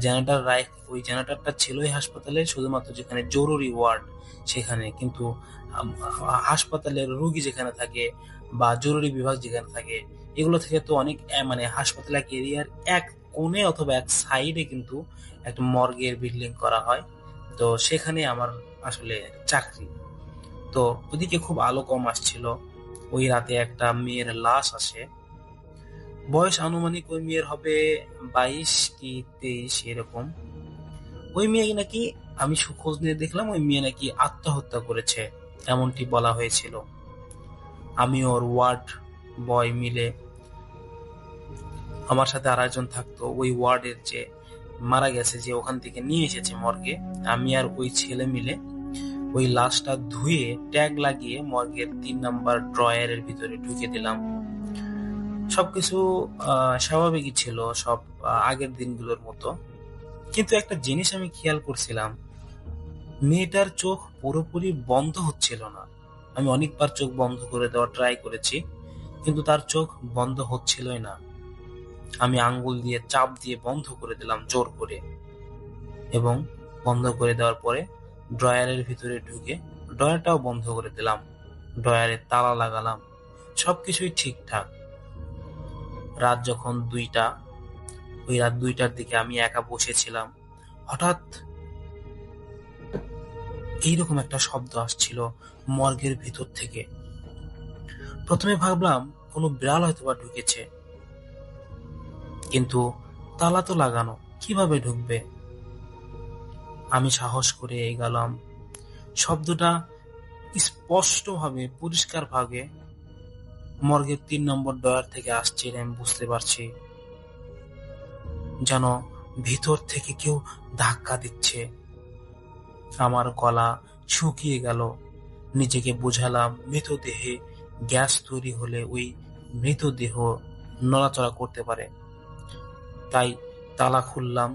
ওই জেনারেটরটা ছিল এই হাসপাতালে শুধুমাত্র যেখানে জরুরি ওয়ার্ড সেখানে, কিন্তু হাসপাতালের রোগী যেখানে থাকে বা জরুরি বিভাগ যেখানে থাকে এগুলো থেকে তো অনেক, মানে হাসপাতাল এক এরিয়ার এক কোণে অথবা এক সাইডে কিন্তু একটা মর্গের বিল্ডিং করা হয়। তো সেখানে আমার আসলে চাকরি। তো ওদিকে খুব আলো কম আসছিল। ওই রাতে একটা মেয়ের লাশ আসে। বয়স আনুমানিক ওই মেয়ের হবে 22 কি 23 এরকম। ওই মেয়ে নাকি, আমি খোঁজ নিয়ে দেখলাম, ওই মেয়ে নাকি আত্মহত্যা করেছে এমনটি বলা হয়েছিল। আমি ওর ওয়ার্ড বয় মিলে, আমার সাথে আর একজন থাকতো ওই ওয়ার্ডের, যে মারা গেছে, যে ওখান থেকে নিয়ে এসেছে মর্গে, আমি আর ওই ছেলে মিলে ওই লাশটা ধুয়ে ট্যাগ লাগিয়ে মর্গের 3 নম্বর ড্রয়ারের ভিতরে ঢুকে দিলাম। সবকিছু স্বাভাবিকই ছিল, সব আগের দিনগুলোর মতো। কিন্তু একটা জিনিস আমি খেয়াল করছিলাম, মেয়েটার চোখ পুরোপুরি বন্ধ হচ্ছিল না। আমি অনেকবার চোখ বন্ধ করে দেওয়ার ট্রাই করেছি, কিন্তু তার চোখ বন্ধ হচ্ছিলই না। আমি আঙ্গুল দিয়ে চাপ দিয়ে বন্ধ করে দিলাম জোর করে, এবং বন্ধ করে দেওয়ার পরে ড্রয়ারের ভিতরে ঢুকে ড্রয়ারটাও বন্ধ করে দিলাম, ড্রয়ারে তালা লাগালাম। সবকিছুই ঠিকঠাক। রাত যখন 2টা, ওই রাত 2টার দিকে আমি একা বসেছিলাম, হঠাৎ এইরকম একটা শব্দ আসছিল মর্গের ভিতর থেকে। প্রথমে ভাবলাম কোনো বিড়াল হয়তোবা ঢুকেছে, কিন্তু তালা তো লাগানো, কিভাবে ঢুকবে? আমি সাহস করে এগোলাম। শব্দটা স্পষ্টভাবে, পরিষ্কারভাবে মর্গের 3 নম্বর ডয়ার থেকে আসছে, আমি বুঝতে পারছি। যেন ভিতর থেকে কেউ ধাক্কা দিচ্ছে। আমার গলা শুকিয়ে গেল। নিজেকে বুঝালাম মৃতদেহে গ্যাস তৈরি হলে ওই মৃতদেহ নড়াচড়া করতে পারে। তাই তালা খুললাম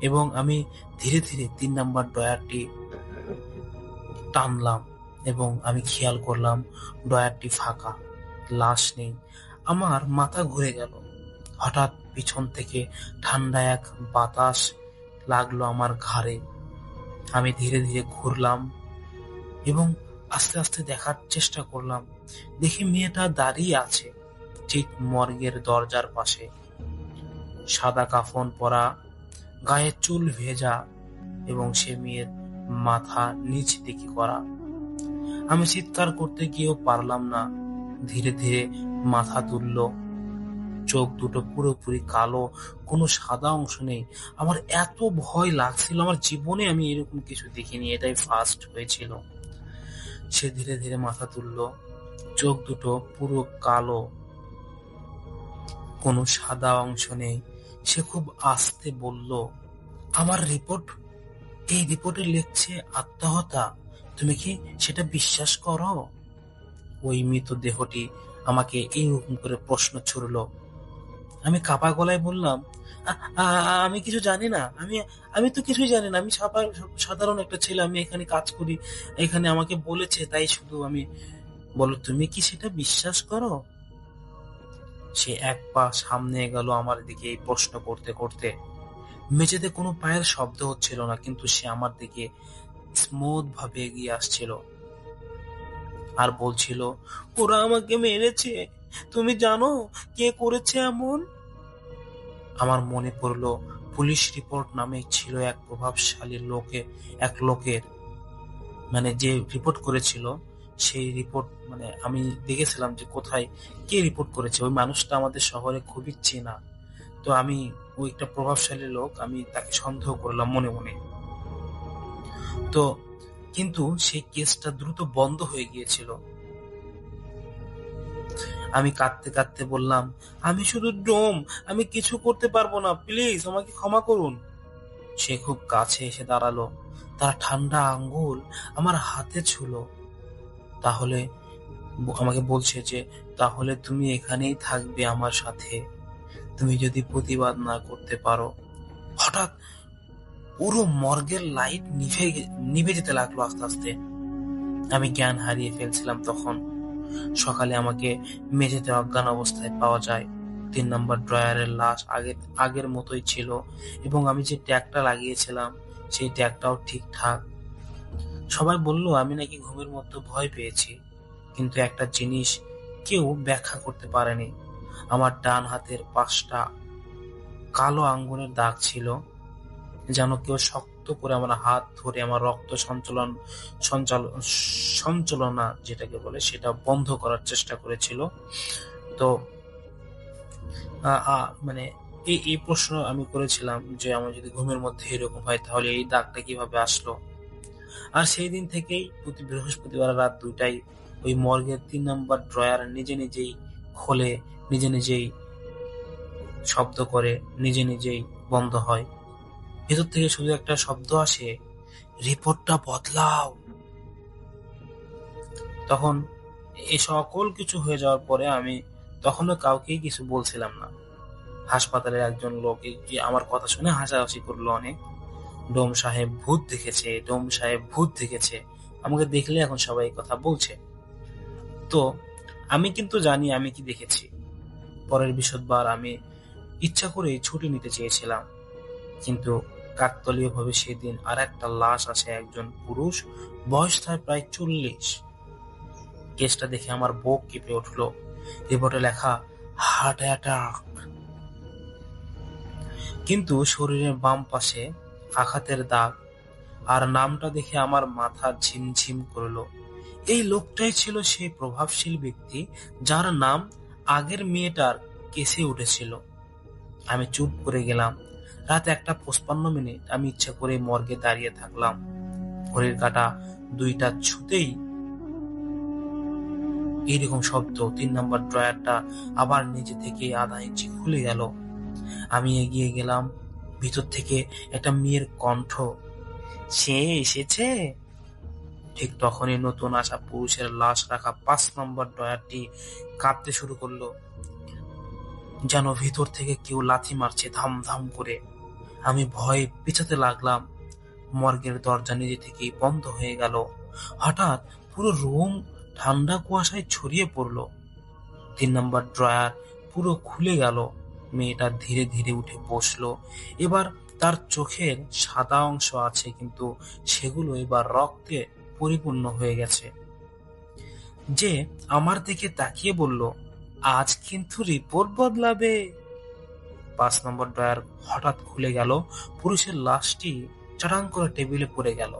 এবং আমি ধীরে ধীরে 3 নম্বর ডয়ারটি টানলাম এবং আমি খেয়াল করলাম ডয়ারটি ফাঁকা, লাশ নেই। আমার মাথা ঘুরে গেল। হঠাৎ পিছন থেকে ঠান্ডা এক বাতাস লাগলো আমার ঘাড়ে। আমি ধীরে ধীরে ঘুরলাম এবং আস্তে আস্তে দেখার চেষ্টা করলাম। দেখি মেয়েটা দাঁড়িয়ে আছে ঠিক মর্গের দরজার পাশে, সাদা কাফন পরা, গায়ে চুল ভেজা, এবং সে মেয়ের মাথা নিচ দিকে করা। আমি চিৎকার করতে গিয়েও পারলাম না। ধীরে ধীরে মাথা তুলল, চোখ দুটো পুরোপুরি কালো, কোনো সাদা অংশ নেই। আমার এত ভয় লাগছিল, আমার জীবনে আমি এরকম কিছু দেখিনি, এটাই ফার্স্ট হয়েছিল। সে ধীরে ধীরে মাথা তুলল, চোখ দুটো পুরো কালো, কোনো সাদা অংশ নেই। সে খুব আস্তে বলল, আমার রিপোর্ট, এই রিপোর্টে লিখছে আত্মহত্যা, তুমি কি সেটা বিশ্বাস করো? ওই মৃতদেহটি আমাকে এইরকম করে প্রশ্ন ছুড়ল। আমি কাপা গলায় বললাম, আমি কিছু জানি না, আমি তো কিছুই জানি না, আমি সাধারণ একটা ছেলে, আমি এখানে কাজ করি, এখানে আমাকে বলেছে তাই শুধু আমি। বলো, তুমি কি সেটা বিশ্বাস করো? সে এক পা সামনে গেল আমার দিকে এই প্রশ্ন করতে করতে। মেঝেতে কোনো পায়ের শব্দ হচ্ছিল না, কিন্তু সে আমার দিকে স্মুথ ভাবে এগিয়ে আসছিল আর বলছিল, ওরা আমাকে মেরেছে, তুমি জানো কে করেছে এমন? আমার মনে পড়লো পুলিশ রিপোর্ট নামে ছিল এক প্রভাবশালী লোকের, মানে যে রিপোর্ট করেছিল সেই রিপোর্ট, মানে আমি দেখেছিলাম যে কোথায় কে রিপোর্ট করেছে। ওই মানুষটা আমাদের শহরে খুবই চেনা। তো আমি, ওই একটা প্রভাবশালী লোক, আমি তাকে সন্দেহ করলাম মনে মনে। তো কিন্তু সেই কেসটা দ্রুত বন্ধ হয়ে গিয়েছিল। আমি কাঁদতে কাঁদতে বললাম, আমি শুধু ডোম, আমি কিছু করতে পারবো না, প্লিজ আমাকে ক্ষমা করুন। সে খুব কাছে এসে দাঁড়ালো, তার ঠান্ডা আঙ্গুল আমার হাতে ছুঁলো। তাহলে আমাকে বলছে যে, তাহলে তুমি এখানেই থাকবে আমার সাথে, তুমি যদি প্রতিবাদ না করতে পারো। হঠাৎ পুরো মর্গের লাইট নিভে যেতে লাগলো আস্তে আস্তে। আমি জ্ঞান হারিয়ে ফেলছিলাম তখন। সকালে আমাকে মেঝেতে অজ্ঞান অবস্থায় পাওয়া যায়। 3 নম্বর ড্রয়ারের লাশ আগের মতোই ছিল, এবং আমি যে ট্যাগটা লাগিয়েছিলাম সেই ট্যাগটাও ঠিকঠাক। সবাই বলল আমি নাকি ঘুমের মধ্যে ভয় পেয়েছি, কিন্তু একটা জিনিস কেউ ব্যাখ্যা করতে পারেনি। আমার ডান হাতের 5টা কালো আঙ্গুলের দাগ ছিল, যেন কেউ শক্ত করে আমার হাত ধরে আমার রক্ত সঞ্চালনা যেটাকে বলে সেটা বন্ধ করার চেষ্টা করেছিল। তো মানে এই প্রশ্ন আমি করেছিলাম যে, আমার যদি ঘুমের মধ্যে এরকম হয় তাহলে এই দাগটা কিভাবে আসলো। আর সেই দিন থেকেই প্রতি বৃহস্পতিবার রাত 2টায় ওই মর্গের 3 নম্বর ড্রয়ার নিজে নিজেই খোলে, নিজে নিজেই শব্দ করে, নিজে নিজেই বন্ধ হয়। ভেতর থেকে শুধু একটা শব্দ আসে, রিপোর্টটা বদলাও। তখন এই সকল কিছু হয়ে যাওয়ার পরে আমি তখনও কাউকেই কিছু বলছিলাম না। হাসপাতালের একজন লোক আমার কথা শুনে হাসাহাসি করলো অনেক। ডোম সাহেব ভূত দেখেছে, ডোম সাহেব ভূত দেখেছে। আমাকে দেখলে এখন সবাই এই কথা বলছে। তো আমি কিন্তু জানি আমি কি দেখেছি। পরের বৃহস্পতিবার আমি ইচ্ছা করেই ছুটি নিতে চেয়েছিলাম, কিন্তু কাকতালীয়ভাবে সেদিন আর একটা লাশ আসে, একজন পুরুষ, বয়স তার প্রায় 40। কেসটা দেখে আমার বুক কেঁপে উঠলো। রিপোর্টে লেখা হার্ট অ্যাটাক, কিন্তু শরীরের বাম পাশে আঘাতের দাগ। আর নামটা দেখে আমার মাথা ঝিমঝিম করলো। এই লোকটাই ছিল সেই প্রভাবশীল ব্যক্তি যার নাম আগের মেয়েটার কেসে উঠেছিল। আমি চুপ করে গেলাম। রাত 1:55 আমি ইচ্ছা করে মর্গে দাঁড়িয়ে থাকলাম। ঘড়ির কাঁটা 2টা ছুতেই এইরকম শব্দ। 3 নম্বর ড্রয়ারটা আবার নিজে থেকে আধা ইঞ্চি খুলে গেল। আমি এগিয়ে গেলাম। ভিতর থেকে একটা মেয়ের কণ্ঠ, সে এসেছে। ঠিক তখনই নতুন আসা পুরুষের লাশ রাখা 5 নম্বর ড্রয়ারটি কাঁপতে শুরু করলো, যেন ভিতর থেকে কেউ লাথি মারছে ধাম ধাম করে। আমি ভয়ে পেছাতে লাগলাম। মর্গের দরজা নিজে থেকেই বন্ধ হয়ে গেল। হঠাৎ পুরো রুম ঠান্ডা কুয়াশায় ছড়িয়ে পড়ল। 3 নম্বর ড্রয়ার পুরো খুলে গেল। মেয়েটা ধীরে ধীরে উঠে বসলো। এবার তার চোখের সাদা অংশ আছে, কিন্তু সেগুলো এবার রক্তে পরিপূর্ণ হয়ে গেছে। যে আমার দিকে তাকিয়ে বলল, আজ কিন্তু রিপোর্ট বদলাবে। 5 নম্বর ড্রয়ার হঠাৎ খুলে গেল। পুরুষের লাশটি চটাং করে টেবিলে পড়ে গেল,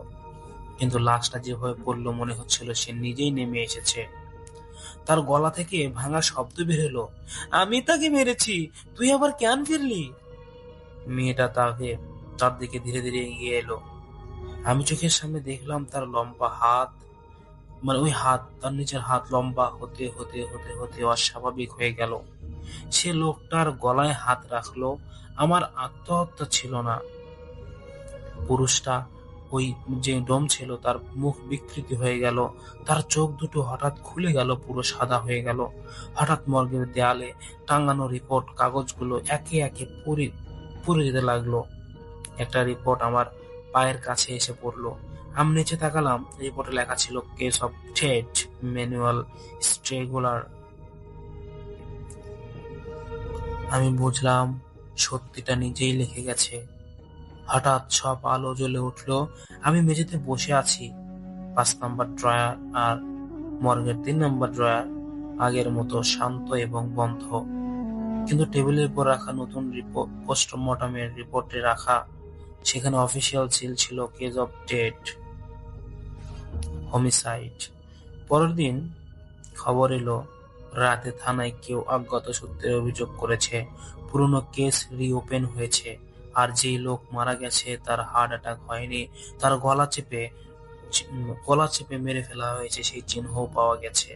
কিন্তু লাশটা যেভাবে পড়লো মনে হচ্ছিল সে নিজেই নেমে এসেছে। তার গলা থেকে ভাঙা শব্দ বের হলো, আমি তাকে মেরেছি, তুই আবার কেন ফিরলি? মেয়েটা তার দিকে ধীরে ধীরে এগিয়ে এলো। আমি চোখের সামনে দেখলাম তার লম্বা হাত, মানে ওই হাত, তার নিচের হাত লম্বা হতে হতে হতে হতে অস্বাভাবিক হয়ে গেল। সে লোকটার গলায় হাত রাখলো। আমার আত্মহত্যা ছিল না। পুরুষটা, ওই যে ডোম ছিল, তার মুখ বিকৃতি হয়ে গেল। তার চোখ দুটো হঠাৎ খুলে গেল, পুরো সাদা হয়ে গেল। হঠাৎ মর্গের দেয়ালে টাঙানো রিপোর্ট কাগজগুলো একে একে পুড়ে যেতে লাগলো। একটা রিপোর্ট আমার পায়ের কাছে এসে পড়লো। আমি নিচে তাকালাম। রিপোর্টে লেখা ছিল কেস অফ ডেথ, ম্যানুয়াল স্ট্রেগুলার। আমি বুঝলাম সত্যিটা নিজেই লিখে গেছে। হঠাৎ সব আলো জ্বলে উঠলো। আমি মেঝেতে বসে আছি। 5 নম্বর ড্রয়ার আর মর্গের 3 নম্বর ড্রয়ার আগের মতো শান্ত এবং বন্ধ, কিন্তু টেবিলের উপর রাখা নতুন পোস্টমর্টমের রিপোর্টে রাখা, সেখানে অফিসিয়াল সিল ছিল কেস অফ ডেথ, হোমিসাইড। পরের দিন খবর এলো রাতে থানায় কেউ অজ্ঞাত সূত্রে অভিযোগ করেছে পুরনো কেস রিওপেন হয়েছে, আর যেই লোক মারা গেছে তার হার্ট অ্যাটাক হয়নি, তার গলা চেপে মেরে ফেলা হয়েছে সেই চিহ্নও পাওয়া গেছে।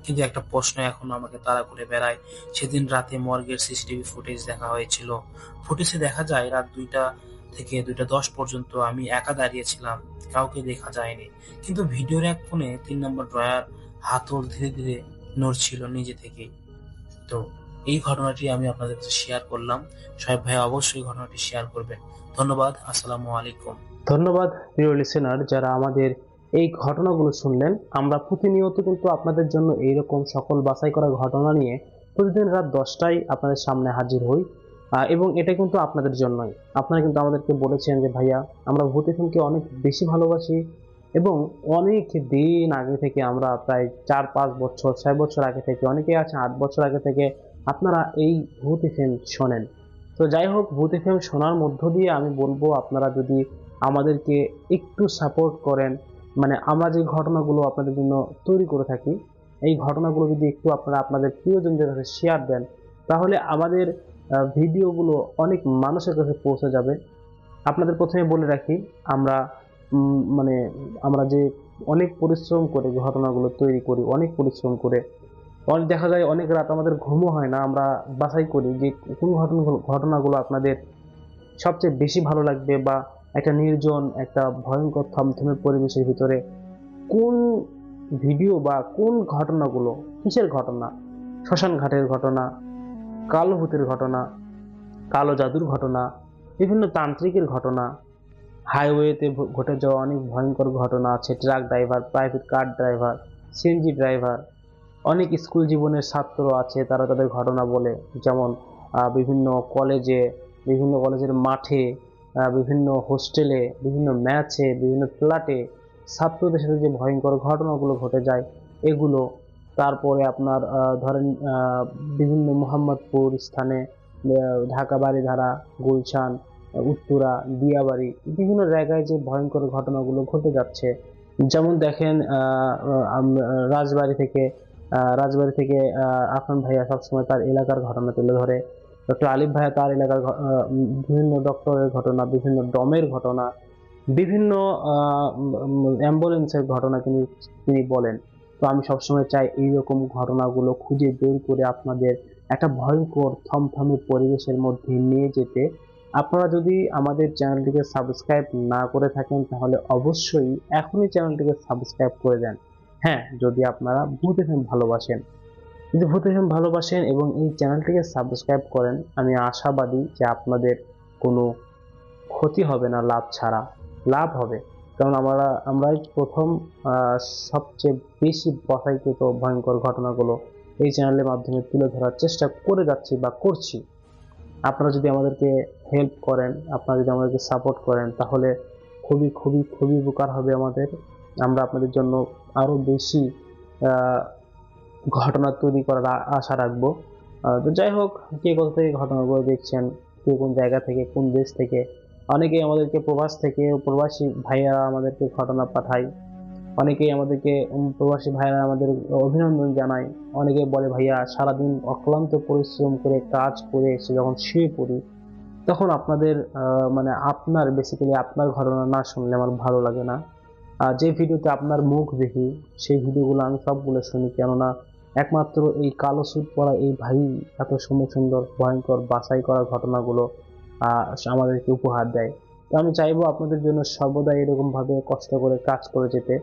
কিন্তু একটা প্রশ্ন এখন আমাকে তাড়া করে বেড়ায়। সেদিন রাতে মর্গের সিসিটিভি ফুটেজ দেখা হয়েছিল। ফুটেজে দেখা যায় রাত 2টা থেকে 2:10 পর্যন্ত আমি একা দাঁড়িয়েছিলাম, কাউকে দেখা যায়নি। কিন্তু ভিডিওর এক কোণে 3 নম্বর ড্রয়ার হাতল ধীরে ধীরে নড়ছিল নিজে থেকেই। তো এই ঘটনাটি আমি আপনাদের কাছে শেয়ার করলাম। সাহেব ভাই অবশ্যই ঘটনাটি শেয়ার করবেন। ধন্যবাদ। আসসালামু আলাইকুম। ধন্যবাদ প্রিয় লিসেনার, যারা আমাদের এই ঘটনাগুলো শুনলেন। আমরা প্রতিনিয়ত কিন্তু আপনাদের জন্য এইরকম সকল বাছাই করা ঘটনা নিয়ে প্রতিদিন রাত 10টায় আপনাদের সামনে হাজির হই, এবং এটা কিন্তু আপনাদের জন্যই। আপনারা কিন্তু আমাদেরকে বলেছেন যে ভাইয়া, আমরা ভূত এফএমকে অনেক বেশি ভালোবাসি, এবং অনেক দিন আগে থেকে, আমরা প্রায় 4-5 বছর 6 বছর আগে থেকে, অনেকে আছে 8 বছর আগে থেকে আপনারা এই ভূত এফএম শোনেন। তো যাই হোক, ভূত এফএম শোনার মধ্য দিয়ে আমি বলবো, আপনারা যদি আমাদেরকে একটু সাপোর্ট করেন, মানে আমরা যে ঘটনাগুলো আপনাদের জন্য তৈরি করে থাকি, এই ঘটনাগুলো যদি একটু আপনারা আপনাদের প্রিয়জনদের কাছে শেয়ার দেন, তাহলে আমাদের ভিডিওগুলো অনেক মানুষের কাছে পৌঁছে যাবে। আপনাদের প্রথমে বলে রাখি, আমরা আমরা যে অনেক পরিশ্রম করে ঘটনাগুলো তৈরি করি, অনেক পরিশ্রম করে, দেখা যায় অনেক রাত আমাদের ঘুমও হয় না। আমরা বাছাই করি যে কোন ঘটনাগুলো আপনাদের সবচেয়ে বেশি ভালো লাগবে, বা একটা নির্জন, একটা ভয়ঙ্কর থমথমে পরিবেশের ভিতরে কোন ভিডিও বা কোন ঘটনাগুলো, কিসের ঘটনা, শ্মশান ঘাটের ঘটনা, কালো ভূতের ঘটনা, কালো জাদুর ঘটনা, বিভিন্ন তান্ত্রিকের ঘটনা, হাইওয়েতে ঘটে যাওয়া অনেক ভয়ঙ্কর ঘটনা আছে, truck driver, private car driver, CNG driver, অনেক স্কুল জীবনের ছাত্র আছে, তারা তাদের ঘটনা বলে। যেমন বিভিন্ন কলেজে, বিভিন্ন কলেজের মাঠে, বিভিন্ন হোস্টেলে, বিভিন্ন ম্যাচে, বিভিন্ন ফ্ল্যাটে ছাত্রদের সাথে যে ভয়ঙ্কর ঘটনাগুলো ঘটে যায় এগুলো। তারপরে আপনার ধরেন বিভিন্ন মোহাম্মদপুর স্থানে, ঢাকা বাড়িধারা, গুলশান, উত্তরা, দিয়াবাড়ি, বিভিন্ন জায়গায় যে ভয়ঙ্কর ঘটনাগুলো ঘটে যাচ্ছে। যেমন দেখেন রাজবাড়ি থেকে আফান ভাইয়া সবসময় তার এলাকার ঘটনা তুলে ধরে। ডক্টর আলিফ ভাইয়া তার এলাকার বিভিন্ন ডক্টরের ঘটনা, বিভিন্ন ডমের ঘটনা, বিভিন্ন অ্যাম্বুলেন্সের ঘটনা তিনি বলেন। তো আমি সবসময় চাই এইরকম ঘটনাগুলো খুঁজে বের করে আপনাদের একটা ভয়ঙ্কর থমথমে পরিবেশের মধ্যে নিয়ে যেতে। আপনারা যদি আমাদের চ্যানেলটিকে সাবস্ক্রাইব না করে থাকেন তাহলে অবশ্যই এখনই চ্যানেলটিকে সাবস্ক্রাইব করে দেন। হ্যাঁ, যদি আপনারা ভূত এফএম ভালোবাসেন, যদি ভূত এফএম ভালোবাসেন এবং এই চ্যানেলটিকে সাবস্ক্রাইব করেন, আমি আশাবাদী যে আপনাদের কোনো ক্ষতি হবে না, লাভ ছাড়া লাভ হবে। কারণ আমরাই প্রথম সবচেয়ে বেশি বাছাইকৃত ভয়ঙ্কর ঘটনাগুলো এই চ্যানেলের মাধ্যমে তুলে ধরার চেষ্টা করে যাচ্ছি বা করছি। আপনারা যদি আমাদেরকে হেল্প করেন, আপনারা যদি আমাদেরকে সাপোর্ট করেন, তাহলে খুবই খুবই খুবই উপকার হবে আমাদের। আমরা আপনাদের জন্য আরও বেশি ঘটনা তৈরি করার আশা রাখবো। তো যাই হোক, কে কোথা থেকে ঘটনাগুলো দেখছেন, কে কোন জায়গা থেকে, কোন দেশ থেকে, অনেকেই আমাদেরকে প্রবাসী ভাইয়া আমাদেরকে ঘটনা পাঠায়, অনেকেই আমাদেরকে প্রবাসী ভাইয়েরা আমাদের অভিনন্দন জানায়। অনেকে বলে ভাইয়া সারাদিন অক্লান্ত পরিশ্রম করে কাজ করে এসে যখন শুয়ে পড়ি তখন আপনাদের মানে বেসিক্যালি আপনার ঘটনা না শুনলে আমার ভালো লাগে না। যে ভিডিওতে আপনার মুখ দেখি সেই ভিডিওগুলো আমি সবগুলো শুনি, কেননা একমাত্র এই কালো স্যুট পরা এই ভাই এত সুন্দর সুন্দর ভয়ঙ্কর বাছাই করা ঘটনাগুলো আমাদেরকে উপহার দেয়। তো আমি চাইবো আপনাদের জন্য সর্বদা এরকমভাবে কষ্ট করে কাজ করে যেতে।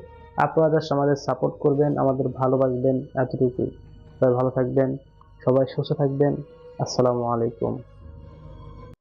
আপনারা জাস্ট আমাদের সাপোর্ট করবেন, আমাদের ভালোবাসবেন, এতটুকুই। সবাই ভালো থাকবেন, সবাই সুস্থ থাকবেন। আসসালামু আলাইকুম।